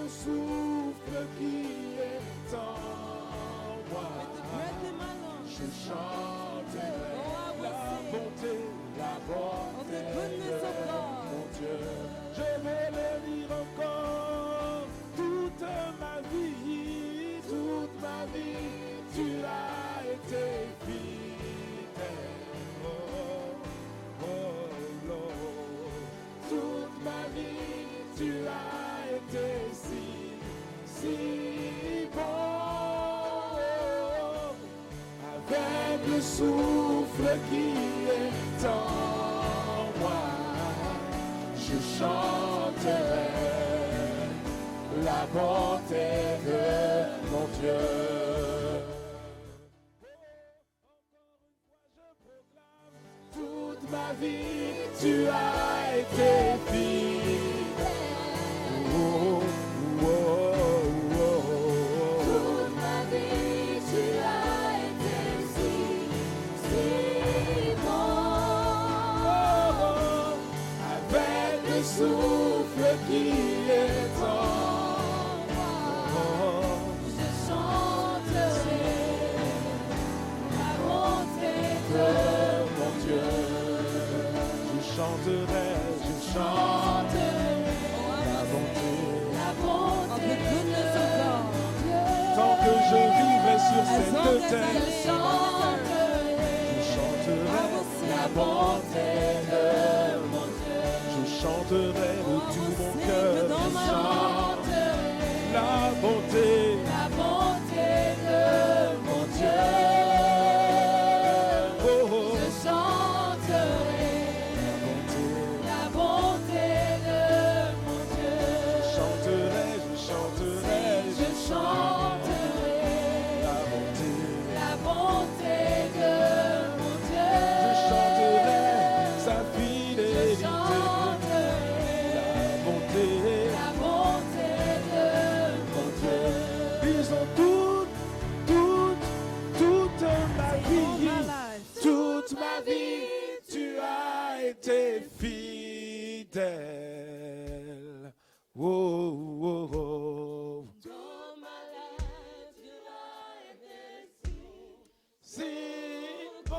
souffle qui est en moi, je chanterai la bonté de mon Dieu. Je vais le lire encore toute ma vie, tu as été fidèle. Oh, Lord, toute ma vie, tu as été si bon. Avec le souffle qui est en moi, je chanterai la bonté de mon Dieu. Toute ma vie, tu as été fidèle. Oh, oh, oh, oh. Toute ma vie, tu as été si bon. Oh, oh. Avec le souffle qui est en moi, je chanterai la bonté de mon Dieu. Je chanterai la bonté tant que je vivrai sur cette terre. Je chanterai la bonté de mon Dieu. Je chanterai de tout mon cœur. Je chanterai la bonté de mon Dieu. Fidèle. Oh, oh, oh. Dans ma life, tu as été si bon.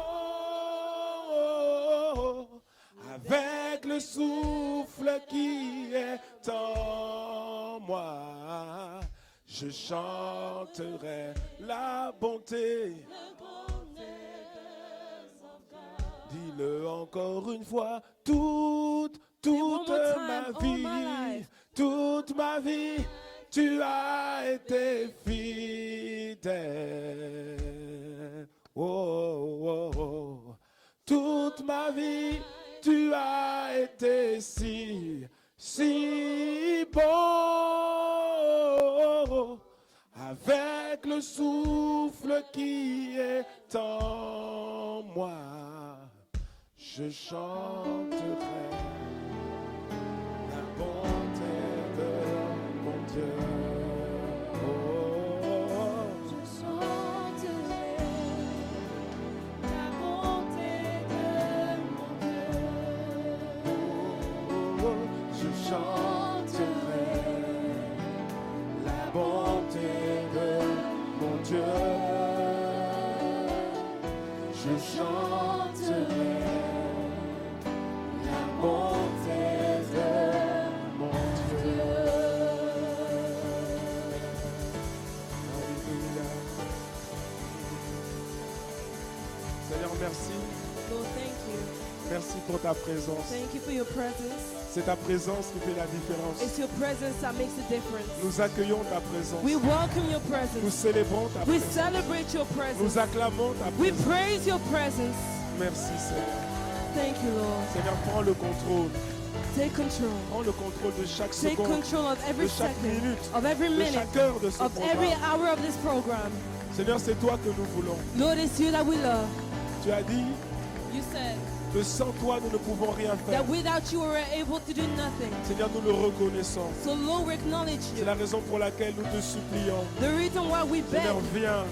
Avec le souffle qui est en moi, je chanterai la bonté. Dis-le encore une fois, toute ma vie, tu as été fidèle. Oh, oh, oh. Toute ma vie, tu as été si bon. Avec le souffle qui est en moi, je chanterai la bonté de mon Dieu. Oh, je chanterai la bonté de mon Dieu. Oh, je chanterai la bonté de mon Dieu. Je chanterai la bonté de mon Dieu. Alléluia. Seigneur, merci. Lord, thank you. Merci pour ta présence. Thank you for your presence. C'est ta présence qui fait la différence. It's your presence that makes a difference. Nous accueillons ta présence. We welcome your Nous presence. célébrons ta We présence. celebrate your Nous presence. acclamons ta We présence. praise your presence. Merci Seigneur. Thank you, Lord. Seigneur, prends le contrôle. Take control. Prends le contrôle de chaque Take seconde, control of every de chaque second, minute, of every de minute, chaque heure de ce of every programme. hour of this program. Seigneur, c'est toi que nous voulons. Lord, it's you that we love. Tu as dit You said que sans toi, nous ne pouvons rien faire. that without you we were able to do nothing. Seigneur, nous le reconnaissons. So Lord, we acknowledge C'est you. la raison pour laquelle nous te supplions. The reason why we beg, Seigneur,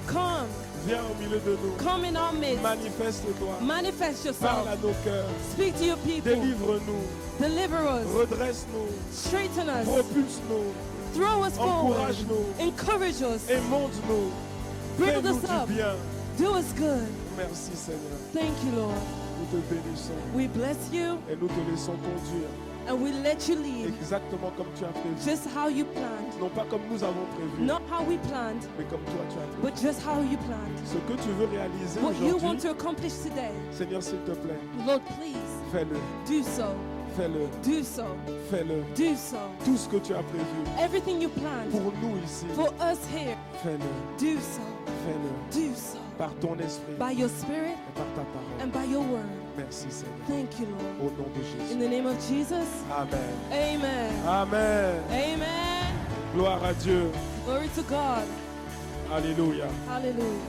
come, viens au milieu de nous. come in our midst. Manifeste-toi. Manifest Parle yourself. à nos cœurs. Speak to your people. Délivre-nous. Deliver us. Redresse-nous. Straighten us. Propulse-nous. Throw us forward. Encourage-nous. Encourage us. Et monte-nous. Build Fais-nous us up. du bien. Do us good. Merci Seigneur. Thank you, Lord. Nous te bénissons. We bless you Et nous te laissons conduire and we let you lead exactement comme tu as prévu. just how you planned. Non pas comme nous avons prévu, Not how we planned, mais comme toi tu as prévu. but just how you planned. Ce que tu veux réaliser What you want aujourd'hui, to accomplish today, Seigneur, s'il te plaît, Lord, please fais-le, do so. fais-le, Do so. fais-le. Do so. Tout ce que tu as prévu Everything you planned pour nous ici, for us here, fais-le, do so. fais-le. Do so. Par ton esprit By your spirit et par ta parole. and by your word. Merci Seigneur. Thank you, Lord. Au nom de Jésus. In the name of Jesus, Amen. amen. Amen. Amen. Gloire à Dieu. Glory to God. Alléluia. Hallelujah.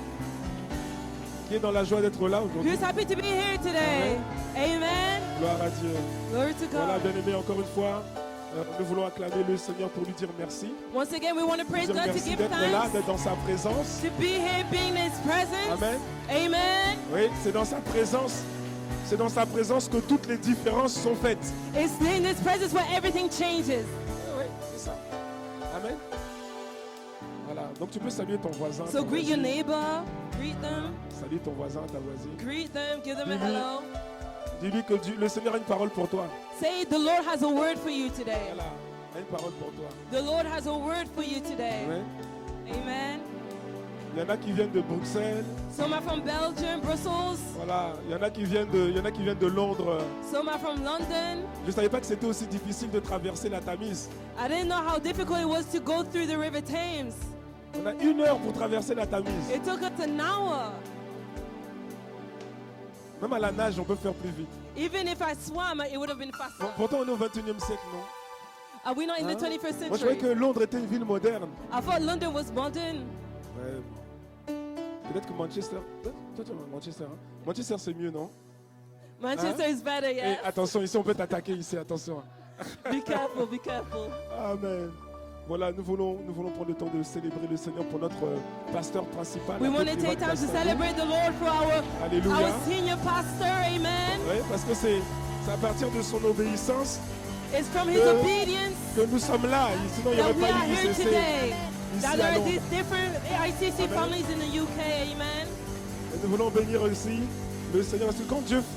Qui est dans la joie d'être là aujourd'hui? Who's happy to be here today? Amen. Gloire à Dieu. Glory to Voilà, God. bien-aimé, encore une fois, nous voulons acclamer le Seigneur pour lui dire merci. Once again, we want to praise Dire God to merci give d'être là, thanks, d'être dans sa présence. to be here, being in His presence. Amen. Amen. Oui, c'est dans sa présence. C'est dans sa présence que toutes les différences sont faites. It's in His presence where everything changes. Oui, c'est ça. Amen. Voilà, donc tu peux saluer ton voisin. So ta greet your voisine. neighbor, greet them, Salue ton voisin, ta voisine. greet them, give them a Mhm. hello. Dis-lui que le Seigneur a une parole pour toi. Say, the Lord has a word for you today. Voilà, il a une parole pour toi. The Lord has a word for you today. Amen. Amen. Il y en a qui viennent de Bruxelles. Some are from Belgium, Brussels. Voilà, il y en a qui viennent de Londres. Some are from London. Je ne savais pas que c'était aussi difficile de traverser la Tamise. I didn't know how difficult it was to go through the River Thames. On a 1 heure pour traverser la Tamise. It took us an hour. Même à la nage, on peut faire plus vite. Even if I swam, it would have been faster. Pourtant, on est au 21e siècle, non? Are we not in Hein? the 21st Moi, je croyais century? que Londres était une ville moderne. I thought London was modern. Ouais. Peut-être que Manchester. Toi, tu es Manchester. Hein? Manchester, c'est mieux, non? Manchester is better, Et yeah. attention, ici, on peut t'attaquer, ici, attention. Be careful, be careful. Amen. Voilà, nous voulons prendre le temps de célébrer le Seigneur pour notre pasteur principal. We want to l'apôtre take Ivan time to Castaldo. celebrate the Lord for our Alléluia. senior pastor, amen. Oui, parce que c'est à partir de son obéissance It's from his Que- obedience que nous sommes là. Sinon, il n'y that aurait we pas are eu here ICC today. ici That à there are Londres. these different ICC Amen. families in the UK, amen. Et nous voulons bénir aussi le Seigneur. Parce que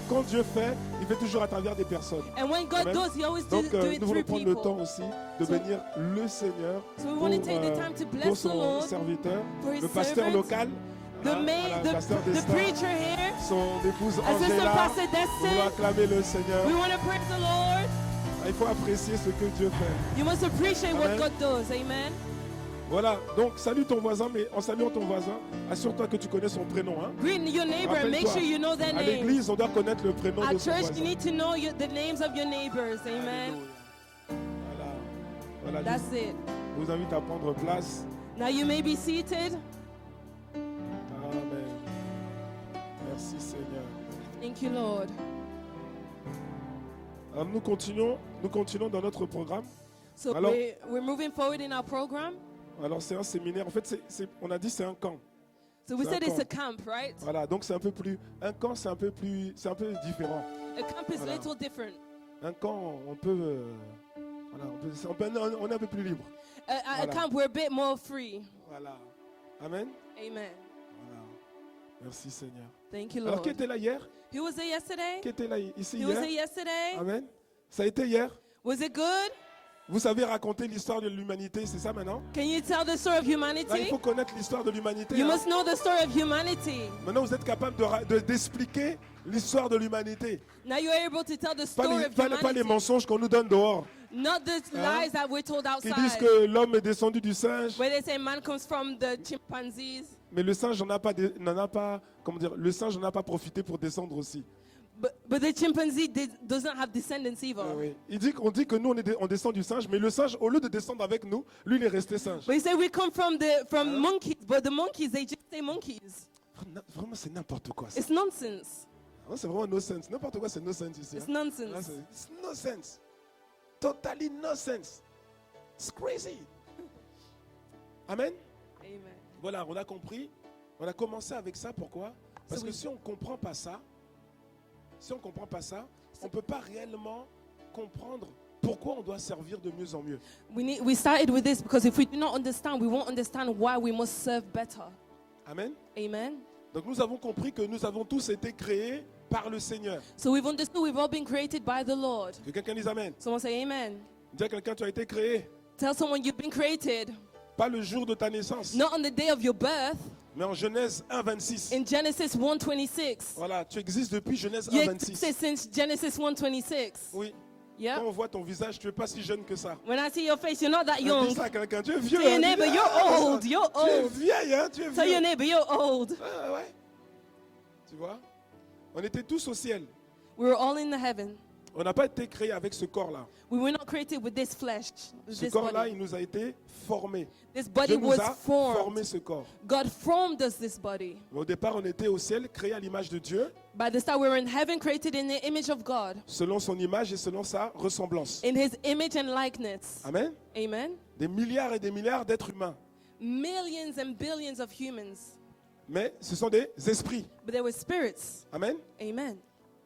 quand Dieu fait, il fait toujours à travers des personnes. And when God Amen. does, He always do Donc, it nous through voulons prendre le temps people. aussi de So- bénir le Seigneur So we want to take the pour, time to pour bless the son Lord, serviteur, for his le pasteur servant, local, the hein, main, voilà, the pasteur the Destin, preacher here, son épouse Assistant Angela. Pastor Nous voulons Destin. acclamer le Seigneur. We want to praise the Lord. Il faut apprécier ce que Dieu fait. You must appreciate what Amen. God does, amen. Voilà, donc salue ton voisin, mais en saluant ton voisin, assure-toi que tu connais son prénom. Hein. Greet your neighbor and make Rappelle-toi, sure you know their À name. l'église, on doit connaître le prénom At de son church, voisin. you need to know the names of your neighbors, amen. Alléluia. Voilà, That's it. je vous invite à prendre place. Now you may be seated. Amen. Merci Seigneur. Thank you, Lord. Alors, nous continuons dans notre programme. So Alors- we're moving forward in our program. Alors c'est un séminaire, en fait on a dit c'est un camp. So we C'est un said it's a camp. camp, right? Voilà, donc c'est un peu différent. A camp is a Voilà. little different. Un camp, on peut, voilà, on est un peu plus libre. A Voilà. camp, we're a bit more free. Voilà. Amen. Amen. Voilà. Merci Seigneur. Thank you, Alors qui Lord. était là hier? He was there yesterday. Qui était là ici He was there hier? yesterday. Amen. Ça a été hier? Was it good? Vous savez raconter l'histoire de l'humanité, c'est ça maintenant? Can you tell the story of Là, il humanity? faut connaître l'histoire de l'humanité. You hein. must know the story of humanity. Maintenant, vous êtes capable d'expliquer l'histoire de l'humanité. Now you're able to tell the Pas story les, of pas les- pas les humanity. mensonges qu'on nous donne dehors. Not the Hein? lies that we're told Qui disent outside. que l'homme est descendu du singe. Where they say man comes from the chimpanzees. Mais le singe comment dire, le singe n'en a pas profité pour descendre aussi. But the chimpanzee doesn't have descendants either. Ah oui. On dit que nous, on descend du singe, mais le singe, au lieu de descendre avec nous, lui, il est resté singe. But he said we come from monkeys, but the monkeys, they just say monkeys. Vraiment, c'est n'importe quoi. Ça. It's nonsense. Hein, c'est vraiment no sense. N'importe quoi, c'est no sense ici. It's hein. Là, nonsense. it's no sense. Totally no sense. It's crazy. Amen. Amen. Voilà, on a compris. On a commencé avec ça. Pourquoi? Parce So que we- si on ne comprend pas ça, on ne peut pas réellement comprendre pourquoi on doit servir de mieux en mieux. We started with this because if we do not understand, we won't understand why we must serve better. Amen. Amen. Donc nous avons compris que nous avons tous été créés par le Seigneur. So we've understood we've all been created by the Lord. Que quelqu'un dise Amen. Someone say amen. Dis à quelqu'un, tu as été créé, Tell someone you've been created, pas le jour de ta naissance, not on the day of your birth. mais en Genèse 1:26. In Genesis 1:26. Voilà, tu existes depuis Genèse You 1:26. existed since Genesis 1:26. Oui. Yeah. Quand on voit ton visage, tu n'es pas si jeune que ça. When I see your face, you're not that Dis young. ça à quelqu'un, tu es vieux. Tell your hein, neighbor, dis, you're old. You're Tu es old. vieille, hein, tu es Tell your vieux. neighbor, you're old. Ah, ouais. Tu vois? On était tous au ciel. We were all in the heaven. On n'a pas été créés avec ce corps-là. We were not created with this flesh, with Ce this corps-là, body. il nous a été formé. This Dieu body nous was a formed. formé ce corps. God formed us this body. Mais au départ, on était au ciel, créé à l'image de Dieu, By the start, we were in heaven, created in the image of God, selon son image et selon sa ressemblance. in His image and likeness. Amen. Amen. Des milliards et des milliards d'êtres humains. Millions and billions of humans, Mais ce sont des esprits. but they were spirits. Amen. Amen.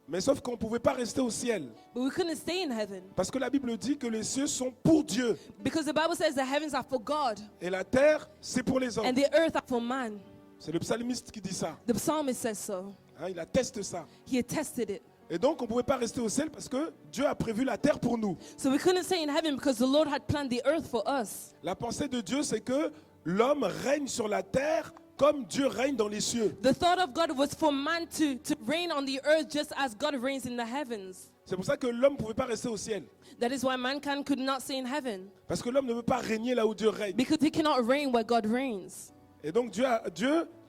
Mais sauf qu'on ne pouvait pas rester au ciel. But we couldn't stay in heaven Parce que la Bible dit que les cieux sont pour Dieu. because the Bible says the heavens are for God Et la terre, c'est pour les hommes. and the earth are for man. C'est le psalmiste qui dit ça. The psalmist says so. Hein, il atteste ça. He attested it. Et donc, on ne pouvait pas rester au ciel parce que Dieu a prévu la terre pour nous. So we couldn't stay in heaven because the Lord had planned the earth for us. La pensée de Dieu, c'est que l'homme règne sur la terre comme Dieu règne dans les cieux. The thought of God was for man to reign on the earth just as God reigns in the heavens. C'est pour ça que l'homme ne pouvait pas rester au ciel. That is why mankind could not stay in heaven, Parce que l'homme ne veut pas régner là où Dieu règne. because he cannot reign where God reigns. Et donc Dieu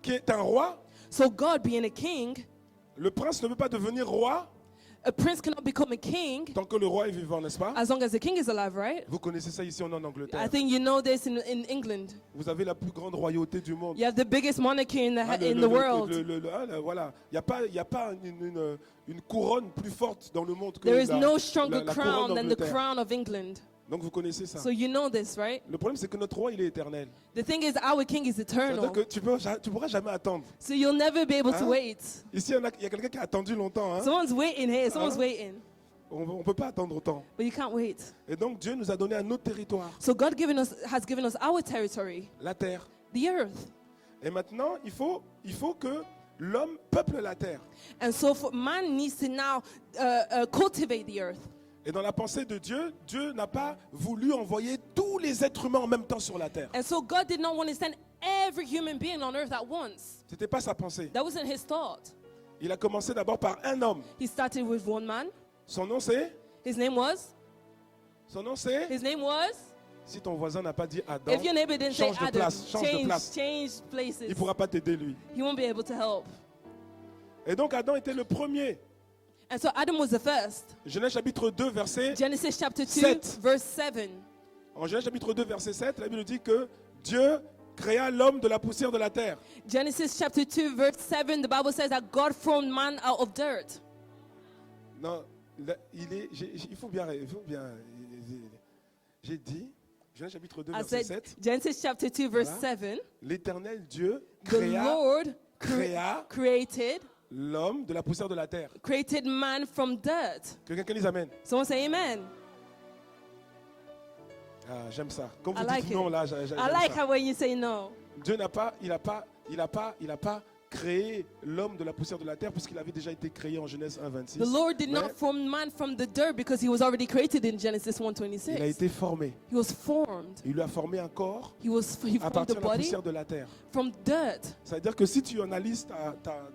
qui est un roi, So God being a king, le prince ne peut pas devenir roi a prince cannot become a king tant que le roi est vivant, n'est-ce pas? as long as the king is alive, right? Vous connaissez ça ici en I Angleterre. think you know this in England. Vous avez la plus grande royauté du monde. You have the biggest monarchy in the Ah, in the world. Voilà. Il n'y a pas une couronne plus forte dans le monde que There is la, no stronger la couronne crown than the d'Angleterre. crown of England. Donc vous connaissez ça. So you know this, right? Le problème, c'est que notre roi, il est éternel. The thing is, our king is C'est-à-dire eternal. que tu ne pourras jamais attendre. So you'll never be able to Hein? wait. Ici, il y a quelqu'un qui a attendu longtemps. Hein? Someone's waiting here. Someone's Hein? waiting. On ne peut pas attendre autant. But you can't wait. Et donc Dieu nous a donné un autre territoire, So God has given us our territory, la terre. the earth. Et maintenant, il faut que l'homme peuple la terre. And so man needs to now cultivate the earth. Et dans la pensée de Dieu, Dieu n'a pas voulu envoyer tous les êtres humains en même temps sur la terre. And so God did not want to send every human being on earth at once. Ce n'était pas sa pensée. That wasn't his thought. Il a commencé d'abord par un homme. He started with one man. Son nom c'est His name was? Si ton voisin n'a pas dit Adam, If your neighbor didn't say change de Adam, place, change de place. change places. Il ne pourra pas t'aider lui. He won't be able to help. Et donc Adam était le premier. And so Adam was the first. Genèse chapitre 2 verset Genesis chapter 2, 7. verse 7. En Genèse chapitre 2 verset 7, la Bible dit que Dieu créa l'homme de la poussière de la terre. Genesis chapter 2, verse 7, the Bible says that God formed man out of dirt. Non, il faut bien. J'ai dit, Genèse chapitre 2 I verset said, 7, Genesis chapter 2, verse Voilà. 7, l'Éternel Dieu the créa Lord créa created l'homme de la poussière de la terre. man from dirt. Que quelqu'un dise Amen. Someone say amen. Ah, j'aime ça. Quand I vous like dites it. non, là, j'aime I like ça. how when you say no. Dieu n'a pas créé l'homme de la poussière de la terre puisqu'il avait déjà été créé en Genèse 1:26. The Lord did Mais not form man from the dirt because he was already created in Genesis il a 1:26. été formé. He was formed. Il lui a formé un corps He à formed partir the de la body poussière de la terre. from dirt. C'est-à-dire que si tu analyses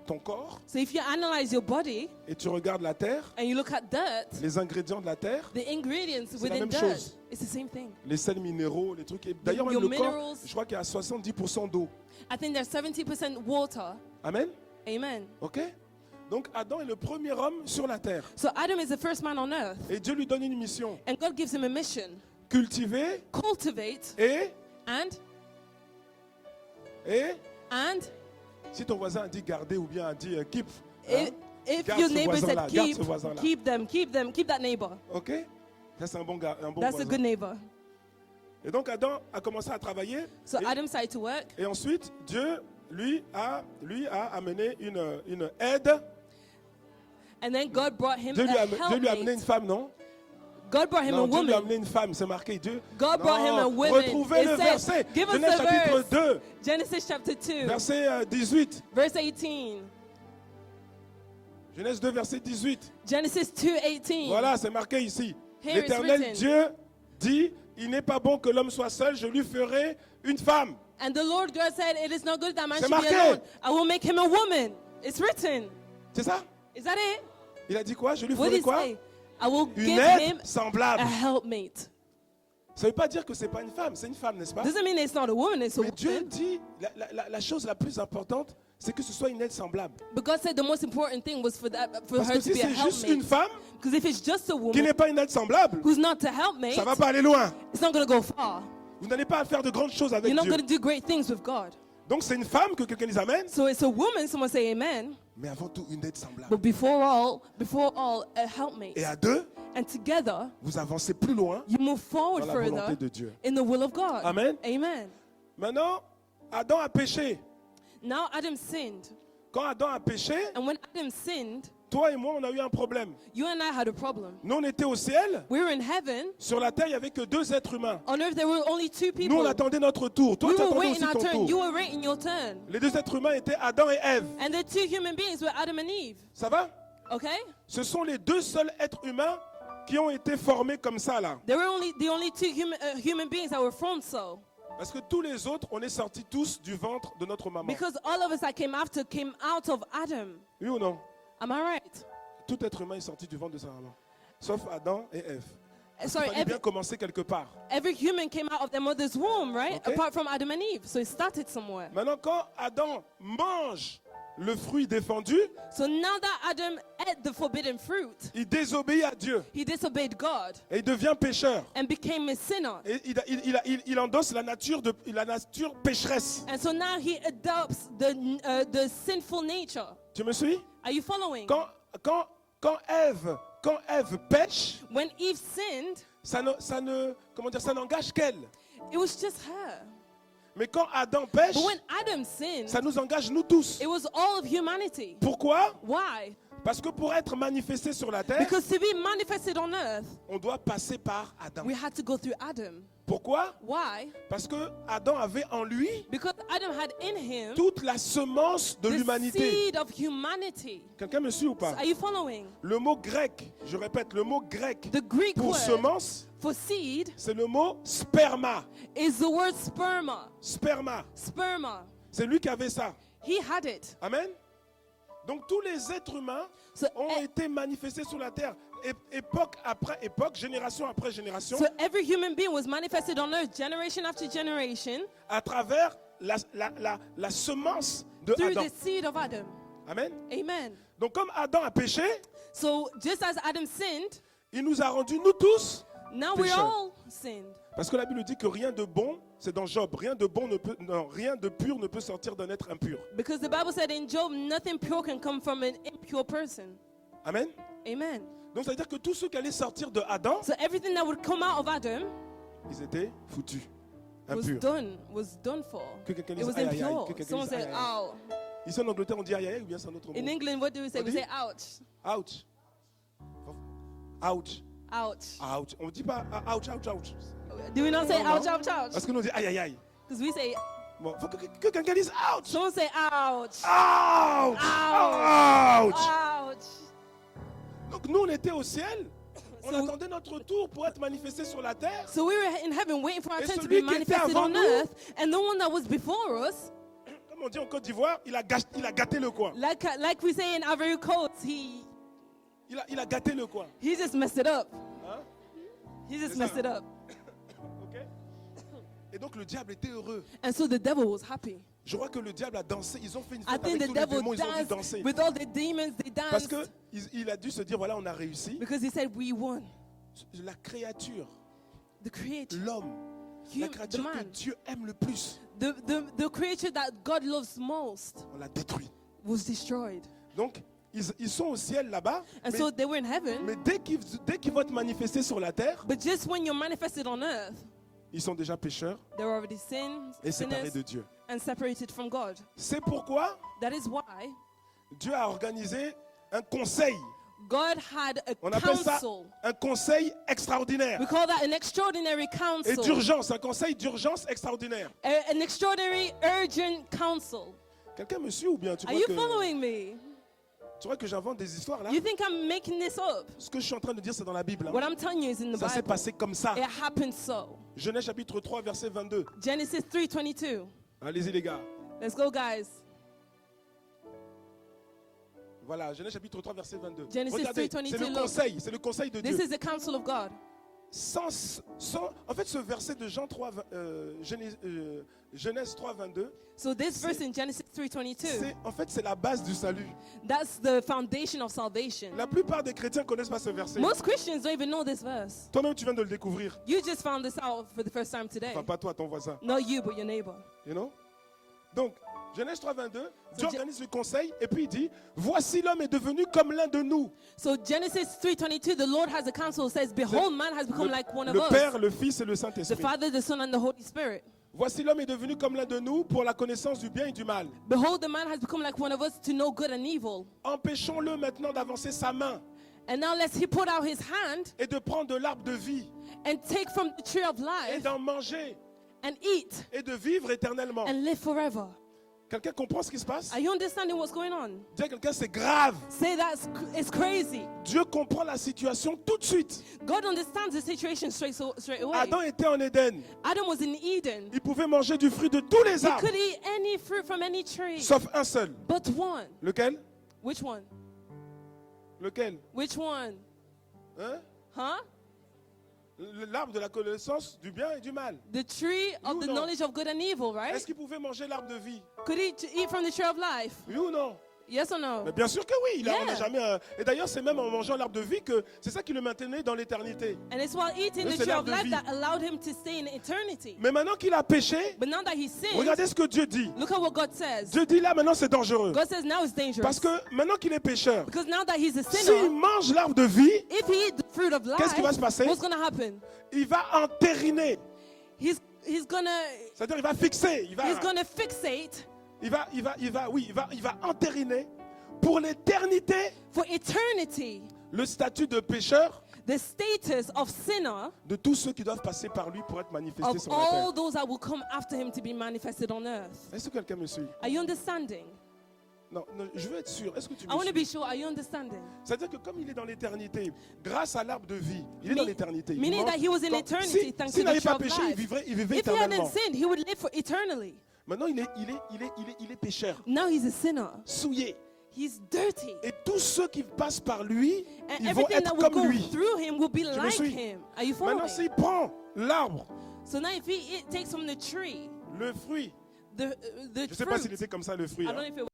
ton corps So if you analyze your body et tu regardes la terre, and you look at dirt, les ingrédients de la terre, the ingredients la within même dirt, chose. it's the same thing. les sels minéraux, les trucs. Et d'ailleurs, même your le corps, minerals. je crois qu'il y a 70% d'eau. I think there's 70% water. Amen. Amen. Ok. Donc Adam est le premier homme sur la terre. So Adam is the first man on earth. Et Dieu lui donne une mission. And God gives him a mission. Cultiver Cultivate et and si ton voisin a dit garder ou bien a dit keep. if Garde your ce neighbor voisin-là, said garde ce voisin-là. keep that neighbor. Ok. Ça c'est un bon gars, un bon That's a voisin. good neighbor. Et donc Adam a commencé à travailler. So et, Adam started to work. et ensuite Dieu lui a amené une aide. And then God brought him Dieu lui a amené une helpmate. femme, non? God brought him Non, a Dieu lui a woman. amené une femme, c'est marqué Dieu. God brought him a Non, woman. retrouvez It le says, verset. give us Genèse the chapitre verse. 2, Genesis chapter 2, verset 18. verse 18. Genèse 2, verset 18. Genesis 2:18. Voilà, c'est marqué ici. Here it's L'Éternel written. Dieu dit, il n'est pas bon que l'homme soit seul, je lui ferai une femme. And the Lord God said, it is not good that man C'est should be marqué. alone. I will make him a woman. It's written. C'est ça? Is that it? Il a dit quoi? Je lui What ferai did he quoi? say? I will Une give aide him semblable. a helpmate. Ça ne veut pas dire que ce n'est pas une femme, c'est une femme, n'est-ce pas? Doesn't mean it's not a woman, it's a Mais Dieu woman. dit, la chose la plus importante, c'est que ce soit une aide semblable. But God said the most important thing was for Parce her que to si be a c'est juste une helpmate. femme Because if it's just a qui woman n'est pas une aide semblable, who's not a helpmate, ça ne va pas aller loin. it's not going to go far. Vous n'allez pas faire de grandes choses avec You're not Dieu. going to do great things with God. Donc c'est une femme que quelqu'un les amène, So it's a woman, someone say amen. mais avant tout une aide semblable. But before all, a helpmate. Et à deux, And together, vous avancez plus loin you move forward dans la volonté further de Dieu. in the will of God. Amen. Amen. Maintenant, Adam a péché. Now Adam sinned. Quand Adam a péché, And when Adam sinned, toi et moi, on a eu un problème. you and I had a problem. Nous, on était au ciel. We were in heaven. Sur la terre, il n'y avait que 2 êtres humains. On earth, there were only 2 Nous, people. on attendait notre tour. Toi, We tu were attendais waiting aussi our ton turn. You tour. were waiting your turn. Les 2 êtres humains étaient Adam et Ève. And the 2 human beings were Adam and Eve. Ça va? Okay? Ce sont les 2 seuls êtres humains qui ont été formés comme ça, là. They were the only 2 human beings that were formed so. Parce que tous les autres, on est sortis tous du ventre de notre maman. Because all of us that came after came out of Adam. Oui ou non? Am I right? Tout être humain est sorti du ventre de sa maman. Sauf Adam et Ève. Sorry, Il fallait bien commencer quelque part. every human came out of their mother's womb, right? Okay. Apart from Adam and Eve. So it started somewhere. Maintenant, quand Adam mange le fruit défendu, So now that Adam ate the forbidden fruit, il désobéit à Dieu he disobeyed God et il devient pécheur. and became a sinner. Et il endosse la nature pécheresse. And so now he adopts the sinful nature. Tu me suis? Are you following? Quand Ève pêche, When Eve sinned, ça n'engage qu'elle. it was just her. Mais quand Adam pêche, But when Adam sinned, ça nous engage nous tous. it was all of humanity. Pourquoi? Why? Parce que pour être manifesté sur la terre, Because to be manifested on earth, on doit passer par Adam. we had to go through Adam. Pourquoi? Why? Parce que Adam avait en lui Because Adam had in him toute la semence de the l'humanité. seed of humanity. Quelqu'un me suit ou pas? Are you following? Le mot grec, je répète, le mot grec The Greek pour word semence, for seed c'est le mot sperma. is the word sperma. Sperma. Sperma. C'est lui qui avait ça. He had it. Amen. Donc tous les êtres humains So, ont été manifestés sur la terre, époque après époque, génération après génération, so every human being was manifested on earth, generation after generation, à travers la semence de through Adam. the seed of Adam. Amen. Amen. Donc comme Adam a péché, So just as Adam sinned, il nous a rendus nous tous, now we pécheurs. all sinned. Parce que la Bible dit que rien de bon, c'est dans Job, rien de pur ne peut sortir d'un être impur. Because the Bible said in Job, nothing pure can come from an impure person. Amen. Amen. Donc ça veut dire que tous ceux qui allaient sortir de Adam, So everything that would come out of Adam ils étaient foutus, was impurs. done for. Que quelqu'un It dise was aïe, aïe, aïe, impure. que quelqu'un Someone dise said, aïe, aïe. ow. Ici en Angleterre, on dit aïe, aïe, ou bien c'est un autre mot. In England, what do we say? On We dit? say ouch. Ouch. Ouch. Ouch. Ouch. On ne dit pas ouch, ouch, ouch. Do we not say Non, ouch, non. ouch, ouch? Parce que nous on dit aïe, aïe, aïe. Because we say, Bon, faut que quelqu'un dise ouch. someone say ouch. Ouch. Ouch. Ouch. Ouch. Donc nous, on était au ciel. On So- attendait notre tour pour être manifesté sur la terre. So we were in heaven waiting for our Et turn to celui be qui était manifested avant on nous- earth. And the one that was before us, Comme on dit en Côte d'Ivoire, il a gâté le coin. like we say in Ivory Coast, he Il a gâté le coin. just messed it up. Hein? He just C'est messed ça. it up. Ok? Et donc le diable était heureux. And so the devil was happy. Je crois que le diable a dansé. Ils ont fait une I fête think avec the tous les devil démons. Ils ont dû danced danser. with all the demons. They Parce danced qu'il a dû se dire, voilà, on a réussi. because he said, we won. La créature, The creature, l'homme, la the créature que man, Dieu aime le plus, the creature that God loves most on l'a détruit. was destroyed. Donc, ils sont au ciel là-bas. And Mais, so they were in heaven. mais dès qu'ils vont être manifestés sur la terre, But just when you're manifested on earth, ils sont déjà pécheurs they were already sinners et séparés de Dieu. and separated from God. C'est pourquoi That is why Dieu a organisé un conseil God had a On appelle ça council. un conseil extraordinaire. We call that an extraordinary Et council. d'urgence, un conseil d'urgence extraordinaire. An extraordinary, urgent council. Quelqu'un me suit ou bien tu Are vois you que, following me? tu vois que j'invente des histoires là? You think I'm making this up? Ce que je suis en train de dire, c'est dans la Bible. What I'm telling you is in the Ça s'est Bible. passé comme ça. It happened so. Genèse chapitre 3, verset 22. Genesis 3:22. Allez-y les gars. Let's go, guys. Voilà, Genèse chapitre 3, verset 22. Genesis Regardez, 3:22, c'est le conseil de This Dieu. is the counsel of God. En fait, ce verset de Genèse 3, 22, So this verse in Genesis 3:22, c'est la base du salut. that's the foundation of salvation. La plupart des chrétiens ne connaissent pas ce verset. Most Christians don't even know this verse. Toi-même, tu viens de le découvrir. You just found this out for the first time today. Enfin, pas toi, ton voisin. Not you, but your neighbor. You know? Donc, Genèse 3, 22, Dieu Je- organise le conseil et puis il dit, voici l'homme est devenu comme l'un de nous. So Genesis 3:22, the Lord has a counsel. It says, "Behold, man has become like one of Le us." Père, le Fils et le The Saint-Esprit. Father, the Son, and the Holy Spirit. Voici l'homme est devenu comme l'un de nous pour la connaissance du bien et du mal. Behold, the man has become like one of us to know good and evil. Empêchons-le maintenant d'avancer sa main And now let's he put out his hand et de prendre de l'arbre de vie and take from the tree of et life d'en manger and eat et de vivre éternellement. and live forever. Quelqu'un comprend ce qui se passe? Are you understanding what's going on? Dis à quelqu'un, c'est grave. Say it's crazy. Dieu comprend la situation tout de suite. God understands the situation straight away. Adam était en Éden. Adam was in Eden. Il pouvait manger du fruit de tous les He arbres, could eat any fruit from any tree, sauf un seul. but one. Lequel? Which one? Lequel? Which one? Hein? Huh? L'arbre de la connaissance du bien et du mal. The tree of the no. knowledge of good and evil, right? Est-ce qu'il pouvait manger l'arbre de vie? Could he eat from the tree of life? Oui ou non? Yes or no? Mais bien sûr que oui. On n'a Yeah. jamais. Et d'ailleurs, c'est même en mangeant l'arbre de vie que c'est ça qui le maintenait dans l'éternité. And it's while eating Mais the c'est tree of l'arbre de life vie. that allowed him to stay in eternity. Mais maintenant qu'il a péché, But now that he sinned, regardez ce que Dieu dit. look at what God says. Dieu dit là maintenant c'est dangereux. God says now it's dangerous. Parce que maintenant qu'il est pécheur, Because now that he's a s'il sinner, mange l'arbre de vie, if he eats the fruit of life, qu'est-ce qui va se passer? what's going to happen? il va entériner. He's gonna C'est-à-dire il va fixer. fixate Il va entériner pour l'éternité for eternity le statut de pécheur the status of sinner de tous ceux qui doivent passer par lui pour être manifestés of sur la terre. all those that will come after him to be manifested on earth. Est-ce que quelqu'un me suit? Are you understanding? Non, je veux être sûr. Est-ce que tu I me want to suis? be sure. Are you understanding? C'est-à-dire que comme il est dans l'éternité, grâce à l'arbre de vie, il est dans l'éternité. Il Meaning mange- that he was in Quand- eternity thanks S'il to the n'avait tree pas of péché, il life. vivait If he hadn't éternellement. sinned, he would live for eternally. Maintenant, il est pécheur, Now he's a sinner. souillé. He's dirty. Et tous ceux qui passent par lui, And ils vont everything être that will comme go lui. through him will be me like suis? him. Are you Maintenant, following? s'il prend l'arbre, So now if he takes from the tree, le fruit, the je ne sais pas s'il fruit, était comme ça le fruit. I don't hein. know if it was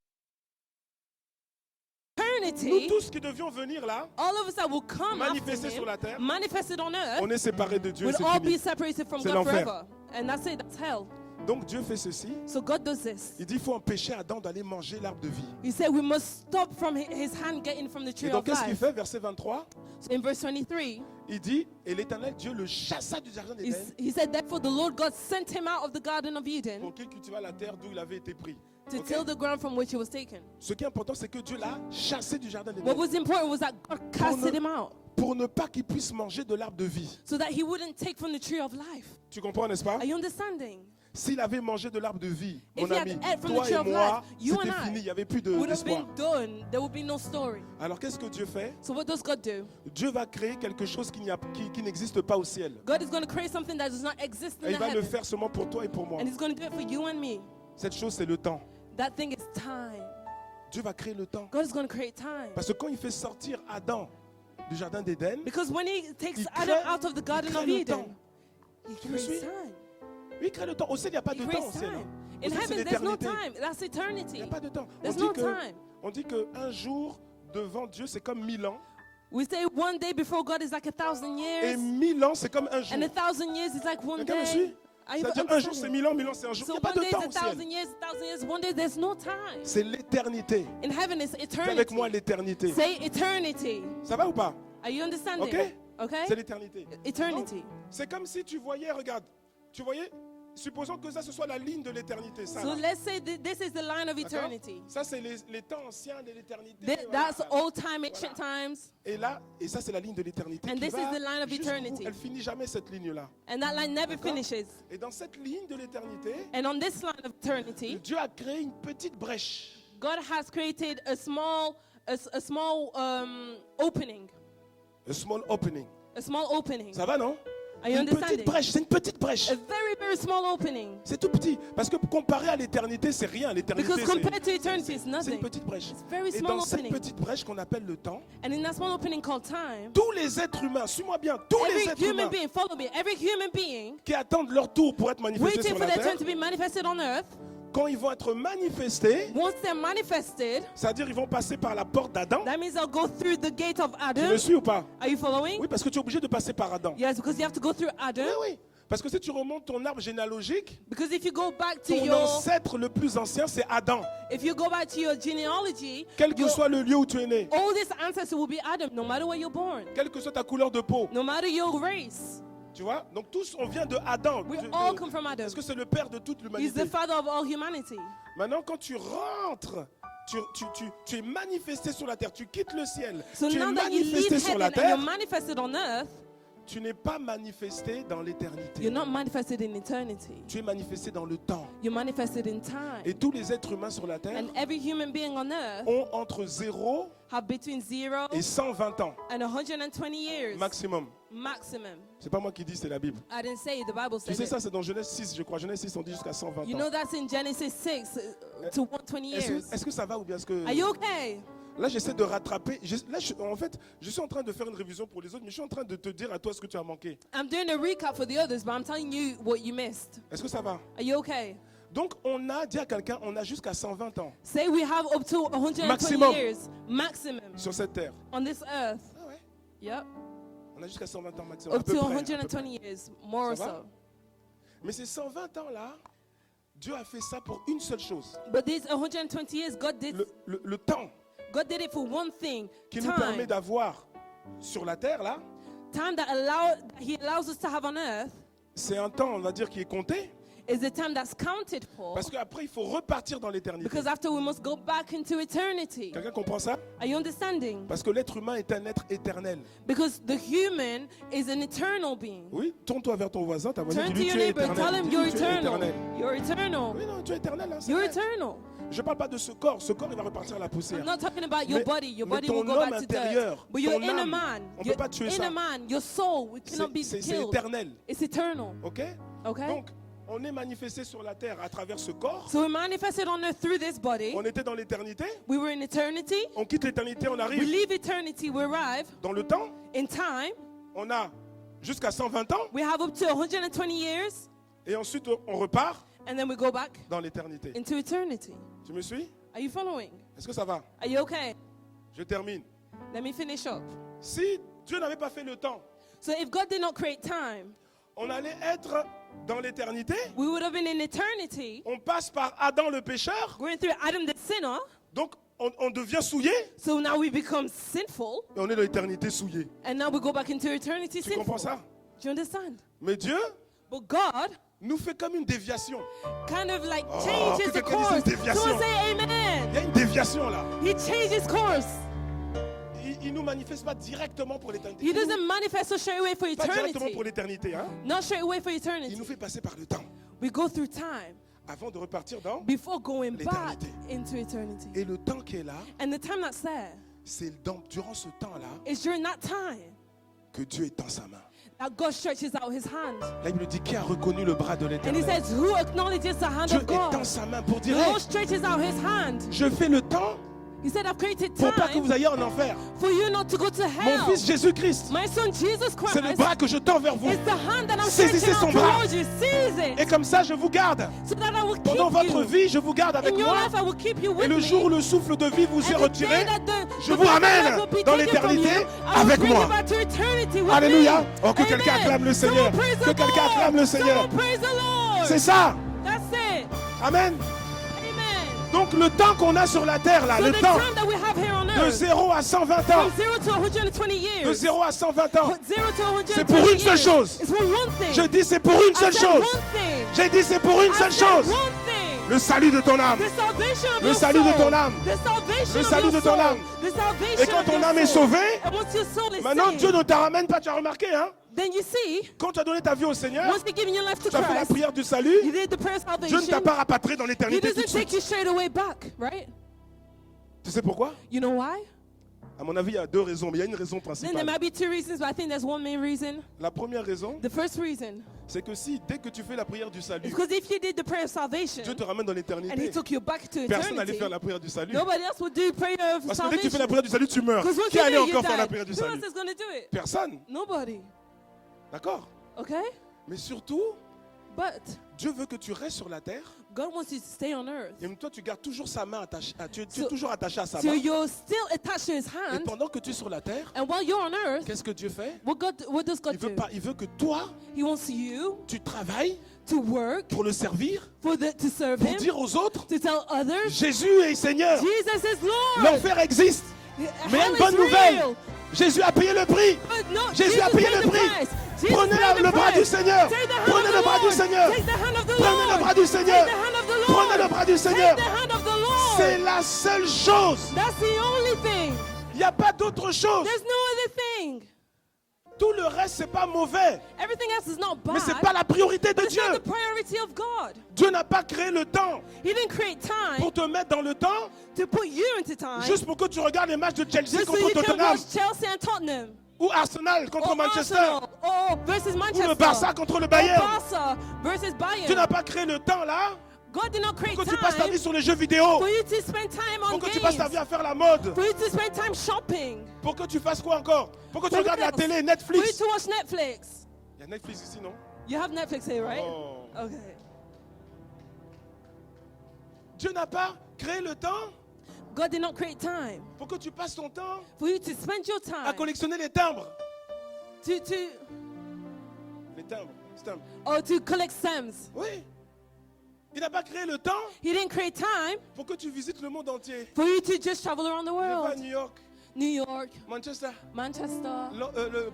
Nous eternity, tous qui devions venir là, all of us that will come after manifestés sur him, la terre, manifested on earth, on est séparés de Dieu. will C'est all fini. be separated from C'est God l'enfer. forever. And that's it, that's hell. Donc Dieu fait ceci. So God does this. Il dit il faut empêcher Adam d'aller manger l'arbre de vie. He said we must stop from his hand getting from the Et tree donc of qu'est-ce qu'il life. fait? Verset 23. So in verse 23, Il dit, et l'Éternel Dieu le chassa du jardin d'Éden he said, therefore the Lord God sent him out of the Garden of Eden pour qu'il cultivât la terre d'où il avait été pris. to Ok? till the ground from which he was taken. Ce qui est important, c'est que Dieu l'a chassé du jardin What d'Éden was important was that God casted him out pour ne pas qu'il puisse manger de l'arbre de vie. so that he wouldn't take from the tree of life. Tu comprends, n'est-ce pas? Are you understanding? S'il avait mangé de l'arbre de vie, If mon he had ami, ate from the toi tree et of moi, life, you c'était and I fini, il n'y avait plus Would have d'espoir. been done. There would be no story. Alors qu'est-ce que Dieu fait? So what does God do? Dieu va créer quelque chose qui n'existe pas au ciel. God is going to create something that does not exist Et in il the va le heavens. faire seulement pour toi et pour moi. And he's going to do it for you and me. Cette chose, c'est le temps. That thing is time. Dieu va créer le temps. God is going to create time. Parce que quand il fait sortir Adam du jardin d'Éden, Because when he takes Il Adam crée- out of the Garden il of crée le Eden, temps. he Tu me suis? creates time. il crée le temps. Au ciel, il n'y a pas He de temps. creates Au ciel, time. hein. Au In ciel, c'est heaven, there's no l'éternité. time. That's Il eternity. n'y a pas de temps. There's no time. On dit qu'un jour devant Dieu, c'est comme 1000 ans. We say one day before God is like 1,000 Et years, 1000 ans, c'est comme un jour. and 1,000 years is like one Quelqu'un me day. suit? Are you C'est-à-dire un jour, c'est understanding? 1000 ans, 1000 ans, c'est un jour. Il So n'y a pas one de day is temps au ciel. 1,000 years, 1,000 years. One day there's no time. C'est l'éternité. In heaven, it's Dis eternity. avec moi l'éternité. Say eternity. Ça va ou pas? Are you understanding? Ok? Okay? C'est l'éternité. Eternity. Donc, c'est comme si tu voyais, regarde, tu voyais supposons que ça ce soit la ligne de l'éternité. Ça, So là. let's say this is the line of D'accord? eternity. Ça c'est les temps anciens de l'éternité. That's Voilà. old time, ancient times. Et là, et ça c'est la ligne de l'éternité. And qui this va is the line of jusqu'au bout. eternity. Elle finit jamais cette ligne-là. And that line never D'accord? finishes. Et dans cette ligne de l'éternité, And on this line of eternity, Dieu a créé une petite brèche. God has created a small opening. A small opening. A small opening. Ça va, non? Are you Une petite understanding? brèche, c'est une petite brèche. A very, very small opening. C'est tout petit. Parce que comparé à l'éternité, c'est rien. L'éternité, Because compared to eternity, it's c'est une nothing. petite brèche. It's very Et small dans cette opening. petite brèche qu'on appelle le temps, And in that small opening called time, tous les êtres humains, suis-moi bien, tous les every êtres human humains being, follow me, every human being qui attendent leur tour pour être manifestés waiting sur for la their terre, turn to be manifested on earth, quand ils vont être manifestés, once they're manifested, c'est-à-dire ils vont passer par la porte d'Adam. that means they'll go through the gate of Tu me Adam. suis ou pas? Are you following? Oui, parce que tu es obligé de passer par Adam. Yes, because you have to go through Adam. Oui, oui. Parce que si tu remontes ton arbre généalogique, Because if you go back to ton your, ancêtre le plus ancien, c'est Adam. if you go back to your genealogy, Quel que soit le lieu où tu es né, oldest ancestor will be Adam, no matter where you're born, quelle que soit ta couleur de peau, no matter your race. tu vois? Donc tous, on vient de Adam. We all come from Adam. Parce que c'est le père de toute He's l'humanité. the father of all humanity. Maintenant, quand tu rentres, tu es manifesté sur la terre, tu quittes le ciel, So tu es now that you leave manifesté sur heaven la and you're terre, manifested on earth, tu n'es pas manifesté dans l'éternité. you're not manifested in eternity. Tu es manifesté dans le temps. You're manifested in time. Et tous les êtres humains sur la terre And every human being on earth ont entre 0 have between 0 et 120 ans and 120 years maximum. maximum. C'est pas moi qui dis, c'est la Bible. I didn't say it, the Bible Tu says sais it. ça, c'est dans Genèse 6, je crois. Genèse 6, on dit jusqu'à 120 You ans. know that's in Genesis 6 to 120 years. Est-ce que ça va ou bien est-ce que... Are you okay? Là, j'essaie de rattraper. En fait, je suis en train de faire une révision pour les autres, mais je suis en train de te dire à toi ce que tu as manqué. I'm doing a recap for the others, but I'm telling you what you missed. Est-ce que ça va? Are you okay? Donc, on a dit à quelqu'un, on a jusqu'à 120 ans Say we have up to 120 Maximum. years maximum sur cette terre. on this earth. Ah ouais. Yep. On a jusqu'à 120 ans maximum. À Up peu to près, à peu 120 près. years, more or Ça va? so. Mais ces 120 ans-là, Dieu a fait ça pour une seule chose. But these 120 years, God did Le temps it for one thing. qui nous permet Time. d'avoir sur la terre, là, Time that He allows us to have on earth c'est un temps, on va dire, qui est compté. is the time that's counted for. Parce qu'après, il faut repartir dans l'éternité. Because after we must go back into eternity. Quelqu'un comprend ça? Are you understanding? Parce que l'être humain est un être éternel. Because the human is an eternal being. Oui, tourne-toi vers ton voisin, ta voisine, Turn to dis-lui your tu es neighbor, tell éternel. him Dis-lui, you're tu es eternal. éternel. You're eternal. Oui, non, tu es éternel. Hein, c'est You're vrai. eternal. Je ne parle pas de ce corps. Ce corps, il va repartir à la poussière. I'm not talking about your Mais- body. Your mais body ton will go homme back to intérieur, dirt. But your ton inner âme, man, on peut your pas tuer ça. inner man, your soul, it cannot be C'est killed. éternel. It's eternal. Ok? Okay? Donc, on est manifesté sur la terre à travers ce corps. So we manifested on earth through this body. On était dans l'éternité. We were in eternity. On quitte l'éternité, on We arrive leave eternity. We arrive dans le temps. in time. On a jusqu'à 120 ans. We have up to 120 years. Et ensuite, on repart And then we go back dans l'éternité. into eternity. Tu me suis? Are you following? Est-ce que ça va? Are you okay? Je termine. Let me finish up. Si Dieu n'avait pas fait le temps, So if God did not create time, on allait être dans l'éternité. we would have been in eternity, On passe par Adam le pécheur. going through Adam the sinner. Donc, on devient souillé. So now we become sinful. Et on est dans l'éternité souillé. And now we go back into eternity Tu comprends sinful. ça? Do you understand? Mais Dieu But God nous fait comme une déviation. kind of like Oh, changes que the quelqu'un dise course. une déviation. Someone say Il amen. y a une déviation là. He changes course. Il nous manifeste pas directement pour l'éternité. He doesn't manifest us straight away for Pas directement eternity. pour l'éternité. Hein? Not straight away for Il eternity. nous fait passer par le temps We go through time avant de repartir dans. before going back L'éternité. into eternity. Et le temps qui est là, And the time that's there c'est durant ce temps-là is during that time que Dieu étend sa main. that God stretches out his hand. La Bible dit qui a reconnu le bras de And he l'éternel. says, who acknowledges the hand Dieu of God? étend sa main pour dire The hey, Lord stretches out his hand. je fais le temps He said, I've created pour pas que time vous ayez en enfer. for you not to go to Mon hell. fils Jésus-Christ, My son Jesus Christ c'est le bras que je tends vers vous. is the hand that I'm Saisissez stretching son out bras. towards you. Seize it. Et comme ça, je vous garde. So that I will keep Pendant votre you. vie, je vous garde avec In your moi. life, I will keep you Et with le me. jour où le souffle de vie vous est And the retiré, day that je the vous ramène breath will be dans taken from l'éternité you, I will avec bring moi. you back to eternity with Alléluia. me. Oh, que quelqu'un Amen. acclame le Seigneur. Someone praise Que the quelqu'un Lord. acclame le Seigneur. Someone praise the Lord. C'est ça. That's it. Amen. Amen. Donc le temps qu'on a sur la terre, là, So le the temps, time that we have here on le earth. 0 à 120 ans. From 0 to 120 De years. 0 à 120 ans. 0 to 120 C'est pour une seule years. chose. It's for one thing. Je dis c'est pour une I seule said chose. one thing. J'ai dit c'est pour une I seule said chose. one thing. Le salut de ton âme. The salvation of Le your salut de soul. ton âme. The salvation Le of salut your de ton soul. âme. The salvation Et quand of ton your âme est soul. sauvée, And once your soul is maintenant saved, Dieu ne te ramène pas, tu as remarqué, hein? then you see, Quand tu as donné ta vie au Seigneur, once you've given your life to tu as fait la Christ, prière du you salut, did the prayer of Dieu ne t'a salvation. pas rapatrié dans He l'éternité tout de doesn't take suite. you straight away back, right? Tu sais pourquoi? You know why? À mon avis, il y a deux raisons, mais il y a une raison Then there principale. might be two reasons, but I think there's one main reason. La première raison, The first reason c'est que si dès que tu fais la prière du is salut, because if you did the prayer of salvation Dieu te ramène dans and He l'éternité, took you back to personne n'allait eternity, faire la prière du salut. nobody else would do prayer of Parce que dès que tu fais la salvation. prière du salut, tu meurs. Because once Qui you allait do, you encore faire la die. prière du Who salut? else is going to do it? Personne. Nobody. D'accord? Okay? Mais surtout, But Dieu veut que tu restes sur la terre. God wants you to stay on earth. Et toi, tu gardes toujours sa main attachée. Tu es So- toujours attaché à sa So main. you're still attached to His Et hand. pendant que tu es sur la terre, And while you're on earth, qu'est-ce que Dieu fait? what does God do? Il veut que toi, He wants you tu travailles to work pour le servir, to serve pour Him, dire aux autres, to tell others, Jésus est Seigneur. Jesus is Lord. L'enfer existe. Mais il y a Hell une is bonne nouvelle. real. Jésus a payé le prix. But no, Jésus Jesus a payé paid le the prix. price. Jesus Prenez paid the le bras du price. Seigneur. Take the hand Prenez of le the bras du Lord. Seigneur. Take the hand of the Prenez Lord. le bras du Seigneur. Take the hand of the Lord. Prenez le bras du Seigneur. Take the hand of the Lord. C'est la seule chose. That's the only thing. Il n'y a pas d'autre chose. There's no other thing. Tout le reste, c'est pas mauvais. Everything else is not bad. Mais c'est pas la priorité de But it's not the Dieu. priority of God. Dieu n'a pas créé le temps He didn't create time pour te mettre dans le temps, to put you into time juste pour que tu regardes les matchs de Chelsea just so contre you can Tottenham, watch Chelsea and Tottenham. ou Arsenal contre Or Manchester, Arsenal. Or versus ou Manchester. le Barça contre le Or Bayern. Barca versus Tu Bayern. n'as pas créé le temps là God did not create pour que tu passes ta time vie sur les jeux vidéo, for you to spend time on pour que tu passes ta games. vie à faire la mode, For you to spend time shopping. pour que tu fasses quoi encore, pour que tu For regardes la else? télé, For you Netflix. to watch Netflix. Il y a Netflix ici, non? You have Netflix here, right? Oh. Okay. Dieu n'a pas créé le temps God did not create time pour que tu passes ton temps for you to spend your à time collectionner les timbres. to Les timbres. Stamps. or to collect stamps. Oui. Il n'a pas créé le temps He didn't create time pour que tu visites le monde entier. for you to just travel around the Je vais à world. New York, New York, Manchester, Manchester,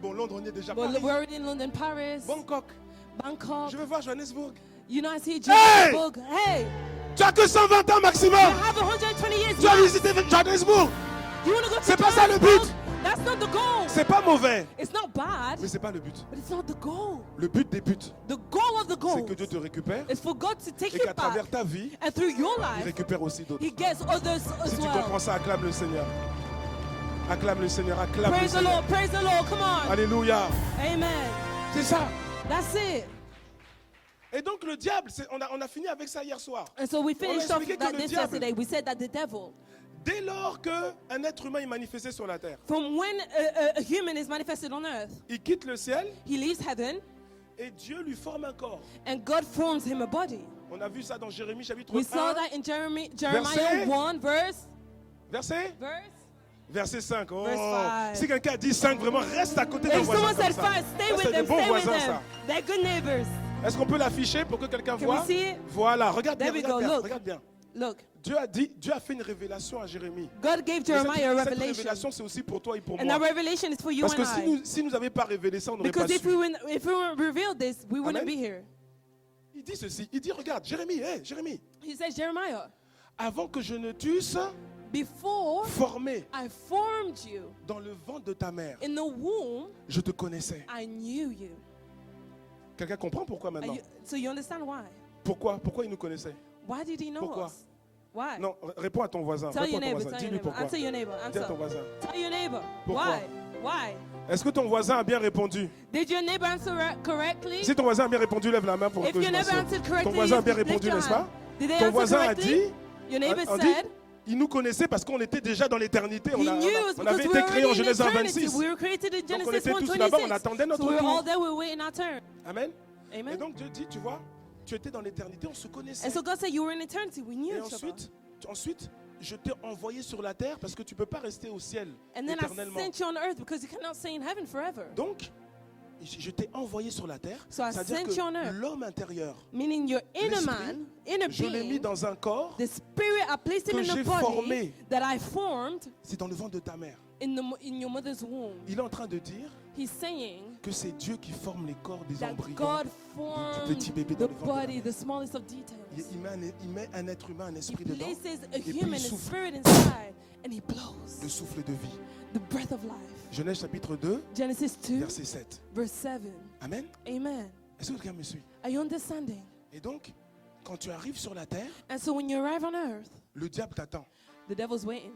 bon, Londres, on y est déjà. well, Paris, we're already in London, Paris, Bangkok. Bangkok, Je vais voir Johannesburg. United States, Hey! Johannesburg. Hey, Tu as que 120 ans you maximum. have 120 years Tu as left. visité Johannesburg. You want to go to C'est pas ça le Johannesburg? but. That's not the goal. C'est pas mauvais, It's not bad, mais c'est pas le but. but it's not the goal. Le but des buts, The goal of the c'est goal que Dieu te récupère is for God to take et you qu'à travers back, ta vie, and through your il life, récupère aussi d'autres. He gets others as Si tu well. comprends ça, acclame le Seigneur. Acclame le Seigneur, acclame le Praise the Seigneur. Lord, praise the Lord. Come on. Alléluia. Amen. C'est ça. That's it. Et donc le diable, on a fini avec ça hier soir. And so we finished off expliqué que that le this diable- yesterday. We said that the devil, Dès lors qu'un être humain est manifesté sur la terre, from when a human is manifested on earth, il quitte le ciel he leaves heaven et Dieu lui forme un corps. and God forms him a body. On a vu ça dans Jérémie chapitre We saw 1, that in Jeremiah Verset- 1 verse. verset 5. Oh. Verse 5. Si quelqu'un a dit 5, vraiment reste à côté d'un If voisin someone comme said ça. 5, stay Ça, with c'est them, des bons stay with voisins, them. ça. They're good neighbors. Est-ce qu'on peut l'afficher pour que quelqu'un Can voit? we see it? Voilà, regarde bien, There we regarde go, bien, look. regarde bien. Look, Dieu a fait une révélation à Jérémie. God gave Mais Jeremiah a cette revelation. révélation, c'est aussi pour toi et pour And moi. that revelation is for you Parce and que I. si nous n'avions pas révélé ça, on n'aurait pas Because if su. we wouldn't reveal this, we wouldn't Amen. be here. Il dit ceci, il dit, regarde, Jérémie, Jérémie, He says, Jeremiah, avant que je ne t'eusse before formé I formed you dans le ventre de ta mère, in the womb, je te connaissais. I knew you. Quelqu'un comprend pourquoi maintenant? So you understand why? Pourquoi il nous connaissait? Why did he know Pourquoi? us? Why? Non, réponds à ton voisin. Tell Réponds your à ton neighbor, voisin. tell your Dis-lui neighbor. pourquoi. Answer your neighbor. Dis à ton Answer. voisin. Tell your neighbor. Pourquoi? Why? Est-ce que ton voisin a bien répondu? Did your neighbor answer correctly? Si ton voisin a bien répondu, lève la main pour If que je your neighbor m'assure. answered Ton correctly, voisin a bien lift répondu, your n'est-ce hand. pas? Did they Ton answer voisin a correctly? dit, Your neighbor on dit, said, il nous connaissait parce qu'on était déjà dans l'éternité. he knew us On because avait we été were créés en already in Genèse 1, eternity. 26. We were created in Donc on Genesis était tous là-bas, on 1:26. attendait notre So we were all tour. there, we were waiting our turn. Amen. Et Amen. donc Dieu dit, tu vois, tu étais dans l'éternité, on se connaissait. And so God said you were in eternity. We knew Et each other. ensuite, je t'ai envoyé sur la terre parce que tu ne peux pas rester au ciel And then I éternellement. sent you on earth because you cannot stay in heaven forever. Donc, je t'ai envoyé sur la terre. So I C'est-à-dire sent you on que earth. l'homme intérieur, Meaning your inner l'esprit, man, inner je l'ai mis being, dans un corps, the spirit, I placed him que in j'ai the body formé. that I formed c'est dans le ventre de ta mère. in your mother's womb. Il est en train de dire He's saying que c'est Dieu qui forme les corps des that embryons. God du formed petit bébé the dans le ventre de la body, mère. the smallest of details. Il met un être humain, un He esprit dedans, places a puis human il and souffle. spirit inside, and he blows le souffle de vie. the breath of life. Genèse chapitre 2, Genesis 2, verset 7. verse 7. Amen. Amen. Est-ce que quelqu'un me suit? Are you understanding? Et donc, quand tu arrives sur la terre, And so when you arrive on earth, le diable t'attend. the devil's waiting.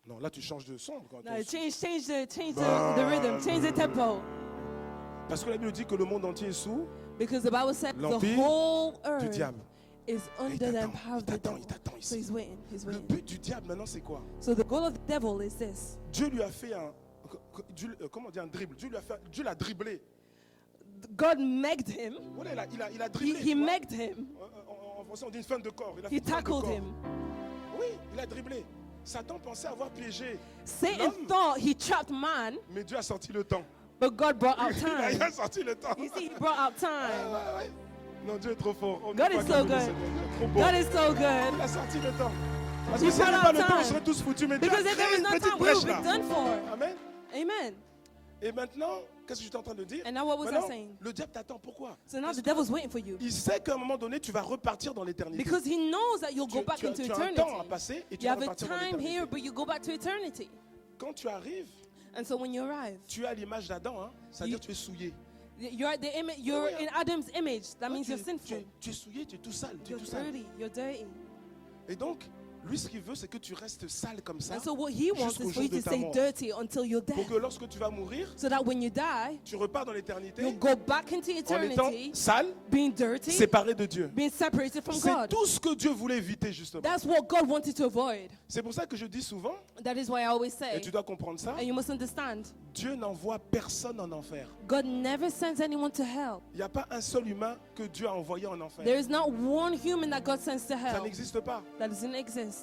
Non, là tu changes de son. Quand Now on- change the rhythm, change the tempo. Parce que la Bible dit que le monde entier est sous Because the Bible said the l'empire whole du earth diable. is Et il under the t'attend, power of the il t'attend, devil. il t'attend So ici. he's waiting, he's Le waiting. but du diable maintenant c'est quoi? So the goal of the devil is this. Dieu lui a fait comment on dit un dribble? Dieu l'a dribblé. God megged him. Voilà, il a dribblé. He tu vois. megged him. En français on dit une fin de corps. Il a fait He une fin de tackled corps. him. Oui, il a dribblé. Satan pensait avoir piégé Satan l'homme, thought he trapped man, mais Dieu a sorti le temps. but God brought out Il time. a sorti le temps. You see, he brought out time. Ouais. Non, Dieu est trop fort. On ne God peut is pas so calmer le good. Seigneur. Dieu est trop bon. God is so good. Il a sorti le temps. Parce He que s'il n'y brought avait pas out le temps, on time. serait tous foutus. Mais Dieu a Because if there créé was une no petite time, we brèche would là. be done for. Amen. Amen. Et maintenant, qu'est-ce que j'étais en train de dire? And now what was I Maintenant, saying? le diable t'attend. Pourquoi? So now Parce the que devil's waiting for you. il sait qu'à un moment donné, tu vas repartir dans l'éternité. Because he knows that you'll go back into tu as un eternity. temps à passer et tu You vas have a repartir dans time l'éternité. here, but you go back to eternity. Quand tu arrives, And so when you arrive, tu as l'image d'Adam. Hein? C'est-à-dire que tu es souillé. you're in Adam's image. That means you're sinful. Tu es souillé, tu es tout sale. Tu es You're tout sale. dirty. You're dirty. Et donc, lui, ce qu'il veut, c'est que tu restes sale comme ça. And so what he wants jusqu'au is for jour you de to ta stay mort. dirty until you're dead. Pour que lorsque tu vas mourir, So that when you die, tu repars dans l'éternité you'll go back into en étant eternity, sale, being dirty, séparé de Dieu. being separated from C'est God. tout ce que Dieu voulait éviter, justement. That's what God wanted to avoid. C'est pour ça que je dis souvent, That is why I always et say, tu dois comprendre ça, and you must understand, Dieu n'envoie personne en enfer. God never sends anyone to hell. Il n'y a pas un seul humain que Dieu a envoyé en enfer. There is not one human that God sends to Ça hell. n'existe pas. That doesn't exist.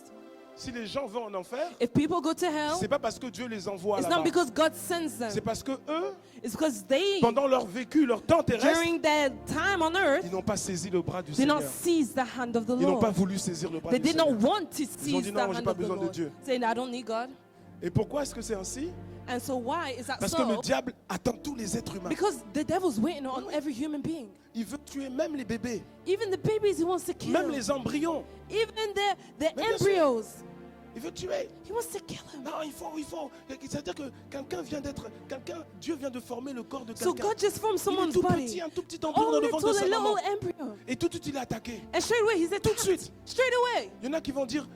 Si les gens vont en enfer, If people go to hell, c'est pas parce que Dieu les envoie it's là-bas. not because God sends C'est them. parce que eux, It's because they, pendant leur vécu, leur temps terrestre, during their time on earth, ils n'ont pas saisi le bras du did not Seigneur. seize the hand of the Ils n'ont pas Lord. voulu saisir le bras They du did not Seigneur. want to Ils ont seize dit the non, j'ai hand pas of the besoin de Lord. Dieu. Saying, I don't need God. Et pourquoi est-ce que c'est ainsi? And so why is that Parce que le so? diable attend tous les êtres humains. Because the devil's waiting on every human being. Il veut tuer même les bébés, Even the babies he wants to kill. même les embryons. Even the Mais bien sûr. embryos. Il veut tuer. He wants to kill them. Non, il faut. C'est-à-dire que Dieu vient de former le corps de So quelqu'un. God just formed Il est someone's tout body. petit, un tout petit embryon Oh, dans le ventre de little, sa a maman. little embryo. Et tout de suite, il est attaqué. And straight away he's Tout de attacked. suite. Straight away. Il y en a qui vont dire,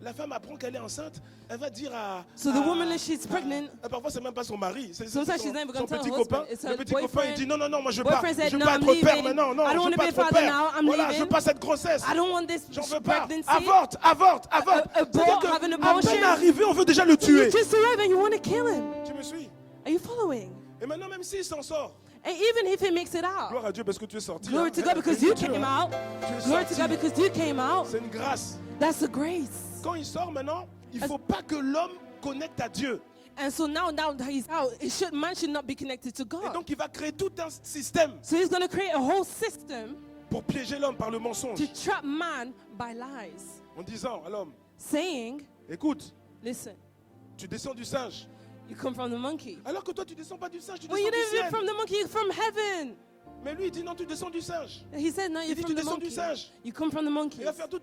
la femme apprend qu'elle est enceinte, elle va dire à... So the woman, if she's pregnant, parfois, c'est même pas son mari, c'est Sometimes she's not even son gonna tell petit her copain. husband. It's Le her petit copain, il boyfriend. dit, non, moi, je veux pas Boyfriend said, être "No, I'm père leaving. maintenant. Non, I don't je veux wanna pas be a être father père. now. I'm Voilà, je leaving. veux pas cette grossesse. I don't want this J'en veux pas. pregnancy. Avorte. Abort, have an C'est-à-dire qu'à abortion. peine arrivé, on veut déjà le You tuer. just arrived and you want to kill him. Tu me suis? Are you following? Et maintenant, même s'il s'en sort, And even if he makes it out, gloire à Dieu parce que tu es sorti. glory hein. to God because C'est you Dieu, came hein. out. Tu es Glory to sorti. God because you came out. C'est une grâce. That's a grace. Quand il sort maintenant, il ne faut pas que l'homme connecte à Dieu. And so now that he's out, man should not be connected to Et God. donc il va créer tout un système So he's going to create a whole system pour piéger l'homme par le mensonge. to trap man by lies. En disant à l'homme, Saying, écoute, listen, tu descends du singe. you come from the monkey. Alors que toi tu descends pas du singe, tu Well, descends you du didn't ciel. live from the monkey, you're from heaven. Mais lui il dit non, tu descends du singe. He said, no, Il you're dit from tu the descends du monkey. singe. You come from the monkey. Il va faire tout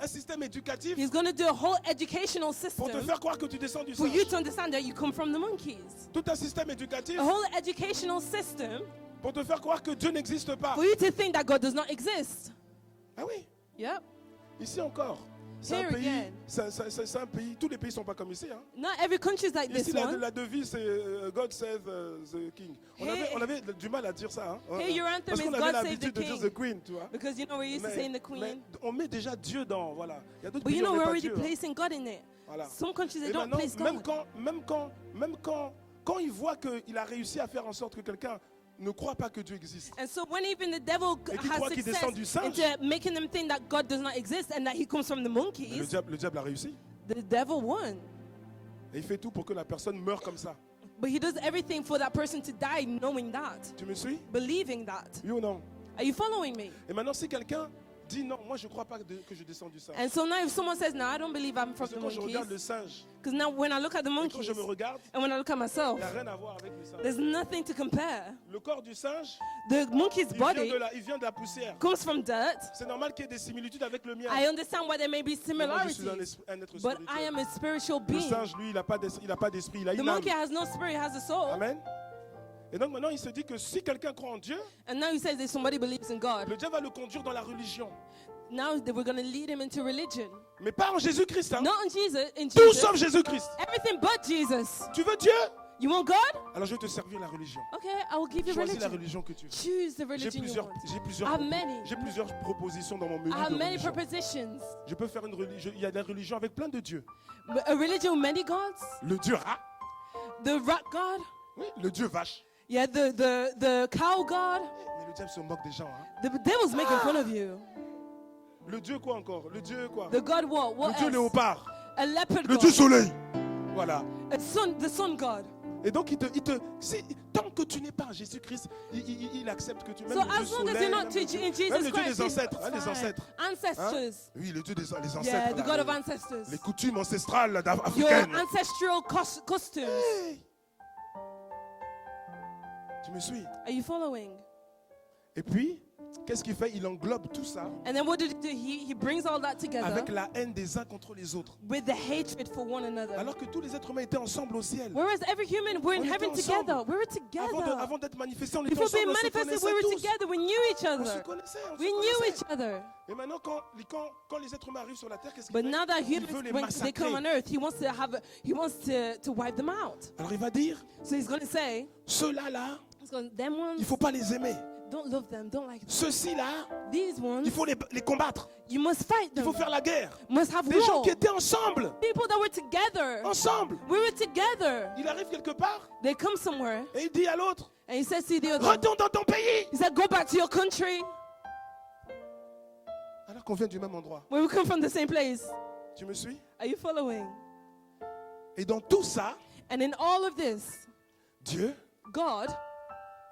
un système éducatif He's going to do a whole educational pour te system faire croire que tu descends du for you singe. to understand that you come from the monkeys. Tout un système éducatif A whole educational system pour te faire croire que Dieu n'existe pas. for you to think that God does not exist. Ah oui, Yep. ici encore. C'est Here un pays, again. c'est un pays, tous les pays ne sont pas comme ici. Hein. Not every country is like Ici, this la one. devise, c'est God save the king. On avait du mal à dire ça. Hein. Here, your anthem Parce is qu'on avait God save l'habitude the de dire king. the queen, tu vois. Because you know we're used to saying the Mais queen. on met déjà Dieu dans, voilà. Il y a d'autres But pays you know où on we're met pas already Dieu. Hein. placing God in it. Voilà. Some countries they Et don't maintenant, place God. même quand il voit qu'il a réussi à faire en sorte que quelqu'un ne croit pas que Dieu existe. And so when even the devil Et qu'il has croit qu'il success descend du singe. into making them think that God does not exist and that he comes from the Le monkeys, diable a réussi. the devil won. Et il fait tout pour que la personne meure comme ça. But he does everything for that person to die, knowing that, Tu me suis? believing that. Oui ou non? Are you following me? Et maintenant, si quelqu'un dit non, moi je ne crois pas que je descends du singe. And so now if someone says, no, I don't believe I'm from Parce que the quand je regarde monkeys, le singe, because now when I look at the et quand monkeys je me regarde, and when I look at myself, il n'y a rien à voir avec le singe. there's nothing to compare. Le corps du singe, The monkey's body il vient de la poussière. comes from dirt. C'est normal qu'il y ait des similitudes avec le mien. I understand why there may be Mais moi, je suis similarities, un être but I spirituel. am a spiritual Le being. singe, lui, il n'a pas d'esprit, il a The une âme. monkey has no spirit, he has a soul. Amen. Et donc maintenant, il se dit que si quelqu'un croit en Dieu, And now he says that somebody believes in God. le diable va le conduire dans la religion. Now that we're going to lead him into religion. Mais pas en Jésus-Christ. Hein. Not in Jesus, in Tout Jesus. sauf Jésus-Christ. Everything but Jesus. Tu veux Dieu? You want God? Alors je vais te servir la religion. Okay, I will give you Choisis la religion. religion que tu veux. Choose the J'ai religion you want. plusieurs, I have many. j'ai plusieurs propositions dans mon menu I have de many religion. propositions. Je peux faire une religion. Il y a des religions avec plein de dieux. A religion with many gods. Le dieu rat. The rat god. Oui, le dieu vache. Yeah, the cow god. Mais le diable se moque des gens. Hein. The devil's making fun of you. Le dieu quoi encore? Le dieu quoi? The god what? Le What dieu else? léopard. A leopard Le god. dieu soleil. Voilà. The sun god. Et donc tant que tu n'es pas en Jésus-Christ, il accepte que tu même So le dieu as long as soleil, you're not même le dieu, in même Jesus le dieu Christ, des ancêtres, hein, it's les fine. ancêtres. Ancestors. Oui, le dieu des ancêtres. Yeah, the là, god of ancestors. les coutumes ancestrales là, Your africaines. ancestral costumes. Hey! Tu me suis? Are you following? Et puis, qu'est-ce qu'il fait? Il englobe tout ça And then what did he do? He brings all that together avec la haine des uns contre les autres. with the hatred for one another. Alors que tous les êtres humains étaient ensemble au ciel. Whereas every human, we're in On était heaven ensemble. together. We were together. Avant d'être manifestés, on était Before being ensemble, on se manifested, we connaissait were tous. together. We knew each On se other. connaissait, on se We knew connaissait. each other. Et maintenant, quand les êtres humains arrivent sur la terre, qu'est-ce qu'il But fait? now that Il humans, veut les when they come on massacrer. earth, he wants to wipe them out. Alors il va dire, So he's going to say, ceux-là, là, them il ones, ne faut pas les aimer. don't love them, don't like them. Ceux-ci-là, These ones, il faut les combattre. you must fight Il them. faut faire la guerre. Must have Des gens war. qui étaient ensemble. People that were together. Ensemble. We were together. Il arrive quelque part They come somewhere et il dit à l'autre, and he says to the other, retourne dans ton pays. he said, go back to your country Alors qu'on vient du même endroit. where we come from, the same place. Tu me suis? Are you following? Et dans tout ça, And in all of this, Dieu, God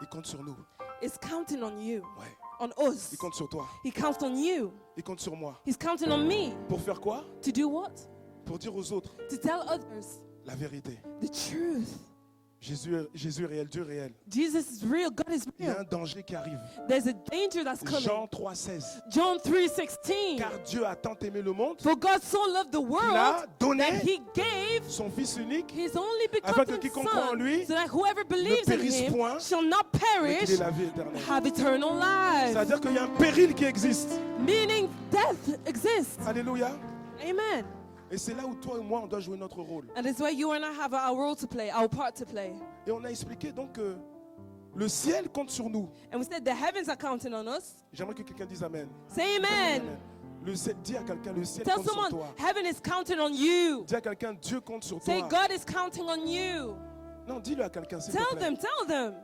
il compte sur nous. is counting on you, Ouais. on us. Il compte sur toi. He counts on you. Il compte sur moi. He's counting on me. Pour faire quoi? To do what? Pour dire aux autres To tell others la vérité. the truth. Jésus est réel, Dieu est réel. Jesus is real. God is Il y a real. un danger qui arrive. There's a danger that's coming. Jean 3,16. John 3:16. Car Dieu a tant aimé le monde For God so loved the qu'il a world donné that he gave son Fils unique his only afin que begotten quiconque croit en Son, lui so that whoever believes in périsse him point, shall not mais perish, qu'il ait la vie éternelle. have eternal life. C'est-à-dire qu'il y a un péril qui existe. Meaning death exists. Alléluia. Amen. Et c'est là où toi et moi, on doit jouer notre rôle. And it's where you and I have our role to play, our part to play. Et on a expliqué donc que le ciel compte sur nous. And we said the heavens are counting on us. J'aimerais que quelqu'un dise Amen. Say amen. Le ciel, dis à quelqu'un, le ciel Tell compte sur someone, toi. heaven is counting on you. Dis à quelqu'un, Dieu compte sur Say, toi. God is counting on you. Non, dis-le à quelqu'un, s'il te Tell plaît. them.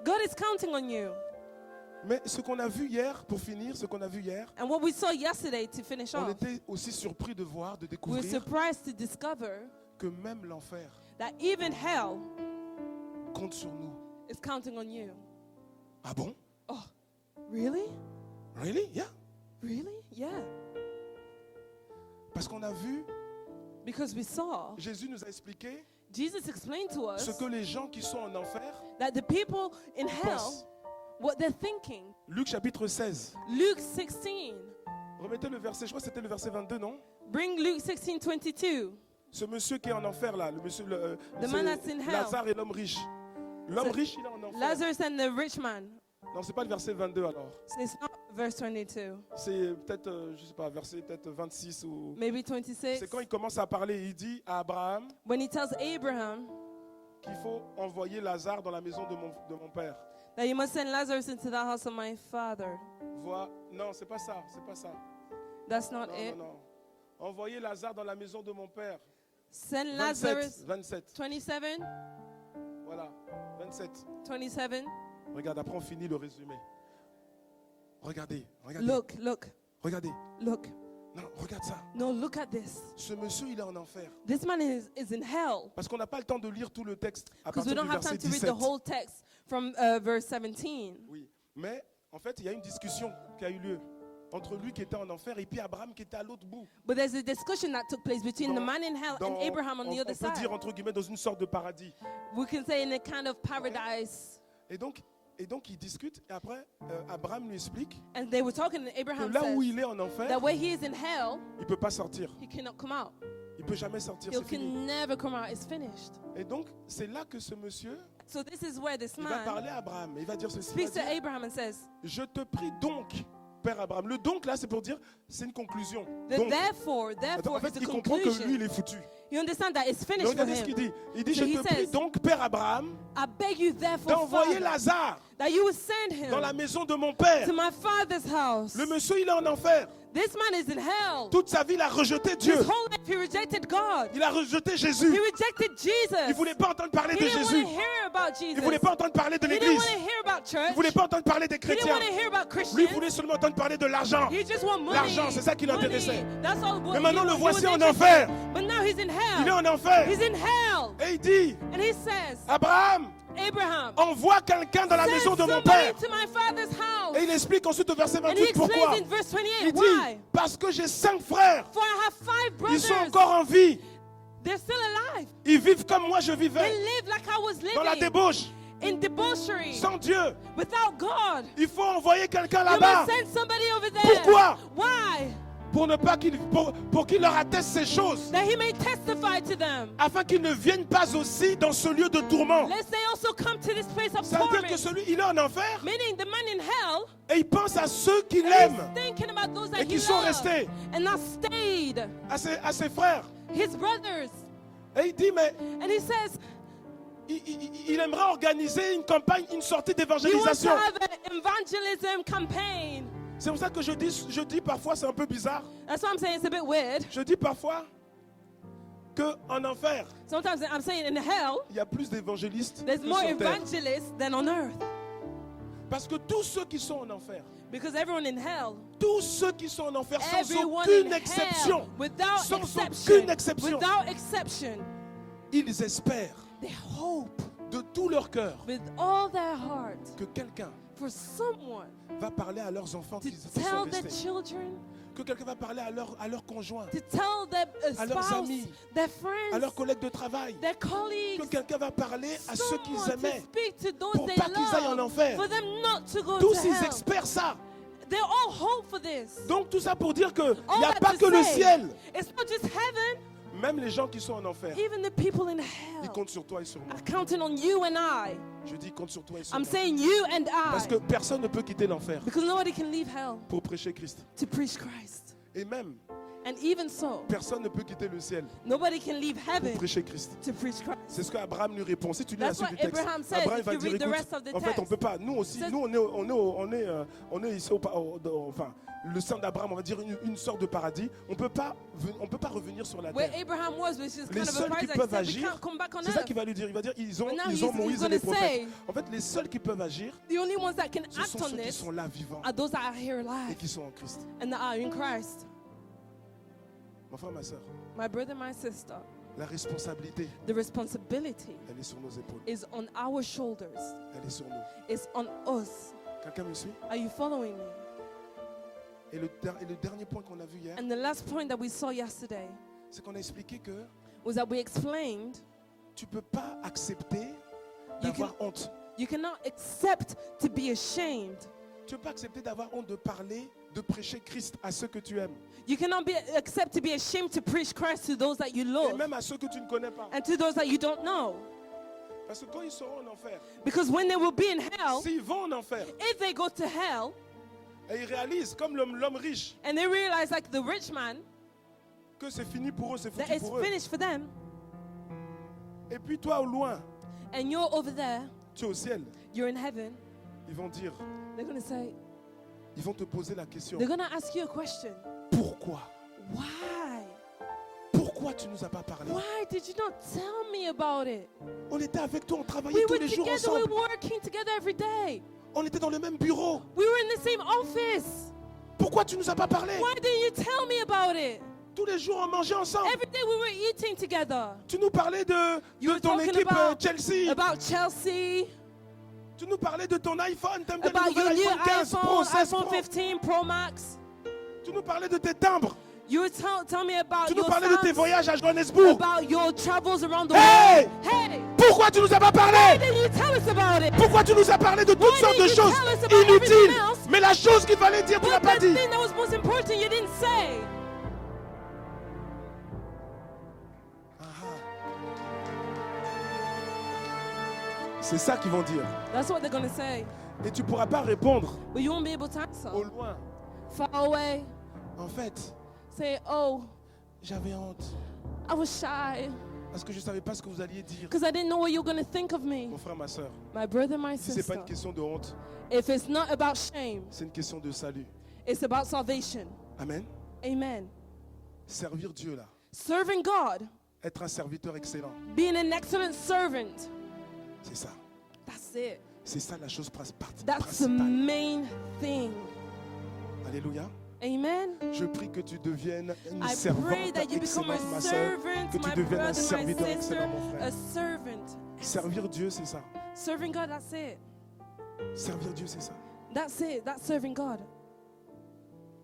God is counting on you. Mais ce qu'on a vu hier, pour finir, ce qu'on a vu hier, And what we saw yesterday, to finish on off, était aussi surpris de voir, de we were découvrir surprised to discover que même l'enfer that even hell compte sur nous. is counting on you. Ah bon? Oh, really? Really? Yeah. Really? Yeah. Parce qu'on a vu, Because we saw, Jésus nous a expliqué Jesus explained to ce us que les gens qui sont en enfer that the people in hell, pensent. what they're thinking. Luc chapitre 16. Luke 16. Remettez le verset, je crois que c'était le verset 22, non? Bring Luke 16:22. Ce monsieur qui est en enfer là, le monsieur, The man that's in hell. Lazare et l'homme riche. L'homme riche, il est en enfer. Lazarus and the rich man. Non, c'est pas le verset 22 alors. So it's not verse 22. C'est peut-être, je sais pas, verset peut-être 26 ou... Maybe 26. C'est quand il commence à parler, il dit à Abraham When he tells Abraham qu'il faut envoyer Lazare dans la maison de mon père. that you must send Lazarus into the house of my father. Non, c'est pas ça, c'est pas ça. That's not Non, it. non, non. Envoyer Lazare dans la maison de mon père. Send 27, Lazarus. 27. 27. Voilà, 27. 27. Regarde, après on finit le résumé. Regardez, regardez, Look. regardez. Look. Non, regarde ça. No, look at this. Ce monsieur, il est en enfer. This man is in hell. Parce qu'on n'a pas le temps de lire tout le texte à Because we partir du don't have verset time to read 17. the whole text from verse 17. Oui, mais en fait, il y a une discussion qui a eu lieu entre lui qui était en enfer et puis Abraham qui était à l'autre bout. But there's a discussion that took place between the man in hell and Abraham on the other on peut side. dire entre guillemets dans une sorte de paradis. We can say in a kind of paradise. Et donc ils discutent et après Abraham lui explique And they were talking and que Abraham là où says il est en enfer, that where he is in hell, il ne peut pas sortir. he cannot come out. Il ne peut jamais sortir, He c'est fini. can never come out. It's finished. Et donc c'est là que ce monsieur, So this is where this il va man parler à Abraham. Il va dire ceci. Il speaks va to dire, Abraham and says, je te prie donc, Père Abraham. Le donc là, c'est pour dire, c'est une conclusion. that Donc, therefore, en fait, is the il comprend que lui, conclusion. il est foutu. You understand that it's Donc, finished for regardez ce qu'il him. dit. Il dit, So je he te prie says, donc, Père Abraham, I beg you therefore, d'envoyer Father, Lazare that you will send dans la him maison de mon père. to my father's house. Le monsieur, il est en enfer. This man is in hell. Toute sa vie, il a rejeté Dieu. His whole life he rejected God. Il a rejeté He Jésus. rejected Jesus. Il ne voulait pas entendre parler He de didn't want Jésus. to hear about Jesus. Il ne voulait pas entendre parler de He didn't l'église. want to hear about church. Il ne voulait pas entendre parler des He didn't chrétiens. want to hear about Lui, Christians. il voulait seulement entendre parler de l'argent. He just want money. L'argent, c'est ça qui Money. l'intéressait. That's all what Mais maintenant, he le was voici en interested enfer. in. But now he's in hell. Il est en enfer. He's in hell. Et il dit, And he says, Abraham, Abraham, envoie quelqu'un dans la send maison de mon somebody père. to my father's house. Et il explique ensuite au verset And he 28 pourquoi. explains in verse 28 Il dit, why. parce que j'ai 5 frères. For I have 5 Ils brothers. sont encore en vie. They're still alive. Ils vivent comme moi je They vivais. live like I was Dans la living. débauche. In debauchery. Sans Dieu. Without God. Il faut envoyer quelqu'un You là-bas. must send somebody over there. Pourquoi? Why? Pour ne pas pour qu'il leur atteste ces choses. That he may testify to them. Afin qu'ils ne viennent pas aussi dans ce lieu de tourment. Lest they also come to this place of Ça veut dire que torment. celui, il est en enfer. Meaning the man in hell Et il pense à ceux qu'il is aime. thinking about those that Et qui he sont loves restés. and not stayed. À ses frères. His brothers. Et il dit, mais And he says il aimerait organiser une campagne, une sortie he wants to d'évangélisation. have an evangelism campaign. C'est pour ça que je dis parfois, c'est un peu bizarre. That's why I'm saying it's a bit weird. Je dis parfois qu'en enfer, Sometimes I'm saying in hell, il y a plus d'évangélistes there's que more sur terre. evangelists than on earth. Parce que tous ceux qui sont en enfer, Because everyone in hell, tous ceux qui sont en enfer, sans everyone aucune in exception, hell, without sans exception, aucune exception, without exception, ils espèrent they hope de tout leur cœur with all their heart que quelqu'un for someone va parler à leurs enfants to qui sont tell their restés. children, Que quelqu'un va parler à leur conjoint, to tell their à leurs spouse, amis, their à friends, leurs collègues de travail. their colleagues, Que quelqu'un va parler à ceux qu'ils someone to aimaient. speak to those Pour they pas qu'ils aillent en love, enfer. for them not to go Tous to ils hell. espèrent ça. They all hope for this. Donc tout ça pour dire qu'il All n'y a that pas to que le say, ciel. It's not just heaven, Même les gens qui sont en enfer, even the people in ils hell comptent sur toi et sur moi. are counting on you and I. Je dis, ils comptent sur toi et sur I'm moi. saying you and Parce I. que personne ne peut quitter l'enfer Because nobody can leave hell pour prêcher Christ. to preach Christ. Et même, And even so, personne ne peut quitter le ciel nobody can leave pour heaven prêcher Christ. to preach Christ. C'est ce qu'Abraham lui répond. Si tu lis la That's suite what du texte, Abraham says. Abraham If va you dire, read the écoute, rest of the en fait, on text. peut pas. Nous aussi, Says- nous, on est ici, enfin, le sein d'Abraham, on va dire une sorte de paradis. On peut pas revenir sur la Where terre. Abraham was, which is Les kind of a seuls qui paradise, peuvent he said, we agir, can't come back on c'est ça earth. qu'il va lui dire. Il va dire, ils ont But now Moïse he's et les gonna prophètes. say- En fait, les seuls qui peuvent agir, The only ones that can ce act sont on ceux qui this sont là vivants are those that are here et alive qui sont en Christ. and that are in Christ. Mon frère, ma soeur, My brother, my sister, la responsabilité, the responsibility elle est sur nos épaules. is on our shoulders. Elle est sur nous. It's on us. Quelqu'un me suit? Are you following me? Et le dernier point qu'on a vu hier, And the last point that we saw yesterday c'est qu'on a expliqué que was that we explained tu ne peux pas accepter d'avoir honte. you cannot accept to be ashamed. Tu ne peux pas accepter d'avoir honte de parler, de prêcher Christ à ceux que tu aimes. You cannot accept to be ashamed to preach Christ to those that you Et love même à ceux que tu ne connais pas. and to those that you don't know. Parce que quand ils seront en enfer, Because when they will be in hell, s'ils vont en enfer if they go to hell et ils réalisent, comme l'homme riche, and they realize, like the rich man, que c'est fini pour eux, c'est that foutu it's pour eux. finished for them, Et puis toi au loin, and you're over there, tu es au ciel, you're in heaven, ils vont dire, they're going to say, ils vont te poser la question, they're going to ask you a question. pourquoi? Why? Pourquoi tu nous as pas parlé? Why did you not tell me about it? On était avec toi, on travaillait We tous were les jours together, we ensemble. were working together every day. On était dans le même bureau. We were in the same office. Pourquoi tu nous as pas parlé? Why didn't you tell me about it? Tous les jours, on mangeait ensemble. Every day we were eating together. Tu nous parlais de were ton talking équipe about- Chelsea. About Chelsea, Tu nous parlais de ton iPhone. T'aimes bien le about your nouvel new iPhone 15 Pro, iPhone, 16 iPhone Pro. 15 Pro Max. Tu nous parlais de tes timbres. You would tell me about Tu nous your parlais de tes sounds, voyages à Johannesburg. about your travels around the Hey! world. Hey, Pourquoi tu nous as pas why parlé? didn't you tell us about it? Pourquoi tu nous as parlé de toutes Why sortes de didn't you choses tell us about inutiles? everything else? Mais la chose qu'il fallait dire, tu l'as But pas the dit. thing that was most important, you didn't say. C'est ça qu'ils vont dire. That's what they're going to say. Et tu pourras pas répondre But you won't be able to answer. au loin. Far away, En fait, say, oh, j'avais honte. I was shy Parce que je savais pas ce que vous alliez dire. because I didn't know what you were going to think of me. Mon frère, ma soeur, My brother, my si c'est pas sister. une question de honte, If it's not about shame, c'est une question de salut. it's about salvation. Amen. Amen. Servir Dieu là, Serving God, être un serviteur excellent, being an excellent servant, c'est ça. that's it. C'est ça la chose That's the principale. main thing. Alléluia. Amen. Je prie que tu deviennes une I pray servante that you become excellente, ma a soeur. servant, Que tu my deviennes un brother, my serviteur sister, excellent, mon a frère. servant. Servir Dieu, c'est ça. Serving God, that's it. Servir Dieu, c'est ça. That's it. That's serving God.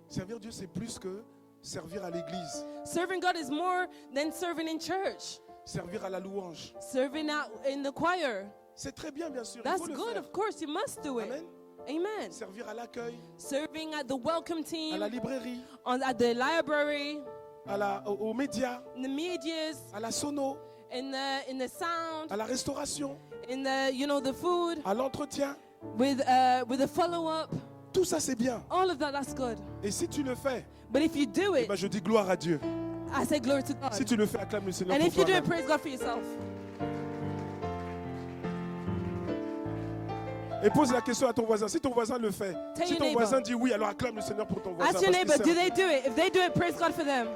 Servir Dieu, c'est plus que servir à l'église, Serving God is more than serving in church. servir à la louange. Serving out in the choir. C'est très bien, bien sûr. Il That's faut le good, faire. of course. You must do it. Amen. Amen. Servir à l'accueil, Serving at the welcome à team, la librairie, at the library, aux médias, in the medias, à la sono, in the sound, à la restauration, in the the food, à l'entretien. with the follow-up. Tout ça, c'est bien. All of that, that's good. Et si tu le fais, But if you do eh it, ben, je dis gloire à Dieu. I say glory to God. Si tu le fais, acclame le Seigneur And pour if you do it, toi-même. praise God for yourself. Et pose la question à ton voisin. Si ton voisin le fait, Tell si your ton neighbor. voisin dit oui, alors acclame le Seigneur pour ton voisin. Ask your parce qu'il neighbor, do sert. they do it? If they do it, praise God for them.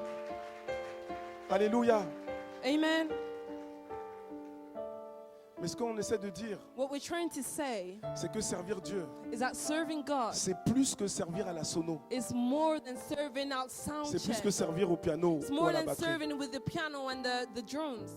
Alléluia. Amen. Mais ce qu'on essaie de dire, What we're trying to say c'est que servir Dieu, is that serving God c'est plus que servir à la sono. is more than serving out sound C'est plus check. que servir au piano It's ou more à la than batterie. serving with the piano and the drums.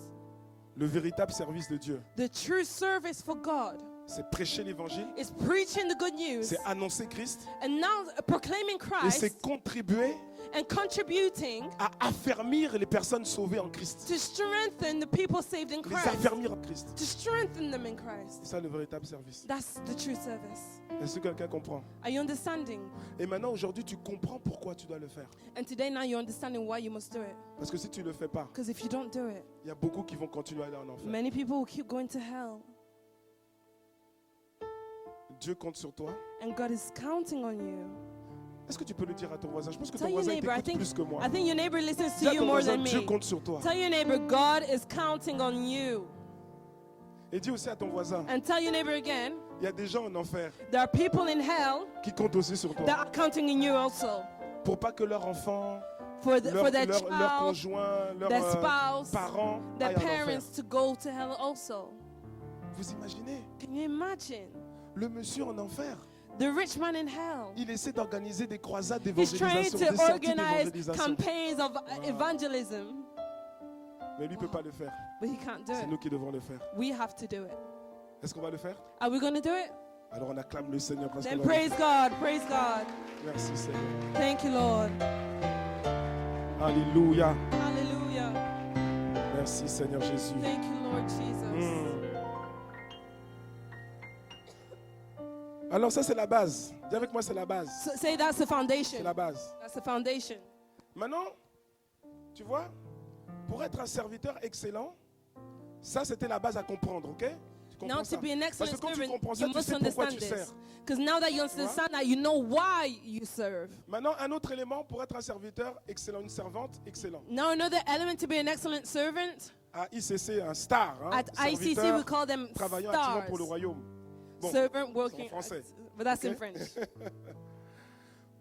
Le véritable service de Dieu, The true service for God c'est prêcher l'évangile, is preaching the good news c'est annoncer Christ and now proclaiming et Christ c'est contribuer and contributing à affermir les personnes sauvées en Christ. to strengthen the people saved in Les Christ. affermir en Christ. To strengthen them in Christ. C'est ça le véritable service. That's the true service. Est-ce que quelqu'un comprend? Are you understanding? Et maintenant, aujourd'hui, tu comprends pourquoi tu dois le faire. And today now you're understanding why you must do it. Parce que si tu ne le fais pas, Because if you don't do it, il y a beaucoup qui vont continuer à aller en enfer. many people will keep going to hell. Dieu compte sur toi. And God is counting on you. Est-ce que tu peux le dire à ton voisin? Je pense que ton Tell your voisin il neighbor, I t'écoute plus que moi. think your neighbor listens Dis to à you ton more voisin, than Dieu me. compte sur toi. Tell your neighbor, God is counting on you. Et dis aussi à ton voisin, And tell your neighbor again, il y a des gens en enfer there are people in hell qui comptent aussi sur that toi. are counting on you also. Pour pas que leur enfant, For leur their leur child, conjoint, leurs their spouse, parents their aillent en enfer. parents to go to hell also. Vous imaginez? Can you imagine? Le monsieur en enfer, The rich man in hell. il essaie d'organiser des croisades He's trying d'évangélisation, to des sorties organize d'évangélisation. campaigns of evangelism, Mais lui ne peut pas le faire. but he can't do C'est it. nous qui devons le faire. We have to do it. Est-ce qu'on va le faire? Are we going to do it? Alors on acclame le Seigneur parce Then qu'on va le praise faire. God. Praise God. Merci Seigneur. Thank you, Lord. Alléluia. Hallelujah. Merci Seigneur Jésus. Thank you, Lord Jesus. Alors ça c'est la base. Dis avec moi c'est la base. So, say that's the C'est foundation. la base. That's the foundation. Maintenant, tu vois, pour être un serviteur excellent, ça c'était la base à comprendre, ok? Tu comprends Now, ça? to be an Parce excellent que quand tu servant, comprends ça, you tu must sais pourquoi understand tu sers. this. Because now that you understand that, you know why you serve. Maintenant, un autre élément pour être un serviteur excellent, une servante excellent. Now, another element to be an excellent servant, À ICC, un star, hein, at ICC serviteur we call them travaillant activement stars. pour le royaume. Bon, Servant working, en français. but that's in Ok? French.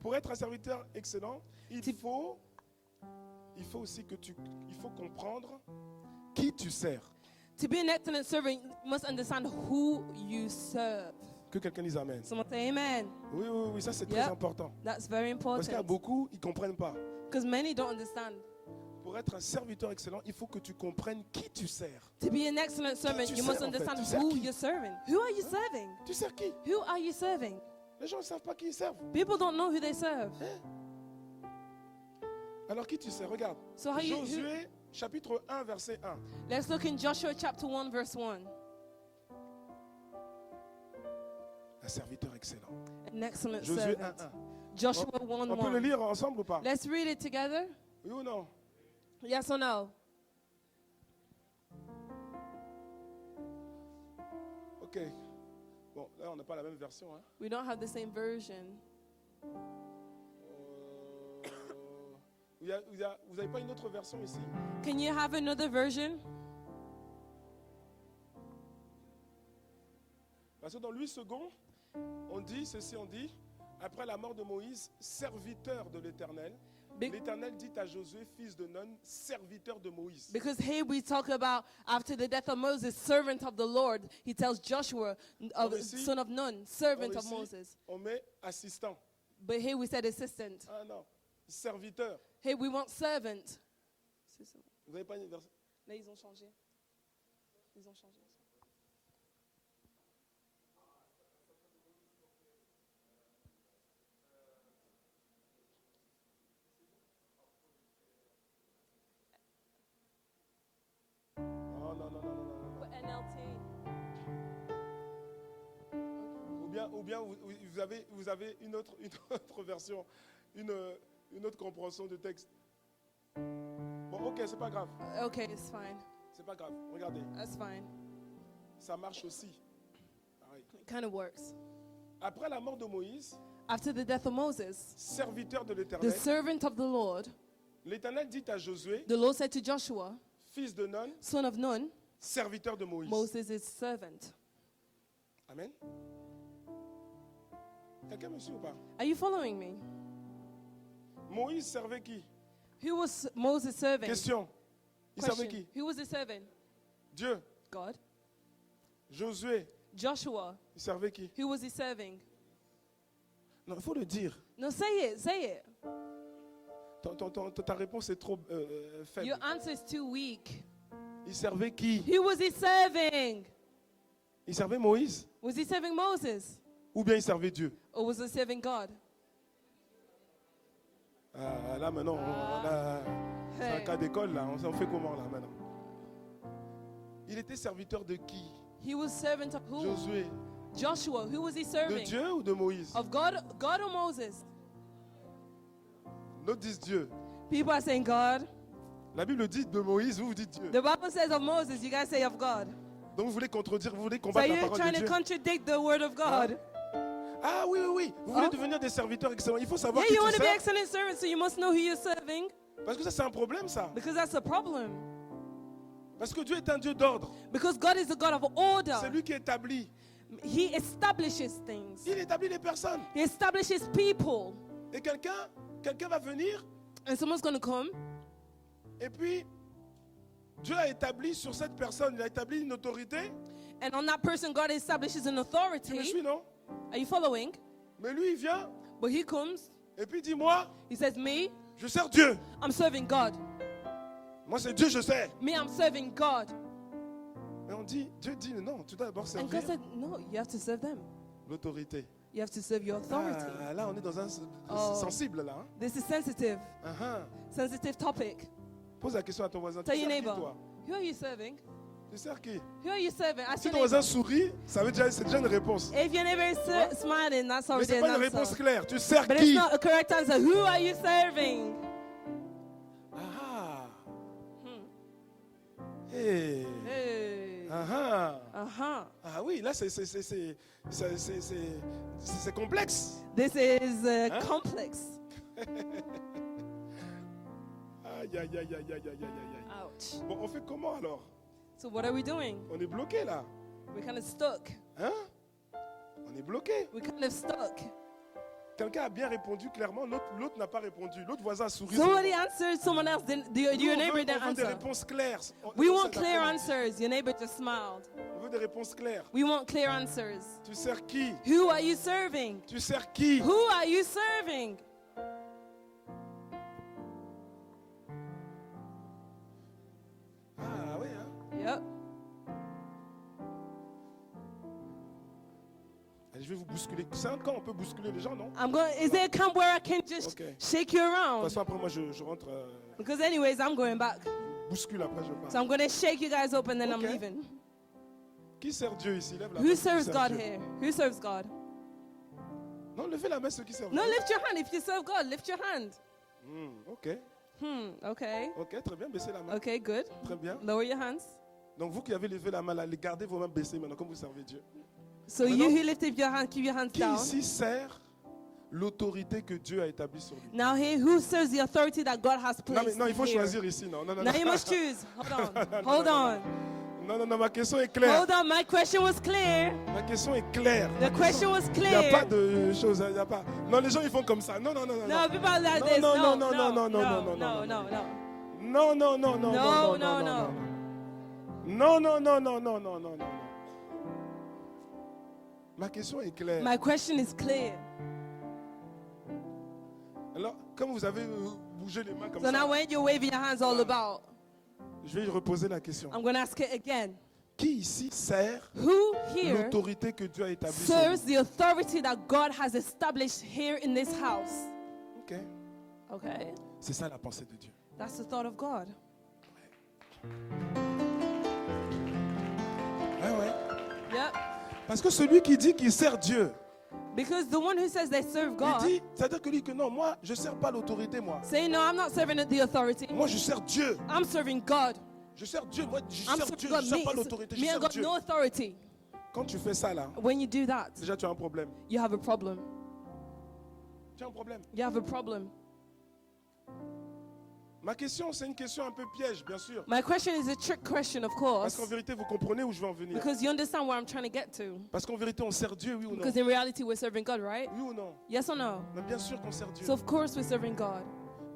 Pour être un serviteur excellent, il faut aussi que il faut comprendre qui tu sers. To be an excellent servant, you must understand who you serve. Que quelqu'un dise Amen. Someone say amen. Oui, oui, oui, ça c'est très Yep. important. That's very Parce qu'il y a important. beaucoup, ils ne comprennent pas. Because many don't understand. Pour être un serviteur excellent, il faut que tu comprennes qui tu sers. To be an excellent servant, tu you must sers, en fait? understand Tu sers who qui? you're serving. Who are you serving? Tu sers qui? Who are you serving? Les gens ne savent pas qui ils servent. People don't know who they serve. Alors qui tu sers? Regarde. So how you- Josué, chapitre 1, verset 1. Let's look in Joshua chapter 1, verse 1. Un serviteur excellent. An excellent Josué 1, servant. 1. Joshua 1, On peut le 1. lire ensemble ou pas? Let's read it together. Oui ou non? Yes or no? Ok. Bon, là, on n'a pas la même version. Hein. We don't have the same version. Vous n'avez pas une autre version ici? Can you have another version? Parce que dans 8 secondes, on dit ceci, on dit, après la mort de Moïse, serviteur de l'Éternel, Be- l'Éternel dit à Josué, fils de Nun, serviteur de Moïse. Because here we talk about after the death of Moses, servant of the Lord. He tells Joshua, ici- son of Nun, servant Or of ici, Moses. on met assistant. But here we said assistant. Ah non, serviteur. Here we want servant. Vous n'avez pas une version? Là, ils ont changé. Ils ont changé. Oh non, non, non, non, non, Put NLT. non. Ou bien vous avez une autre version, une autre compréhension du texte. Bon, ok, c'est pas grave. Okay, it's fine. C'est pas grave. Regardez, That's fine. ça marche aussi. Pareil. It kind of works. Après la mort de Moïse, After the death of Moses, serviteur de the l'Éternel, servant of the Lord, l'Éternel dit à Josué, the Lord said to Joshua, fils de Nun, son of Nun, serviteur de Moïse. Moses is servant. Amen. Quelqu'un me suit ou pas? Are you following me? Moïse servait qui? Who was Moses serving? Question. Il servait Question. qui? Who was he serving? Dieu. God. Josué. Joshua. Il servait qui? Who was he serving? Non, il faut le dire. No, say it. Say it. Ta réponse est trop faible. Your answer is too weak. Il servait qui? Who was he serving? Il servait Moïse? Was he serving Moses? Ou bien il servait Dieu? Or was he serving God? Ah, là maintenant, c'est un Hey. cas d'école là. On fait comment là maintenant? Il était serviteur de qui? He was servant of who? Josué. Joshua. Who was he De serving? Dieu ou de Moïse? Of God or Moses? D'autres disent Dieu. People are saying God. La Bible dit de Moïse, vous dites Dieu. The Bible says of Moses, you guys say of God. Donc vous voulez contredire, vous voulez So combattre la you're parole trying de to Dieu. contradict the word of God. Ah oui, oui, oui. Vous voulez Hein? devenir des serviteurs excellents. Il faut savoir Yeah, qui you tu want to be sers. excellent servants, so you must know who you're serving. Parce que ça, c'est un problème, ça. Because that's a problem. Parce que Dieu est un Dieu d'ordre. Because God is a God of order. C'est lui qui établit. He establishes things. Il établit les personnes. He establishes people. Et quelqu'un va venir, And someone's going to come. et puis Dieu a établi sur cette personne, il a établi une autorité. And on that person, God establishes an Tu me authority. suis, non? Are you following? Mais lui, il vient, But he comes. et puis il dit, moi, He says, me, je sers Dieu. I'm serving God. Moi, c'est Dieu, je sers. Me, I'm serving God. Mais on dit, Dieu dit, non, tu dois d'abord And servir God said, no, you have to serve them. l'autorité. You have to serve your authority. Ah, là, on est dans un Oh. sensible, là. Hein? This is sensitive. Ah, Sensitive topic. Pose la question à ton voisin. Tu Tell your sers qui, neighbor, toi? who are you serving? Tu sers qui? Who are you serving? Ask Si your ton voisin neighbor. sourit, c'est déjà une réponse. If your neighbor is Ouais. smiling, that's Mais already c'est pas an une réponse answer. claire. Tu sers But qui? it's not a correct answer. Who are you serving? Ah. Hey. Hey. Ah. Uh-huh. Ah oui, là c'est complexe. This is Hein? complex. Aïe, aïe, aïe, aïe, aïe, aïe, aïe, aïe. Ouch. Bon, on fait comment alors? So what are we doing? On est bloqué là. We're kind of stuck. Hein? On est bloqué. We're kind of stuck. Quelqu'un a bien répondu clairement, l'autre n'a pas répondu. L'autre voisin a souri. Somebody answered, someone else didn't. Nous, Your on neighbor veut didn't des answer. réponses claires. We Ça, want ça clear fait- answers. Your neighbor just smiled. On veut veut des réponses claires. We want clear answers. Tu sers qui? Who are you serving? Tu sers qui? Who are you serving? Ah oui, hein? Yep. Allez, je vais vous bousculer. C'est un camp, on peut bousculer les gens, non? Is there a camp where I can just Okay. shake you De toute around? façon, après, moi, je rentre. Because anyways, I'm going back. Bouscule, après, je pars. So I'm going to shake you guys up and then I'm Okay. leaving. Qui sert Dieu ici? Lève la Who main. Qui serves sert God Dieu? here? Who serves God? Non, levez la main ceux qui servent No, Dieu. lift your hand. If you serve God, lift your hand. Ok. Okay. Ok, très bien, baissez la main. Okay, good. Très bien. Lower your hands. Donc, vous qui avez levé la main, là, gardez vos mains baissées maintenant, comme vous servez Dieu. So Maintenant, you who lifted your hand, keep your hands Qui down. ici sert l'autorité que Dieu a établie sur lui? Now here, who serves the authority that God has Non, mais, placed non, il faut here? choisir ici. Non, non, non. Now non. you must choose. Hold on. Non, Hold non, on. Non, non, non, ma question est claire. Hold on. My question was clear. Ma question est claire. The question was Il n'y a pas clear. de choses. Il y a pas. Non, les gens, ils font comme ça. Non, non, non, non. No, people are like No, this. no, No, no, no, no, no, no, no, no, no, no. Non, non, non, non, No, non, no, non, no. non, non, non, non, non, non, non, non. Ma question est claire. My question is clear. Alors, comme vous avez bougé les mains comme So now ça, when you're waving your hands all about, je vais reposer la question. I'm going to ask it again. Qui ici sert Who here l'autorité que Dieu a établie sur serves lui? the authority that God has established here in this house? Ok. Okay. C'est ça la pensée de Dieu. That's the thought of God. Ouais, ouais. Yep. Parce que celui qui dit qu'il sert Dieu, Because the one who says they serve il God, dit, c'est-à-dire que lui que non, moi, je ne sers pas l'autorité, moi. say, no, I'm not serving the authority. Moi, je sers Dieu. I'm serving God. Je sers Dieu. Moi, je I'm sers serving Dieu. God. Je ne sers pas l'autorité, je Me and sers God, Dieu. no authority. Quand tu fais ça, là, When you do that, déjà, tu as un problème. you have a problem. Tu as un problème. You have a problem. Ma question, c'est une question un peu piège, bien sûr. My question is a trick question, of Parce course. qu'en vérité, vous comprenez où je veux en venir. Because you understand where I'm trying to get to. Parce qu'en vérité, on sert Dieu, oui ou non? Because in reality, we're serving God, right? Oui ou non? Yes or no? Mais bien sûr qu'on sert Dieu. So of course we're serving God.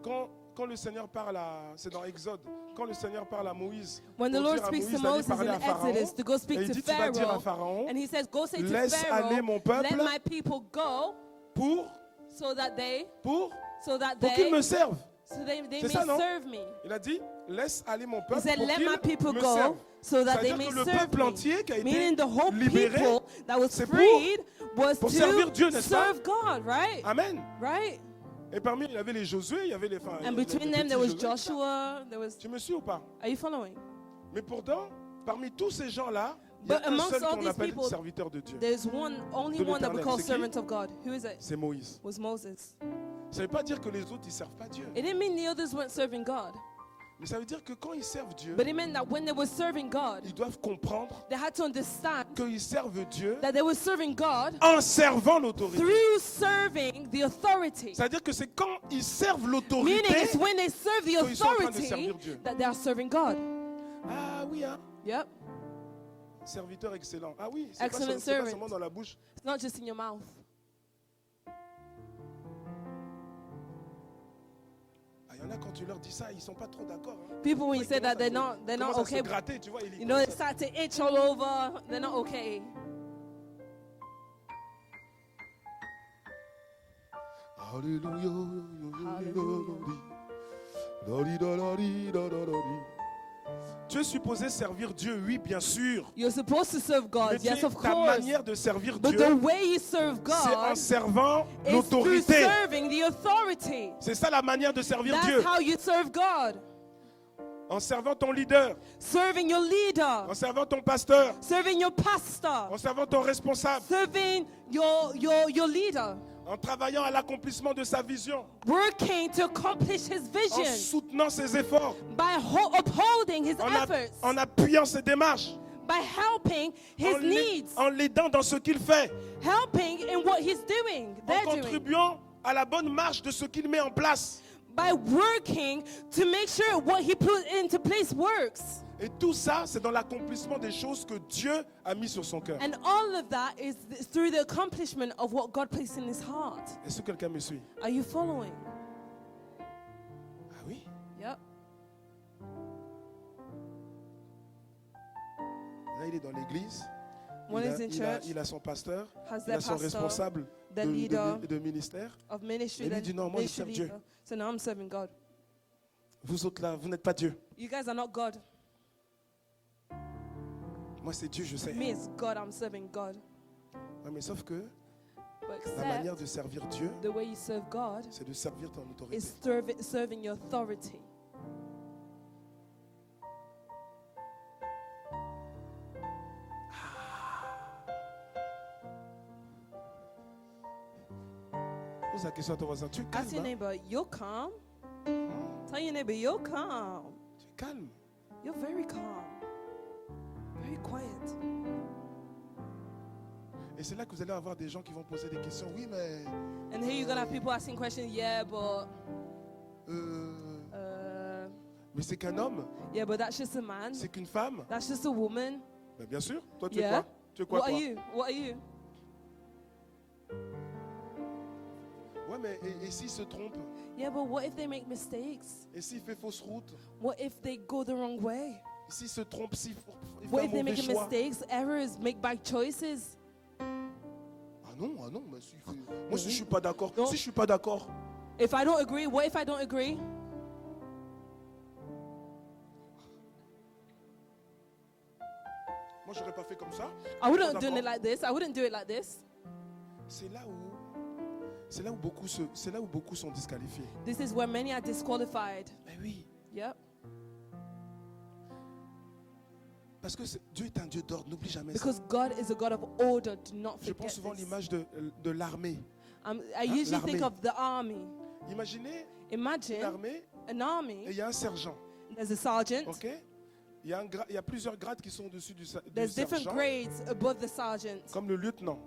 Quand le Seigneur parle à... C'est dans Exode. Quand le Seigneur parle à Moïse, When the pour Lord dire à speaks to Moïse d'aller Moses parler in à Pharaon, Exodus to go et speak il to dit, tu vas dire à Pharaoh, Pharaon, and he says, go say to laisse Pharaoh, aller mon peuple let my people go pour so that they qu'il me serve. they C'est may ça, non? serve me. Il a dit, laisse aller mon He peuple said, pour let my qu'il people me go serve. so that they C'est-à-dire may que le serve peuple me. entier qui a été Meaning the whole libéré, people that was c'est pour freed was servir Dieu, to n'est-ce pas? serve God, right? Amen. Right? Et parmi eux, il y avait les Josué, il y avait les... Enfin, And les between petits them there was Josué. Joshua, there was... Tu me suis ou pas? Are you following? Mais pourtant, parmi tous ces gens-là, il y But a un amongst seul all qu'on these appelle people, serviteur de Dieu. There's only De one that we l'Éternel. call C'est qui? servant of God. Who is it? C'est Moïse. Was Moses. Ça ne veut pas dire que les autres, ils ne servent pas Dieu. It didn't mean the others weren't serving God. Mais ça veut dire que quand ils servent Dieu, But it meant that when they were serving God, ils doivent comprendre they had to understand qu'ils servent Dieu that they were serving God en servant l'autorité. through serving the authority. C'est-à-dire que c'est quand ils servent Meaning l'autorité. it's when they serve the qu'ils sont en train de authority servir Dieu. that they are serving God. Ah oui, hein? Yep. Serviteur excellent. Ah oui, c'est Excellent pas servant. seulement dans la bouche. It's not just in your mouth. Ah, il y en a quand tu leur dis ça, ils ne sont pas trop d'accord. Hein. People, when you Ils say that, commencent they're commencent not à se okay. gratter, tu vois, ils You know, they commencent start to itch all over. They're not okay. Tu es supposé servir Dieu, oui, bien sûr. You're supposed to serve Mais God. Yes, of ta course. manière de servir But Dieu, the way you serve c'est en God servant is through l'autorité. serving the authority. C'est ça la manière de servir That's Dieu. how you serve God. En servant ton leader, Serving your leader. en servant ton pasteur, Serving your pastor. en servant ton responsable, Serving your leader. en travaillant à l'accomplissement de sa vision, Working to accomplish his en vision soutenant ses efforts, by upholding his efforts. en appuyant ses démarches, By helping his needs. en l'aidant dans ce qu'il fait, Helping in what he's doing. en They're doing. contribuant à la bonne marche de ce qu'il met en place. By working to make sure what he put into place works. Et tout ça, c'est dans l'accomplissement des choses que Dieu a mis sur son cœur. And all of that is through the accomplishment of what God placed in his heart. Est-ce que quelqu'un me suit? Are you following? Ah oui? Yep. Là, il est dans l'église. One is in church, Il a son pasteur. has Il their a son pastor, responsable the leader de ministère. of ministry, Et lui then dit, non, moi, je ministry sers Dieu. leader. So now I'm serving God. Vous autres là, vous n'êtes pas Dieu. You guys are not God. Moi, c'est Dieu, je sais. Me, it's God. I'm serving God. Ouais, mais sauf que But la manière except de servir Dieu, the way you serve God c'est de servir ton autorité. is serving your authority. Pose la question à ton voisin. Tu es calme, Ask your hein? neighbor, you're calm. Tell your neighbor, you're calm. Tu es calme. You're very calm. Very quiet. Et c'est là que vous allez avoir des gens qui vont poser des questions. Oui, mais And here you're going to have people asking questions. Yeah, but... mais c'est qu'un homme, Yeah, but that's just a man. c'est qu'une femme. That's just a woman. Ben, bien sûr. Toi, tu es Yeah. quoi? Tu es quoi, What are toi? you? What are you? Ouais, mais et s'il se trompe? Yeah, but what if they make mistakes? Et s'il fait fausse route? What if they go the wrong way? S'il se trompe, s'il fait What un if they mauvais make choix? mistakes, errors, make bad choices? Ah non, mais moi si je suis pas d'accord, Non. si je suis pas d'accord, If I don't agree, what if I don't agree? moi j'aurais pas fait comme ça. I wouldn't Pas have done it d'accord. like this. I wouldn't do it like this. C'est là où beaucoup sont disqualifiés. This is where many are disqualified. Mais oui, Yep. parce que Dieu est un Dieu d'ordre, n'oublie jamais ça. Because God is a God of order. Do not Je prends forget souvent this. l'image de l'armée. I usually l'armée. think of the army. Imaginez Imagine l'armée an et army. il y a un sergent. There's a sergeant. Ok? Il y a plusieurs grades qui sont au-dessus du There's different sergent, grades above the sergeant. comme le lieutenant.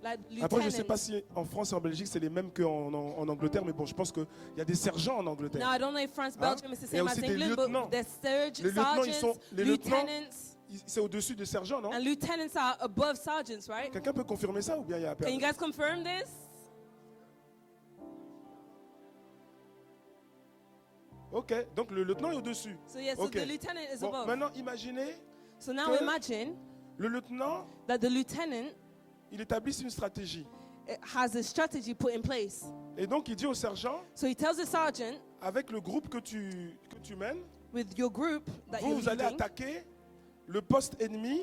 Like Après, je ne sais lieutenant. pas si en France et en Belgique, c'est les mêmes qu'en en Angleterre, mais bon, je pense qu'il y a des sergents en Angleterre. Now I don't know if France, Belgium is the Il y a same as aussi des England, lieutenants. but there's Les lieutenants, ils sont- sergeants, les lieutenants- lieutenants, C'est au-dessus des sergents, non? and lieutenants are above sergeants, right? Quelqu'un peut confirmer ça ou bien il y a Can you guys confirm this? Ok, donc le lieutenant est au-dessus. So yes, Ok. so the lieutenant is Bon, above. maintenant, imaginez, So now que- imagine le lieutenant, that the lieutenant il établisse une stratégie. has a strategy put in place. Et donc, il dit au sergent, So he tells the sergeant, avec le groupe que tu mènes, with your group that vous you're allez leading, attaquer le poste ennemi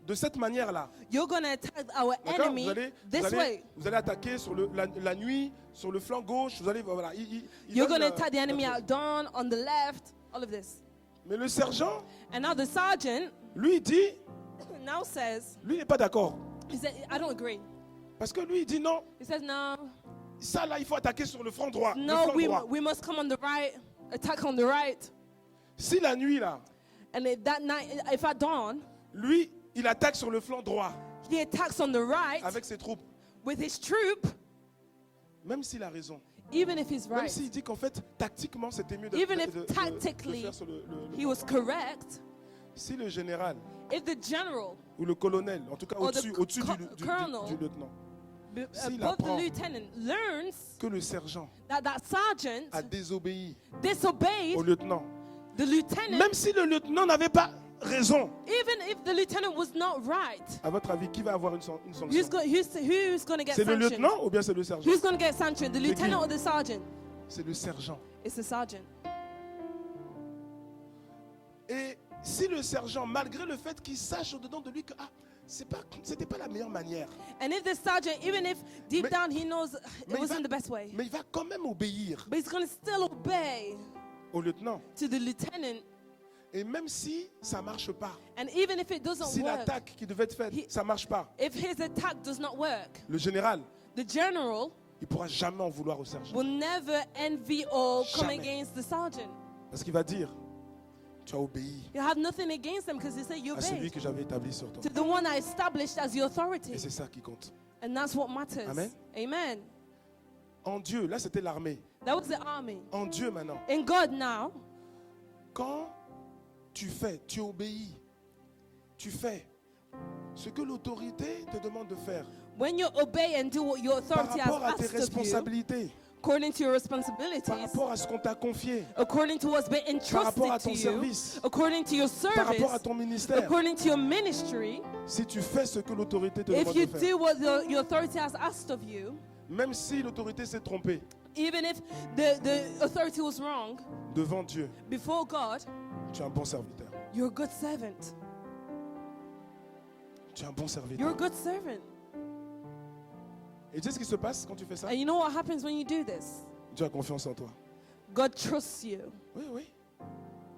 de cette manière-là. you're going to attack our D'accord? enemy this way. Vous allez attaquer sur la nuit, sur le flanc gauche. Vous allez, voilà. Il You're donne going to attack the enemy la at dawn, on the left, all of this. Mais le sergent, And now the sergeant lui, il dit, now says, lui, il n'est pas d'accord. he said, I don't agree. Parce que lui, il dit non, He says, no, ça là, il faut attaquer sur le front droit. le no, flanc droit. we must come on the right, attack on the right. Si la nuit, là, And that night, if at dawn, lui, il attaque sur le flanc droit he attacks on the right avec ses troupes, with his troop, même s'il a raison. even if he's Même right, s'il dit qu'en fait, tactiquement, c'était mieux de, Even de- if de- de- tactically de faire sur le he was correct. Si le général If the general, ou le colonel, en tout cas Or the au-dessus colonel, du lieutenant, S'il above the apprend lieutenant, learns que le sergent that sergeant a désobéi disobeyed au lieutenant, the lieutenant, même si le lieutenant n'avait pas raison, even if the lieutenant was not right, à votre avis, qui va avoir une sanction? who's going to get C'est le sanctioned? lieutenant ou bien c'est le sergent? Who's going to get sanctioned? The qui? lieutenant or the sergeant? C'est le sergent. It's the sergeant. Et si le sergent, malgré le fait qu'il sache au-dedans de lui que c'était pas la meilleure manière, And if the sergeant, even if deep Mais- down he knows it mais wasn't the best way, mais il va quand même obéir but he's going to still obey au lieutenant. to the lieutenant. Et même si ça marche pas, And even if it doesn't si work, l'attaque qui devait être faite, ça marche pas, if his attack does not work, le général, the general il pourra jamais en vouloir au sergent. will never envy or come Jamais. against the sergeant. Parce qu'il va dire, tu as obéi You have nothing against them because they say you à celui obeyed que j'avais établi sur toi. to the one I established as your Et authority. c'est ça qui compte. And that's what matters. Amen. Amen. En Dieu, là c'était l'armée. That was the army. En Dieu maintenant, In God now, quand tu obéis, tu fais ce que l'autorité te demande de faire when you obey and do what your par authority has rapport à tes asked of you, responsabilités. according to your par responsibilities, rapport à ce qu'on t'a confié, according to what's been par rapport à entrusted ton to you, service, according to your par rapport à service, ton ministère. according to your ministry. Si tu fais ce que l'autorité te If demande you de faire, do what your authority has asked of you, même si l'autorité s'est trompée, even if the authority was wrong, devant Dieu, before God, tu es un bon serviteur. you're a good servant. Tu es un bon You're serviteur. a good servant. Et tu sais ce qui se passe quand tu fais ça? And you know what happens when you do this? Dieu a confiance en toi. God trusts you. Oui, oui.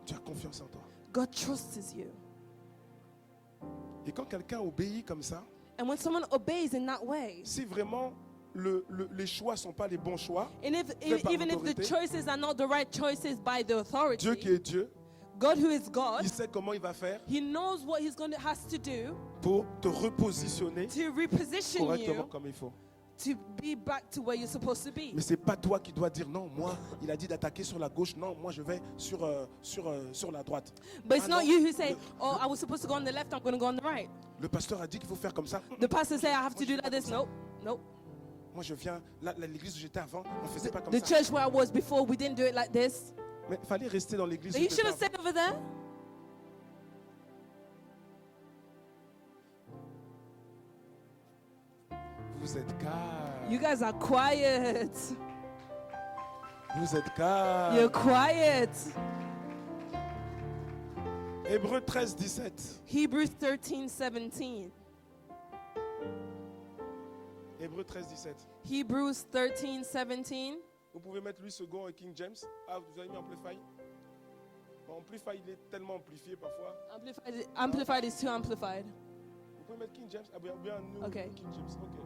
Tu as confiance en toi. God trusts you. Et quand quelqu'un obéit comme ça, And when someone obeys in that way, si vraiment les choix ne sont pas les bons choix, and Fait par even if the l'autorité. choices are not the right choices by the Dieu qui authority, est Dieu, God who is God, il sait comment il va faire He knows what He's has to do pour te repositionner to reposition correctement you comme il faut. to be back to where you're supposed to be. Mais c'est pas toi qui dois dire non, moi, il a dit d'attaquer sur la gauche, non, moi je vais sur la droite. But it's Ah not non, you who say, "Oh, I was supposed to go on the left. I'm going to go on the right." Le pasteur a dit qu'il faut faire comme ça. The pastor say, "I have to do like this." Nope, nope. Moi je viens, l'église où j'étais avant, on ne faisait pas comme The ça. church where I was before, we didn't do it like this. Mais il fallait rester dans l'église où You j'étais should have avant. stayed over there. Vous êtes calme. You guys are quiet. Vous êtes calme. You're quiet. Hébreux 13, 17. Hebrews 13:17. Hébreux 13, 17. Hebrews 13:17. Vous pouvez mettre 8 secondes et King James. Ah, vous avez mis Amplify. Bon, Amplify, il est tellement amplifié parfois. Amplified is too amplified. Vous pouvez mettre King James. Ah, bien, nous, Okay. King James. Ok.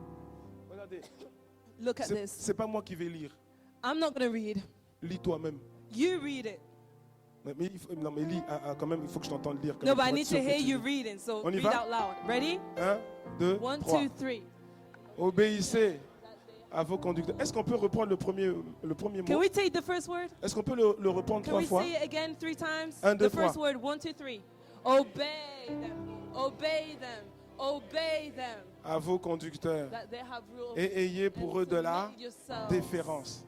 Regardez. Look at this. C'est pas moi qui vais lire. I'm not going to read. Lis toi-même. You read it. Mais non, mais lis, quand même, il faut que je t'entende lire. No, but I need to hear you reading. So On y read va? out loud. Ready? 1, 2, 1, 3. 2, 3. Obéissez à vos conducteurs. Est-ce qu'on peut reprendre le premier Can mot? we take the first word? Est-ce qu'on peut le reprendre Can 3 we fois? say it again 3 times? Un, deux, The first trois. word, 1, 2, 3. Obey them. Obey them. Obey them. À vos conducteurs. That they have rule over Et ayez pour eux de la submit yourselves. déférence.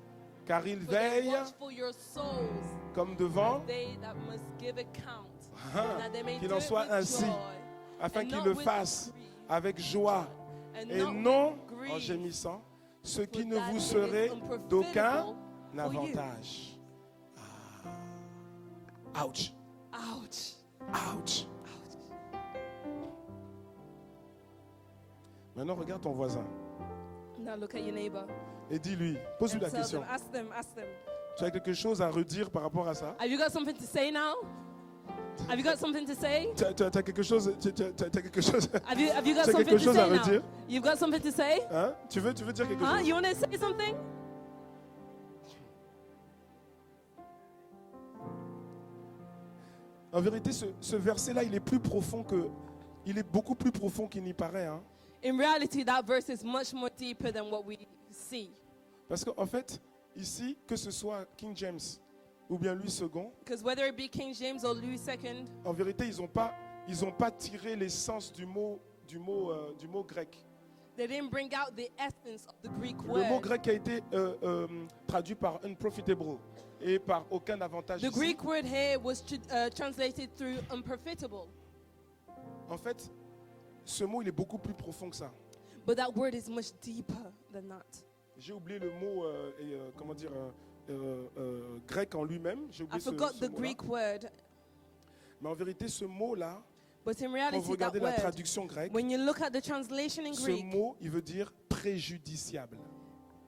Car ils For they veillent watch for your souls. comme devant, They that must give account. Ah, That they may qu'il do en it soit with ainsi, joy, afin and qu'ils not le with fassent grief, avec joie and et not non with grief, en gémissant, ce for qui ne that vous it is serait unprofitable d'aucun for you. avantage. Ah. Ouch, Ouch. ouch. Ouch. Maintenant, regarde ton voisin Now look at your neighbor. et dis-lui, pose-lui And la tell question. them, ask them, ask them. Tu as quelque chose à redire par rapport à ça? Have you got something to say now? Have you got something to say? Tu as quelque chose, tu as quelque chose, Have you got Tu as something quelque to chose à say now? redire? You've got something to say? hein? Tu veux dire quelque Huh? chose? You want to say something? En vérité, ce verset-là, il est beaucoup plus profond qu'il n'y paraît. Hein? In reality, that verse is much more deeper than what we see. Parce qu'en fait, ici, que ce soit King James ou bien Louis II, Because whether it be King James or Louis II, en vérité, ils n'ont pas tiré l'essence du mot grec. they didn't bring out the essence of the Greek Le mot word. grec a été traduit par unprofitable et par aucun avantage. The ici. Greek word here was translated through unprofitable. En fait, ce mot, il est beaucoup plus profond que ça. But that word is much deeper than that. J'ai oublié le mot, grec en lui-même. J'ai I oublié forgot ce the mot-là. Greek word. Mais en vérité, ce mot-là, But in quand reality, vous regardez that la word, traduction grecque, when you look at the translation in ce Greek, mot, il veut dire préjudiciable.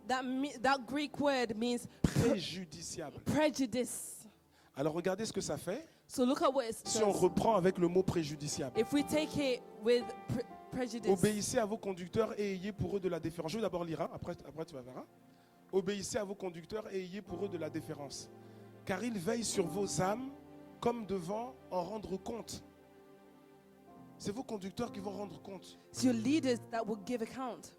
that Greek word means Préjudiciable. prejudice. Alors regardez ce que ça fait So look at what it si on says. reprend avec le mot préjudiciable. If we take it with prejudice, Obéissez à vos conducteurs et ayez pour eux de la déférence. Je vais d'abord lire, hein, après tu vas voir. Hein. Obéissez à vos conducteurs et ayez pour eux de la déférence. Car ils veillent sur vos âmes comme devant en rendre compte. C'est vos conducteurs qui vont rendre compte. it's your leaders that will give account.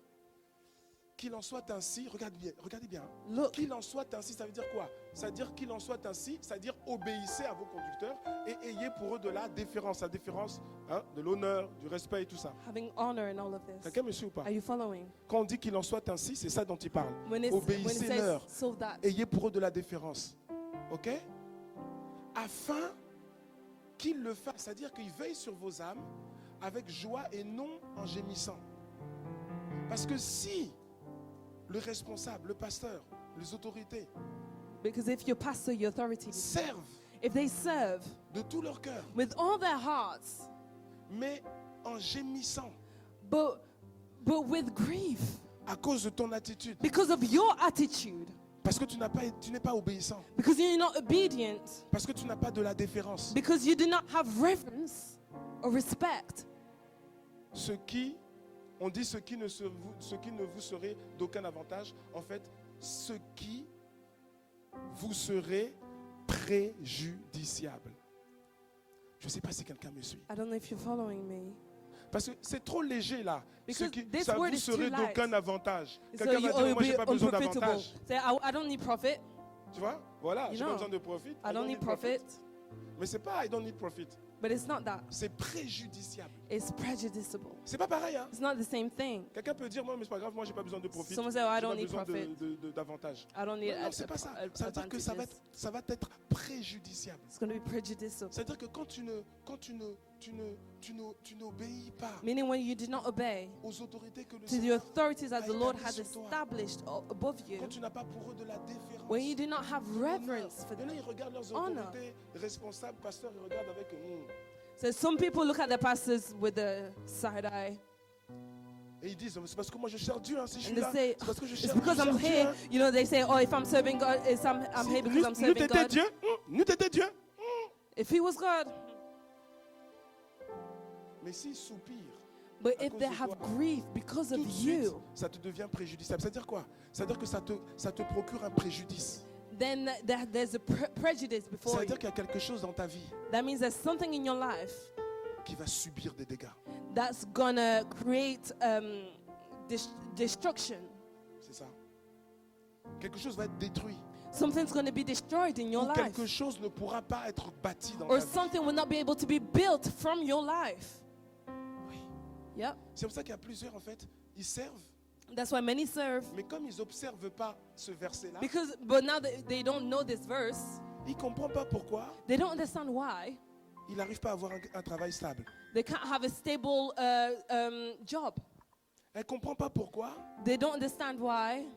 qu'il en soit ainsi, regardez bien. Look. Qu'il en soit ainsi, ça veut dire quoi? Ça veut dire qu'il en soit ainsi, ça veut dire obéissez à vos conducteurs et ayez pour eux de la déférence, de l'honneur, du respect et tout ça. Having honor in all of this. Quelqu'un me suit ou pas? Are you following? Quand on dit qu'il en soit ainsi, c'est ça dont il parle. When it Obéissez-leur, says so that. ayez pour eux de la déférence. Ok? Afin qu'ils le fassent, c'est-à-dire qu'ils veillent sur vos âmes avec joie et non en gémissant. Parce que si le responsable, le pasteur, les autorités Because if your pastor, your authority, servent if they serve de tout leur cœur, with all their hearts, mais en gémissant but with grief, à cause de ton attitude, because of your attitude, parce que tu n'es pas obéissant, because you're not obedient, parce que tu n'as pas de la déférence, because you do not have reverence or respect. On dit ce qui ne vous serait d'aucun avantage, en fait, ce qui vous serait préjudiciable. Je ne sais pas si quelqu'un me suit. I don't know if you're following me. Parce que c'est trop léger là. Ce Because qui, this ça word vous is too serait light. d'aucun avantage. So Quelqu'un va dire, moi, je n'ai pas besoin unprofitable. d'avantage. Say, I don't need profit. Tu vois? Voilà, You j'ai pas know, besoin de profit. I don't need profit. Mais c'est pas I don't need profit. But it's not that. C'est préjudiciable. It's prejudiciable. C'est pas pareil, hein? It's not the same thing. Quelqu'un peut dire, moi, mais c'est pas grave, moi, j'ai pas besoin de profit. Someone say, oh, I J'ai don't pas need besoin profit. d'avantage. I don't need Non, c'est pas ça. Ça veut dire que ça va être préjudiciable. It's going to be prejudicial. C'est-à-dire que quand tu n'obéis pas Meaning when you did not obey aux autorités que le to the Seigneur, authorities that the Lord has sur toi. established above you, quand tu n'as pas pour eux de la déférence, when you do not have reverence for il y en a, them. ils regardent leurs honor. autorités responsables, pasteurs, ils regardent avec So some people look at the pastors with a side eye et ils disent, c'est parce que moi je cherche Dieu, hein, si je suis and they là, say, c'est parce que je it's cherche because I'm Dieu. here. Hein. You know, they say, oh, if I'm serving God, I'm here because I'm serving t'étais God. Dieu, nous t'étais Dieu. If he was God. Mais s'ils soupirent, But à if cause they de have toi, grief because tout of de suite, you, ça te devient préjudiciable. Ça veut dire quoi? Ça veut dire que ça te procure un préjudice. then there's a prejudice Ça before veut you. dire qu'il y a quelque chose dans ta vie That means there's something in your life qui va subir des dégâts. that's gonna create destruction. C'est ça. Quelque chose va être détruit. Something's gonna be destroyed in your Ou life. quelque chose ne pourra pas être bâti dans Or ta vie. something will not be able to be built from your life. Oui. Yep. C'est pour ça qu'il y a plusieurs, en fait, ils servent, That's why many serve. mais comme ils n'observent pas ce verset-là, But now they don't know this verse, ils ne comprennent pas pourquoi they don't understand why ils n'arrivent pas à avoir un travail stable. they can't have a stable job. Elle ne comprend pas pourquoi They don't understand why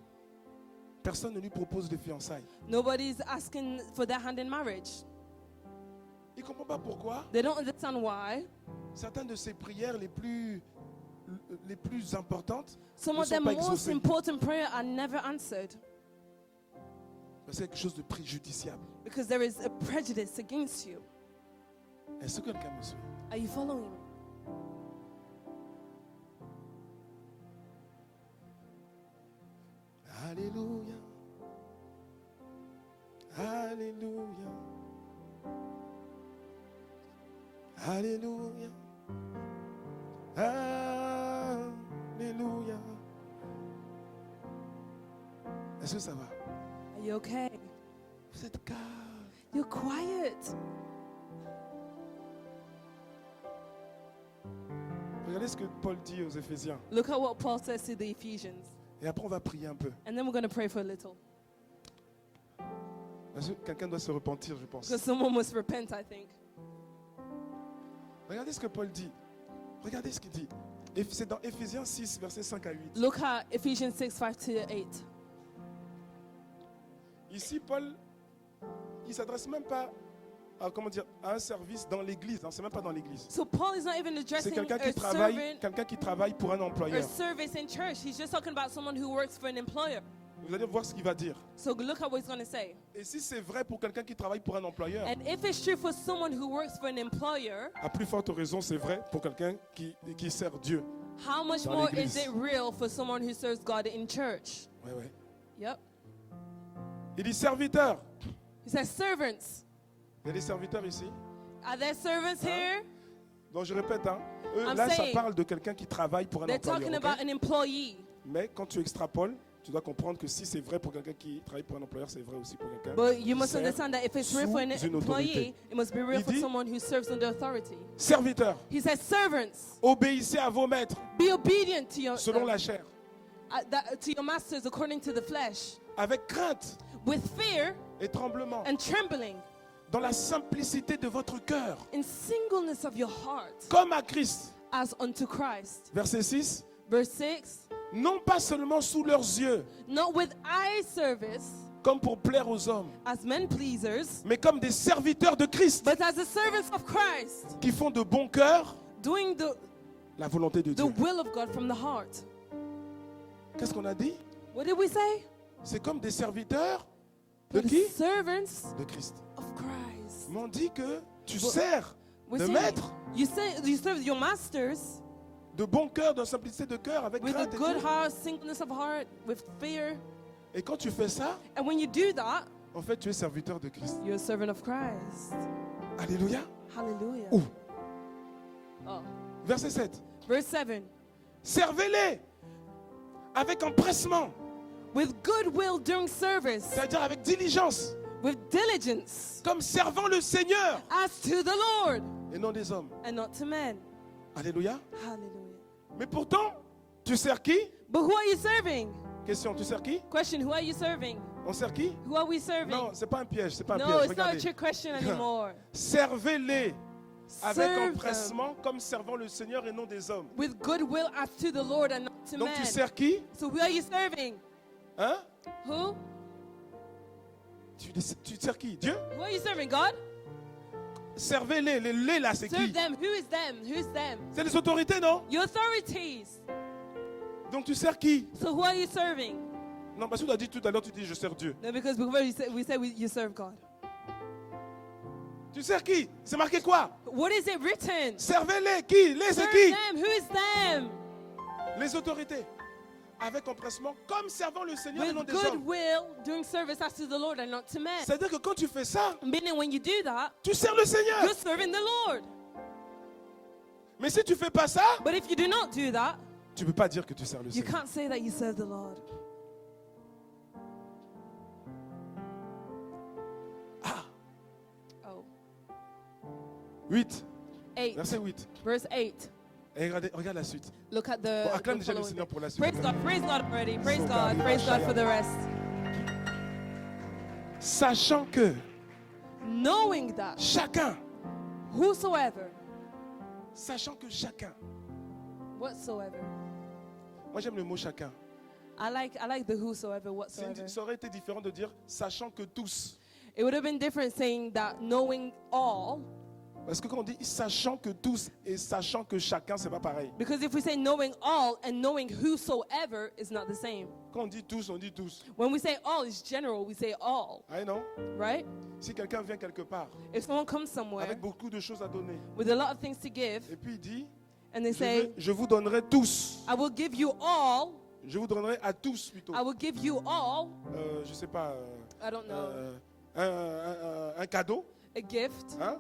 personne ne lui propose de fiançailles. nobody's asking for their hand in marriage. Ils ne comprennent pas pourquoi They don't understand why certaines de ces prières les plus importantes some ne of sont the pas most exaucées. important prayers are never answered C'est quelque chose de préjudiciable. because there is a prejudice against you. Est-ce que quelqu'un me suit? Are you following? Alléluia. Alléluia. Alléluia. Alléluia. Est-ce que ça va? Are you okay? Vous êtes calme. You're quiet. Regardez ce que Paul dit aux Éphésiens. Look at what Paul says to the Ephesians. Et après, on va prier un peu. And then we're going to pray for a little. Parce que quelqu'un doit se repentir, je pense. Because someone must repent, I think. Regardez ce que Paul dit. Regardez ce qu'il dit. Et c'est dans Éphésiens 6, versets 5 à 8. Look at Ephesians 6, 5 to 8. Ici, Paul, il ne s'adresse même pas à, à un service dans l'église. C'est même pas dans l'église. So Paul is not even C'est addressing quelqu'un qui travaille pour un or employeur. service in church. He's just talking about someone who works for an employer. Vous allez voir ce qu'il va dire. So look at what he's going to say. Et si c'est vrai pour quelqu'un qui travaille pour un employeur, And if it's true for someone who works for an employer, à plus forte raison, c'est vrai pour quelqu'un qui sert Dieu. how much Dans more l'église. is it real for someone who serves God in church? Ouais, ouais. Yep. Il dit serviteur. He says servants. Il y a des serviteurs ici. Are there servants here? Donc je répète, eux, I'm là ça saying, parle de quelqu'un qui travaille pour un They're employeur. talking Ok? about an employee. Mais quand tu extrapoles, tu dois comprendre que si c'est vrai pour quelqu'un qui travaille pour un employeur, c'est vrai aussi pour quelqu'un But you qui must sert understand that if it's real for an sous une autorité. employee, it must be real Il for dit- someone who serves under authority. Serviteurs, He says, servants, obéissez à vos maîtres be obedient to your, selon la chair, to your masters according to the flesh, avec crainte with fear et tremblement, and trembling, dans la simplicité de votre cœur, in singleness of your heart, comme à Christ. as unto Christ. Verset 6. Verse 6, Non pas seulement sous leurs yeux, not with eye service comme pour plaire aux hommes, as men pleasers, mais comme des serviteurs de Christ, but as the servants of Christ, qui font de bon cœur doing la volonté de the Dieu. will of God from the heart. Qu'est-ce qu'on a dit? What did we say? C'est comme des serviteurs de They're qui? the servants De Christ. of Christ. M'ont dit que tu Well, sers We de say, maître, you serve your masters de bon cœur, de simplicité de cœur, avec with a crainte et good tout. heart, singleness of heart, with fear. Et quand tu fais ça, And when you do that, en fait, tu es serviteur de Christ. you're a servant of Christ. Alléluia. Hallelujah. Où? Oh. Verset 7. Verse 7. Servez-les avec empressement, With goodwill during service, c'est-à-dire avec diligence, with diligence, comme servant le Seigneur as to the Lord, et non des hommes. and not to men. Alléluia. Hallelujah. Mais pourtant, tu sers qui? But who are you serving? Question, tu sers qui? Question, who are you serving? On sert qui? Who are we serving? Non, c'est pas un piège, c'est pas un No, piège. it's not a Regardez. trick question anymore. Servez-les avec Serve them empressement comme servant le Seigneur et non des hommes. with goodwill as to the Lord and not to Donc men. tu sers qui? So who are you serving? Hein? Who? Tu sers qui? Dieu? Who are you serving? God? Servez-les. Les là, c'est Serve qui? them. Who is them? Who's them? C'est les autorités, non? Your authorities. Donc tu sers qui? So who are you serving? Non, parce que tu as dit tout à l'heure, tu dis je sers Dieu. No, because before you serve God. Tu sers qui? C'est marqué quoi? What is it written? Servez-les. Qui? Les, c'est Serve qui? them. Who is them? Les autorités. Avec empressement comme servant le Seigneur et non With des hommes. goodwill, doing service as to the Lord and not to men. C'est-à-dire que quand tu fais ça, Meaning when you do that, tu sers le Seigneur. you're serving the Lord. Mais si tu fais pas ça, But if you do not do that, tu peux pas dire que tu sers le you Seigneur. can't say that you serve the Lord. Oh. 8. 8. Verset 8. Verse 8. Et regarde la suite. Look at Bon, the acclame déjà le following Seigneur bit. pour la suite. Praise God already. Praise So God. God, Praise God for the rest. Sachant que Knowing that chacun, whosoever, sachant que chacun, whatsoever. moi j'aime le mot chacun. I like the whosoever, whatsoever. Ça aurait été différent de dire sachant que tous. It would have been different saying that knowing all, Parce que quand on dit sachant que tous et sachant que chacun, c'est pas pareil. because if we say knowing all and knowing whosoever is not the same. Quand on dit tous, on dit tous. When we say all, it's general. We say all, Ah non? right? Si quelqu'un vient quelque part If someone comes somewhere avec beaucoup de choses à donner, with a lot of things to give, et puis il dit, and they say, je vous donnerai tous. I will give you all, Je vous donnerai à tous plutôt. I will give you all, Je sais pas, I don't know, un cadeau. a gift. Hein?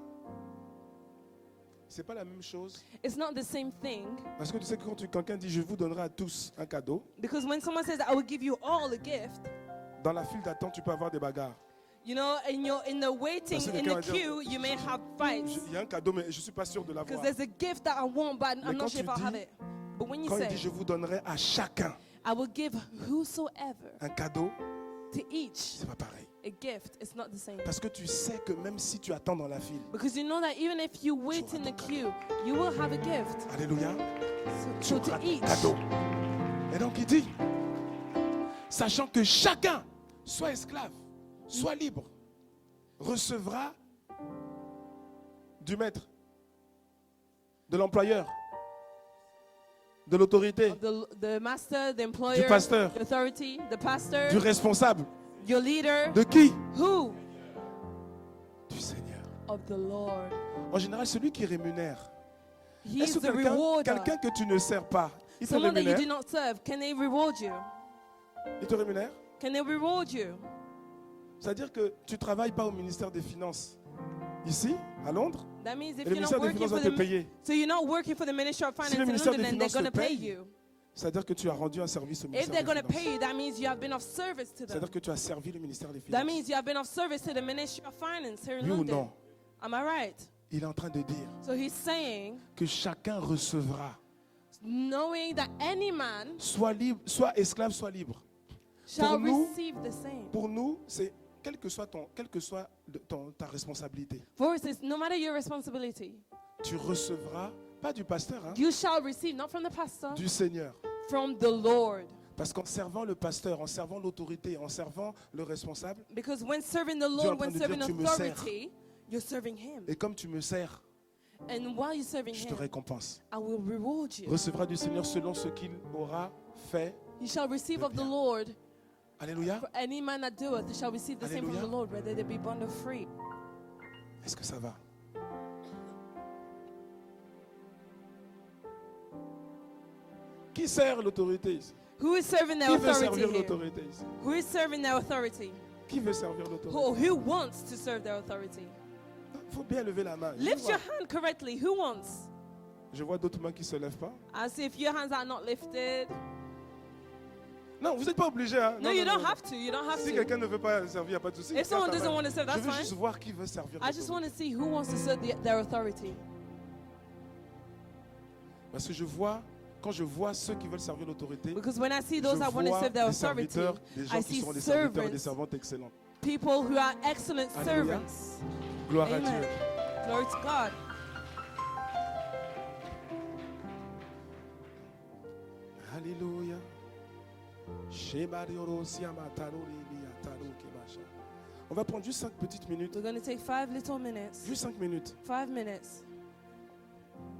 C'est pas la même chose. It's not the same thing. Parce que tu sais que quand quelqu'un dit je vous donnerai à tous un cadeau, Because when someone says, I will give you all a gift, dans la file d'attente, tu peux avoir des bagarres. you know, in the waiting, Parce que in quelqu'un the va dire, queue, you may have fights. Il y a un cadeau, mais je suis pas sûr de Because l'avoir. there's a gift that I want, but Mais I'm quand not sure tu if I'll have dis- it. But when you Quand il say, dit je vous donnerai à chacun I will give whosoever un cadeau, to each c'est pas pareil. a gift, it's not the same. Parce que tu sais que même si tu attends dans la file, Because you know that even if you wait in the queue, you will have a gift. alléluia, tu So to auras ton each. cadeau. Et donc il dit, sachant que chacun, soit esclave, soit libre, recevra du maître, de l'employeur, de l'autorité, The master, the employer, du pasteur, the authority, the pastor, du responsable. your leader. De qui? Who? Du Seigneur. Of the Lord. En général, celui qui rémunère. He's Est-ce que the rewarder. quelqu'un que tu ne sers pas, il te Someone that you rémunère? do not serve, can they reward you? Il te rémunère? Can they reward you? C'est-à-dire que tu ne travailles pas au ministère des Finances ici, à Londres, That means et if le you're not ministère des working Finances for va te the payer. so you're not working for the Ministry of Finance le in ministère London, des then they're Finances going to te pay paye, you. C'est-à-dire que tu as rendu un service au If ministère they're des going to Finances. pay you, that means you have been of service to them. C'est-à-dire que tu as servi le ministère des That Finances. means you have been of service to the Ministry of Finance here in Oui ou London. non? Am I right? Il est en train de dire So he's saying, que chacun recevra, knowing that any man soit libre, soit esclave, soit libre. shall nous- receive the same. Pour nous, c'est quelle que soit ta responsabilité, For us, it's no matter your responsibility, tu recevras, pas du pasteur, hein, you shall receive, not from the pastor, du Seigneur. from the Lord. Parce qu'en servant le pasteur, en servant l'autorité, en servant le responsable, Because when serving the Dieu est en Lord, train when de serving dire, tu me authority, you're serving Him. et comme tu me sers, And while you're serving je te Him, récompense. I will reward you. Recevra du Seigneur selon ce qu'il aura fait. You shall receive de of the bien. Lord. Alléluia. For any man that doeth, they shall receive the same from Alléluia. the Lord, whether they be bond or free. Est-ce que ça va? Qui sert l'autorité ici? Who is serving their Qui veut authority servir here? l'autorité ici? Who is serving their authority? Qui veut servir l'autorité? Who wants to serve their authority? Il faut bien lever la main. Lift your hand correctly. Who wants? Je vois d'autres mains qui ne se lèvent pas. I see if your hands are not lifted. Non, vous n'êtes pas obligé. Hein? No, you don't have to. You don't have Si to. quelqu'un ne veut pas servir, il n'y a pas de souci. If someone Garde ta doesn't main. want to serve, Je that's veux juste fine. voir qui veut servir I just want l'autorité. to see who wants to serve their authority. Parce que quand je vois ceux qui veulent servir l'autorité, Because when I see je those that want to vois serve their des authority, serviteurs, des gens I qui see sont des serviteurs et des servants, servantes excellents. people who are excellent Alléluia. servants. Gloire à Amen. Dieu. Glory to God. Alléluia. On va prendre juste 5 petites minutes. We're going to take 5 little minutes. Juste 5 minutes. 5 minutes.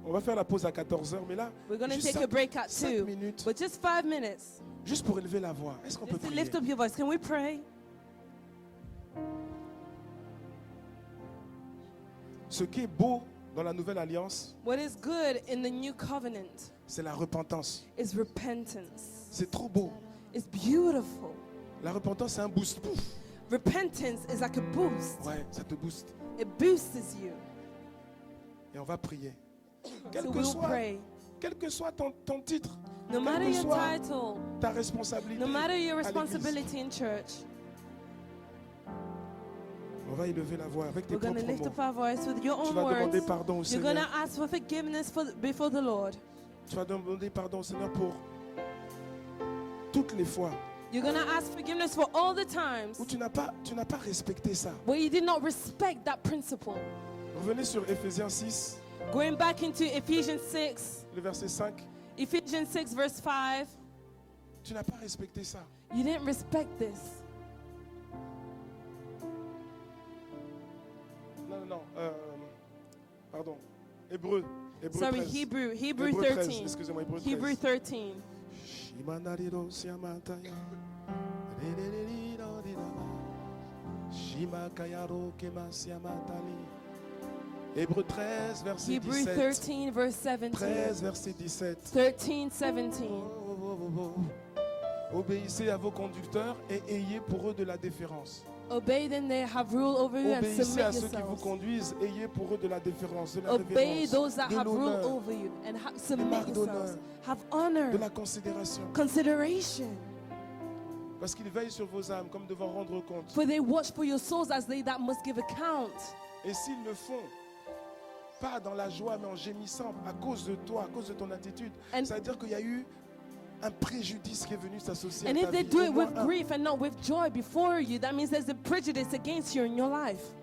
On va faire la pause à 14h, mais là, We're going to juste take a break at 5 2. minutes, But just 5 minutes. juste pour élever la voix. Est-ce qu'on peut Just to prier? lift up your voice. Can we pray? Ce qui est beau dans la nouvelle alliance, What is good in the new covenant c'est la repentance. is repentance. C'est trop beau. It's beautiful. La repentance, c'est un boost. Pouf. Repentance is like a boost. Ouais, ça te booste. It boosts you. Et on va prier. So we'll pray. Quel que soit ton titre, No quelle matter que your soit title, ta responsabilité, no matter your à l'église, responsibility in church, on va élever la voix avec tes we're going propres to lift mots. up our voice with your Tu own vas demander words. pardon au You're going to Seigneur. ask for forgiveness before the Lord. Tu vas demander pardon au Seigneur pour toutes les fois You're going to ask forgiveness for all the times où tu n'as pas respecté ça. where you did not respect that principle. Revenez sur Éphésiens 6, Going back into Ephesians 6, le verset 5. Ephesians 6 verse 5, Tu n'as pas respecté ça. you didn't respect this. Non. Pardon. Hébreu Sorry, 13. Hebrew Hébreu 13. 13. Excusez-moi, Hébreu 13. Hebrew 13. Shimanarido siamataya. Shimakayaro kemasiamatali. Hébreu 13, verset Hebrew 17. 13 verse 17. 13, verset 17. 13, 17. Obéissez à vos conducteurs et ayez pour eux de la déférence. Obey them, they have rule over you, and Obéissez submit à ceux qui vous yourselves. conduisent, ayez pour eux de la déférence, de la Obey révérence, those that de have rule l'honneur, over you, and submit marques yourselves. d'honneur, Have honor, de la considération. consideration. Parce qu'ils veillent sur vos âmes comme devant rendre compte. For they watch for your souls as they that must give account. Et s'ils le font, pas dans la joie, mais en gémissant, à cause de toi, à cause de ton attitude, And- ça veut dire qu'il y a eu un préjudice qui est venu s'associer à And ta if they vie. do Au it moins with un. grief and not with joy before you, that means there's a prejudice against you in your life.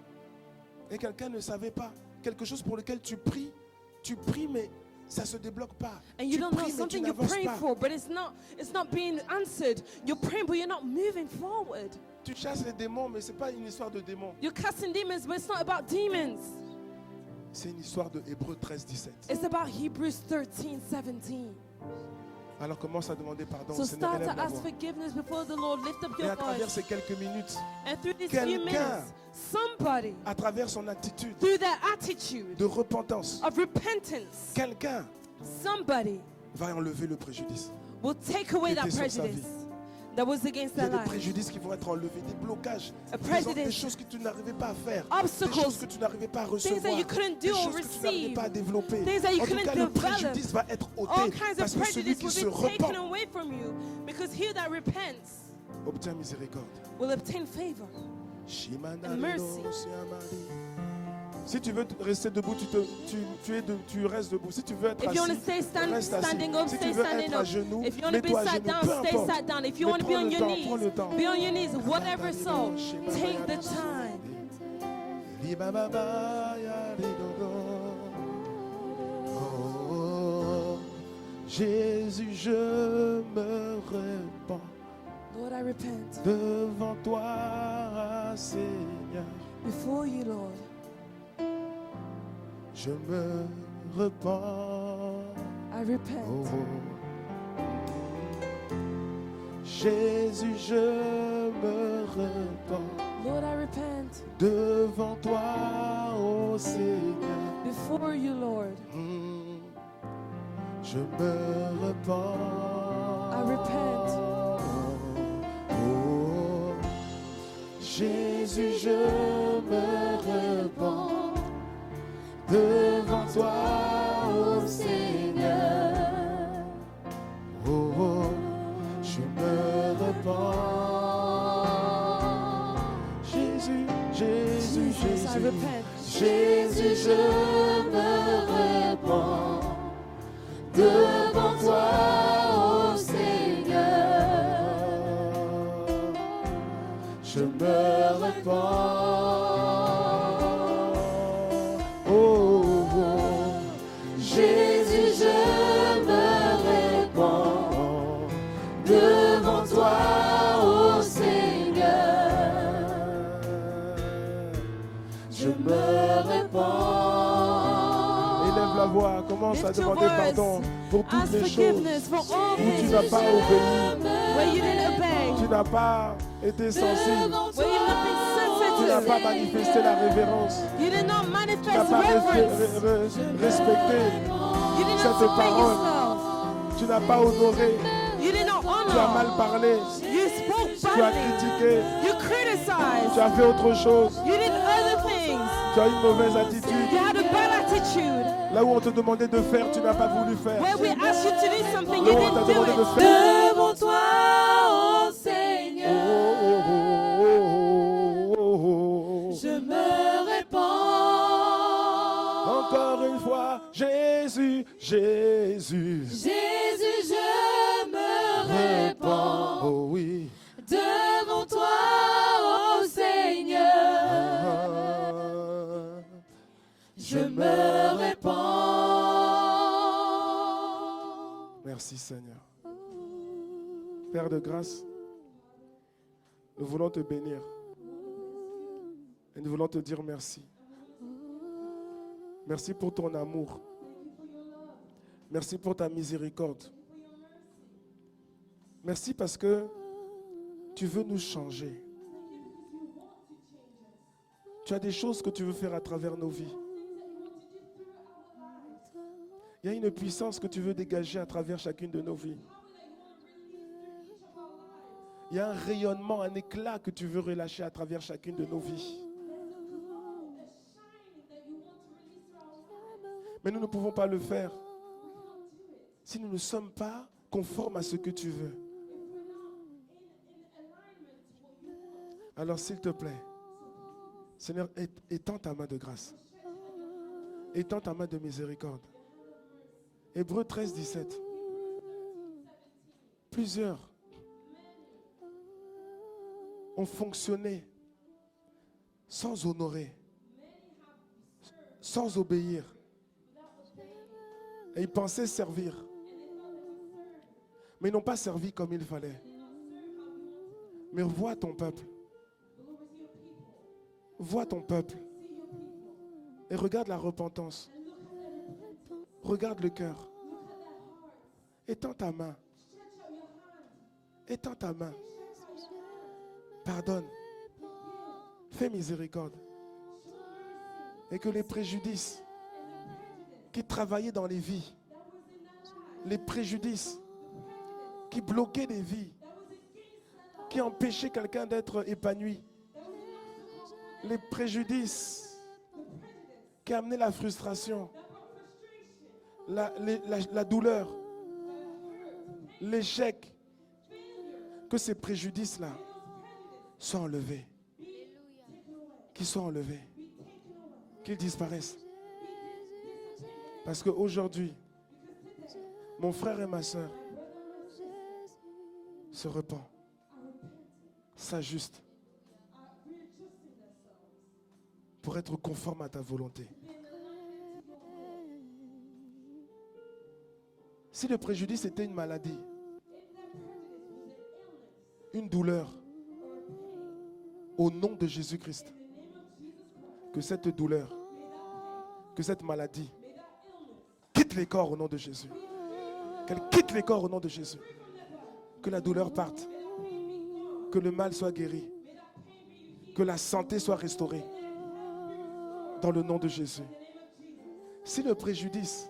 Et quelqu'un ne savait pas quelque chose pour lequel tu pries, mais ça se débloque pas. And you Tu don't know pries, mais tu something you're n'avances praying pas. for, but it's not being answered. You're praying, but you're not moving forward. Tu chasses les démons, mais c'est pas une histoire de démons. You're casting demons, but it's not about demons. C'est une histoire de Hébreux 13, 17. It's about Hebrews 13, 17. Alors commence à demander pardon So au Seigneur, start élève to la ask voix. forgiveness before the Lord. Lift up Et your à travers voice. ces quelques minutes, And through these few quelqu'un- minutes, somebody, à travers son attitude through their attitude de repentance, of repentance, quelqu'un somebody va enlever le préjudice will take away qui that était sur sa prejudice that was against Il y a their des life. préjudices qui vont être enlevés, des blocages, A des prejudice. choses que tu n'arrivais pas à faire, des Obstacles. choses que tu n'arrivais pas à recevoir, that you couldn't do des or choses que tu n'arrivais receive. pas à développer. Things that you En tout couldn't cas, le develop. préjudice va être All ôté kinds parce of que celui prejudice qui will se be taken repent away from you, because he that repents obtient miséricorde. will obtain favor. And mercy. Si tu veux rester debout, tu restes debout. Si tu veux être If you want to assis, stay reste assis. standing up, Si stay tu veux standing être à up. genoux, If you want to be mets-toi à sat genoux, down, peu stay importe. sat down. If you Mais want to be prends on le your temps, prends le knees, temps. be on your knees. Whatever so, take the time. Oh, Jésus, je me repens Lord, I repent devant toi, Seigneur. before you, Lord. Je me repens. I repent. Oh, Jésus, je me repens Lord, I repent devant toi, ô Seigneur. before you, Lord. Je me repens. I repent. Oh, Jésus, je me repens devant toi, ô Seigneur. Oh, je me repens. Jésus, Jésus, Jesus, I Jésus. repent. Jésus, je me repens devant toi, ô Seigneur. Je me repens. Oh, oh. Jésus, je me repens devant toi, ô Seigneur. Je me repens. Élève la voix, commence à Lift your demander voice. pardon pour toutes Ask les choses forgiveness for all où tu things n'as pas obéi, where you didn't obey, tu n'as pas été sensible, where you've not been tu n'as pas sensitive, manifesté la révérence, you did not tu n'as manifest pas reverence, respecté, you did cette not submit parole. yourself, tu n'as pas honoré, you did not tu as mal honor, parlé, you spoke tu as badly, critiqué, you criticized, tu as fait autre chose, you did other things, tu as une mauvaise attitude. you had a bad attitude. Là où on te demandait de faire, tu n'as pas voulu faire. Where we asked you to do something, Là you où on t'a didn't do demandé de it. faire. Devant toi, ô Seigneur, je me répands. Encore une fois, Jésus, Jésus. Jésus, je me répands. Oh oui. Devant toi, ô Seigneur, je me répands. Merci Seigneur. Père de grâce, nous voulons te bénir. Et nous voulons te dire merci. Merci pour ton amour. Merci pour ta miséricorde. Merci parce que tu veux nous changer. Tu as des choses que tu veux faire à travers nos vies. Il y a une puissance que tu veux dégager à travers chacune de nos vies. Il y a un rayonnement, un éclat que tu veux relâcher à travers chacune de nos vies. Mais nous ne pouvons pas le faire si nous ne sommes pas conformes à ce que tu veux. Alors s'il te plaît, Seigneur, étends ta main de grâce. Étends ta main de miséricorde. Hébreux 13, 17. Plusieurs ont fonctionné sans honorer, sans obéir. Et ils pensaient servir. Mais ils n'ont pas servi comme il fallait. Mais vois ton peuple. Vois ton peuple. Et regarde la repentance. Regarde le cœur. Étends ta main. Étends ta main. Pardonne. Fais miséricorde. Et que les préjudices qui travaillaient dans les vies, les préjudices qui bloquaient les vies, qui a empêché quelqu'un d'être épanoui. Les préjudices qui ont amené la frustration, la douleur, l'échec. Que ces préjudices-là soient enlevés. Qu'ils soient enlevés. Qu'ils disparaissent. Parce qu'aujourd'hui, mon frère et ma soeur se repent, s'ajustent pour être conforme à ta volonté. Si le préjudice était une maladie, une douleur, au nom de Jésus-Christ, que cette douleur, que cette maladie quitte les corps au nom de Jésus. Qu'elle quitte les corps au nom de Jésus. Que la douleur parte. Que le mal soit guéri. Que la santé soit restaurée. Dans le nom de Jésus. Si le préjudice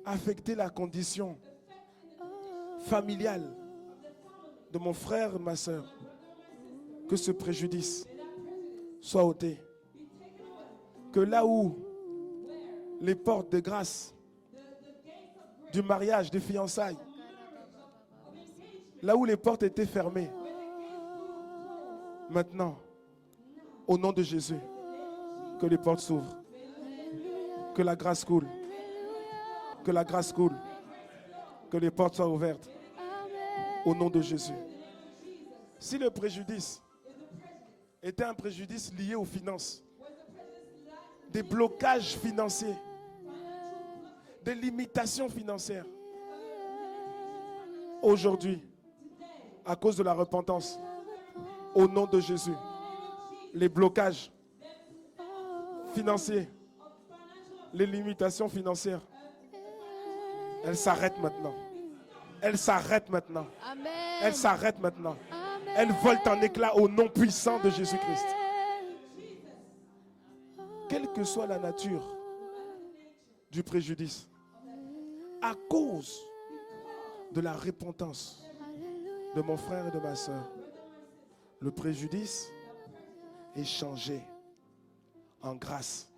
affectait la condition familiale de mon frère et ma soeur, que ce préjudice soit ôté. Que là où les portes de grâce, du mariage, des fiançailles, là où les portes étaient fermées, maintenant, au nom de Jésus, que les portes s'ouvrent, que la grâce coule, que la grâce coule, que les portes soient ouvertes, au nom de Jésus. Si le préjudice était un préjudice lié aux finances, des blocages financiers, des limitations financières, aujourd'hui, à cause de la repentance, au nom de Jésus, les blocages financiers, les limitations financières, elles s'arrêtent maintenant. Elles s'arrêtent maintenant. Amen. Elles s'arrêtent maintenant. Amen. Elles volent en éclats au nom puissant de Jésus-Christ. Quelle que soit la nature du préjudice, à cause de la repentance de mon frère et de ma soeur, le préjudice est changé en grâce,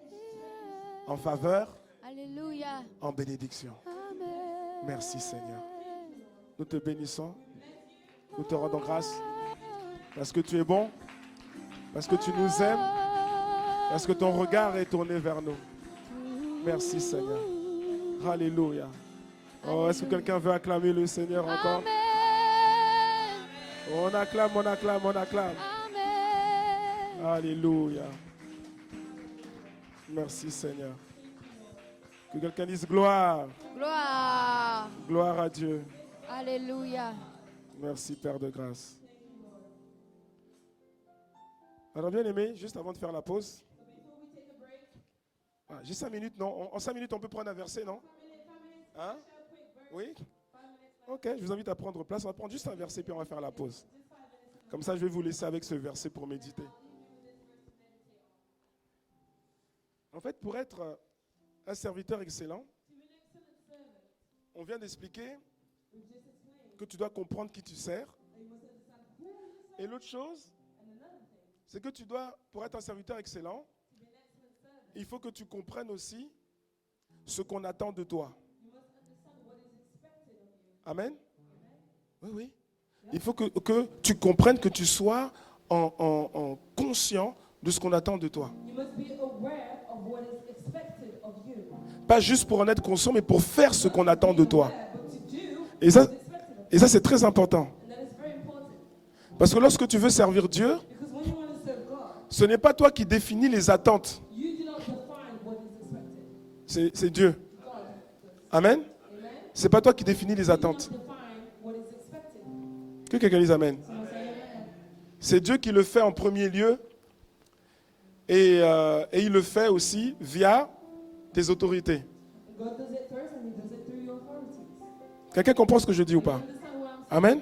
en faveur, Alléluia. en bénédiction. Amen. Merci Seigneur. Nous te bénissons. Nous te rendons grâce parce que tu es bon, parce que tu nous aimes, parce que ton regard est tourné vers nous. Merci Seigneur. Alléluia. Oh, est-ce que quelqu'un veut acclamer le Seigneur encore? Amen. On acclame, on acclame, on acclame. Amen. Alléluia. Merci Seigneur. Que quelqu'un dise gloire. Gloire. Gloire à Dieu. Alléluia. Merci Père de grâce. Alors bien aimé, juste avant de faire la pause. Ah, j'ai 5 minutes, non? En 5 minutes, on peut prendre un verset, non? Hein? Oui? Ok, je vous invite à prendre place. On va prendre juste un verset, puis on va faire la pause. Comme ça, je vais vous laisser avec ce verset pour méditer. En fait, pour être un serviteur excellent, on vient d'expliquer que tu dois comprendre qui tu sers. Et l'autre chose, c'est que tu dois, pour être un serviteur excellent, il faut que tu comprennes aussi ce qu'on attend de toi. Amen. Oui, oui. Il faut que tu comprennes, que tu sois en conscient de ce qu'on attend de toi. Pas juste pour en être conscient, mais pour faire ce qu'on attend de toi. Et ça c'est très important. Parce que lorsque tu veux servir Dieu, ce n'est pas toi qui définis les attentes. C'est Dieu. Amen. C'est pas toi qui définis les attentes. Que quelqu'un dise Amen. C'est Dieu qui le fait en premier lieu. Et il le fait aussi via tes autorités. Quelqu'un comprend ce que je dis ou pas? Amen.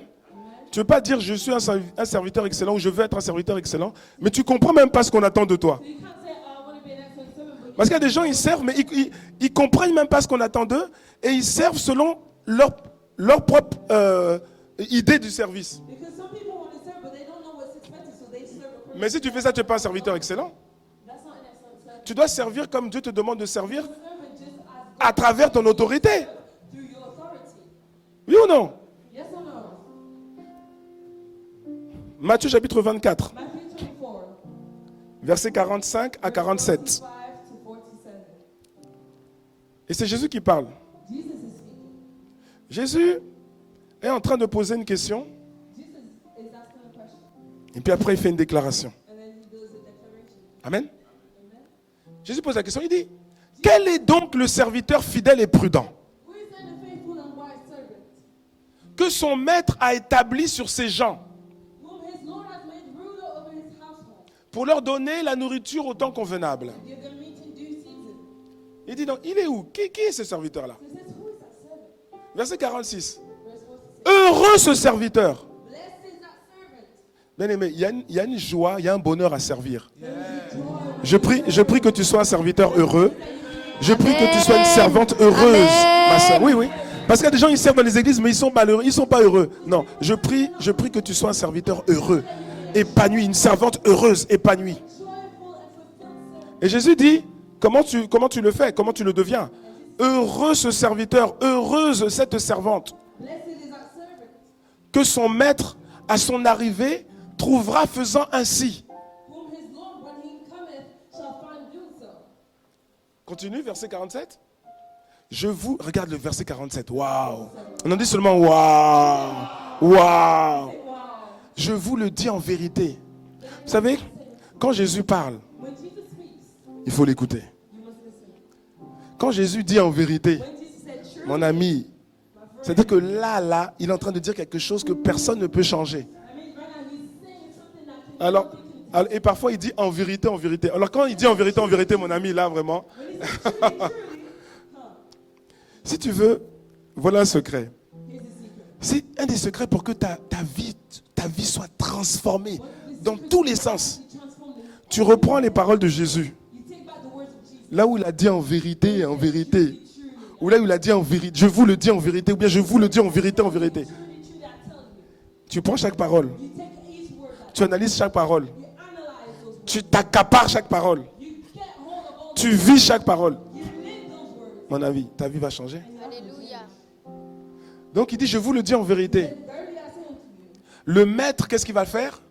Tu ne veux pas dire je suis un serviteur excellent ou je veux être un serviteur excellent, mais tu ne comprends même pas ce qu'on attend de toi. Parce qu'il y a des gens, ils servent, mais ils ne comprennent même pas ce qu'on attend d'eux et ils servent selon leur propre idée du service. Mais si tu fais ça, tu n'es pas un serviteur excellent. Tu dois servir comme Dieu te demande de servir à travers ton autorité. Oui ou non? Matthieu chapitre 24, versets 45 à 47. Et c'est Jésus qui parle. Jésus est en train de poser une question. Et puis après, il fait une déclaration. Amen. Jésus pose la question, il dit, quel est donc le serviteur fidèle et prudent que son maître a établi sur ses gens pour leur donner la nourriture au temps convenable? Il dit donc, il est où? Qui est ce serviteur-là? Verset 46. Heureux ce serviteur. Bien aimé, il y a une joie, il y a un bonheur à servir. Je prie que tu sois un serviteur heureux. Je prie que tu sois une servante heureuse, ma soeur. Oui, oui. Parce qu'il y a des gens qui servent dans les églises, mais ils sont malheureux, ils ne sont pas heureux. Non, je prie que tu sois un serviteur heureux, épanoui, une servante heureuse, épanouie. Et Jésus dit, comment tu le fais? Comment tu le deviens? Heureux ce serviteur, heureuse cette servante, que son maître, à son arrivée, trouvera faisant ainsi. Continue, verset 47. Regarde le verset 47. Waouh. On en dit seulement waouh. Waouh. Je vous le dis en vérité. Vous savez, quand Jésus parle, il faut l'écouter. Quand Jésus dit en vérité, mon ami, c'est-à-dire que là, il est en train de dire quelque chose que personne ne peut changer. Alors, et parfois il dit en vérité, en vérité. Alors quand il dit en vérité, mon ami, là vraiment. Si tu veux, voilà un secret. C'est un des secrets pour que ta vie soit transformée dans tous les sens. Tu reprends les paroles de Jésus. Là où il a dit en vérité, ou là où il a dit en vérité, je vous le dis en vérité, ou bien je vous le dis en vérité. Tu prends chaque parole. Tu analyses chaque parole. Tu t'accapares chaque parole. Tu vis chaque parole. Mon ami, ta vie va changer. Alléluia. Donc il dit, je vous le dis en vérité. Le maître, qu'est-ce qu'il va faire?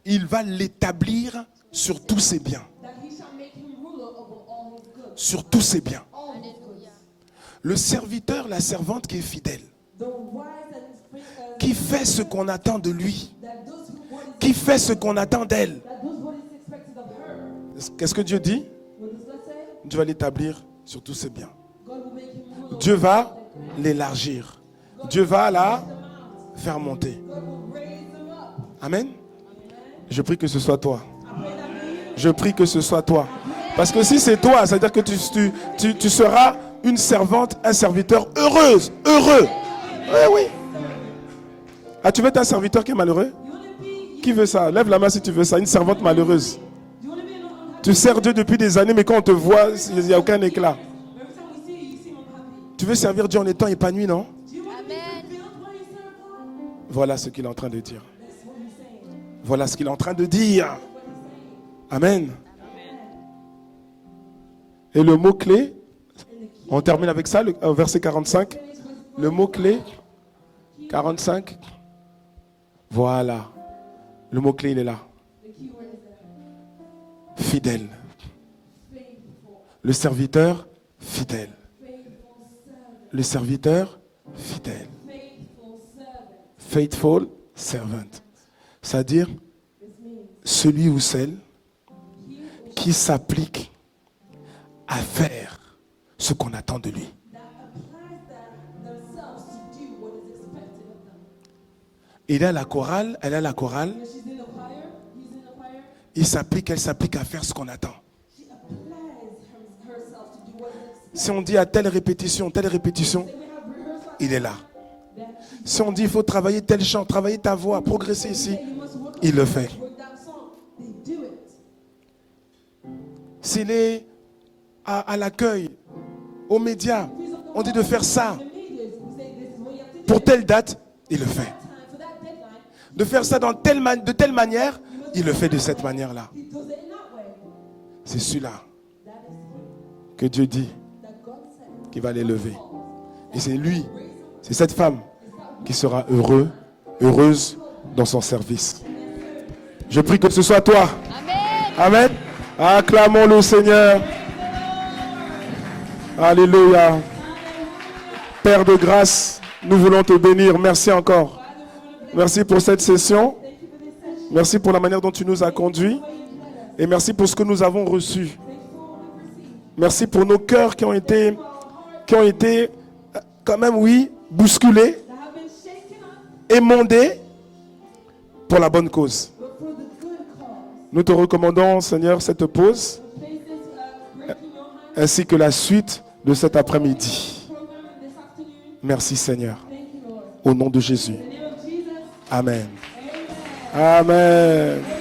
Il va l'établir sur tous ses biens. Sur tous ses biens. Alléluia. Le serviteur, la servante qui est fidèle, qui fait ce qu'on attend de lui, qui fait ce qu'on attend d'elle. Qu'est-ce que Dieu dit? Dieu va l'établir sur tous ses biens. Dieu va l'élargir. Dieu va la faire monter. Amen. Je prie que ce soit toi. Je prie que ce soit toi. Parce que si c'est toi, ça veut dire que tu seras une servante, un serviteur heureuse, heureux. Oui, oui. Ah, tu veux être un serviteur qui est malheureux? Qui veut ça? Lève la main si tu veux ça. Une servante malheureuse. Tu sers Dieu depuis des années, mais quand on te voit, il n'y a aucun éclat. Tu veux servir Dieu en étant épanoui, non? Amen. Voilà ce qu'il est en train de dire. Voilà ce qu'il est en train de dire. Amen. Et le mot-clé, on termine avec ça, le verset 45. Le mot-clé, 45. Voilà. Le mot-clé, il est là. Fidèle. Le serviteur, fidèle. Le serviteur, fidèle. Faithful servant. C'est-à-dire, celui ou celle qui s'applique à faire ce qu'on attend de lui. Il a la chorale, elle a la chorale. Elle s'applique à faire ce qu'on attend. Si on dit à telle répétition, il est là. Si on dit il faut travailler tel chant, travailler ta voix, progresser ici, il le fait. S'il est à l'accueil, aux médias, on dit de faire ça. Pour telle date, il le fait. de faire ça de telle manière, il le fait de cette manière-là. C'est celui-là que Dieu dit qu'il va l'élever. Et c'est lui, c'est cette femme qui sera heureuse dans son service. Je prie que ce soit toi. Amen. Acclamons le Seigneur. Alléluia. Père de grâce, nous voulons te bénir. Merci encore. Merci pour cette session. Merci pour la manière dont tu nous as conduits. Et merci pour ce que nous avons reçu. Merci pour nos cœurs qui ont été quand même, oui, bousculés, émondés pour la bonne cause. Nous te recommandons, Seigneur, cette pause ainsi que la suite de cet après-midi. Merci, Seigneur. Au nom de Jésus. Amen. Amen.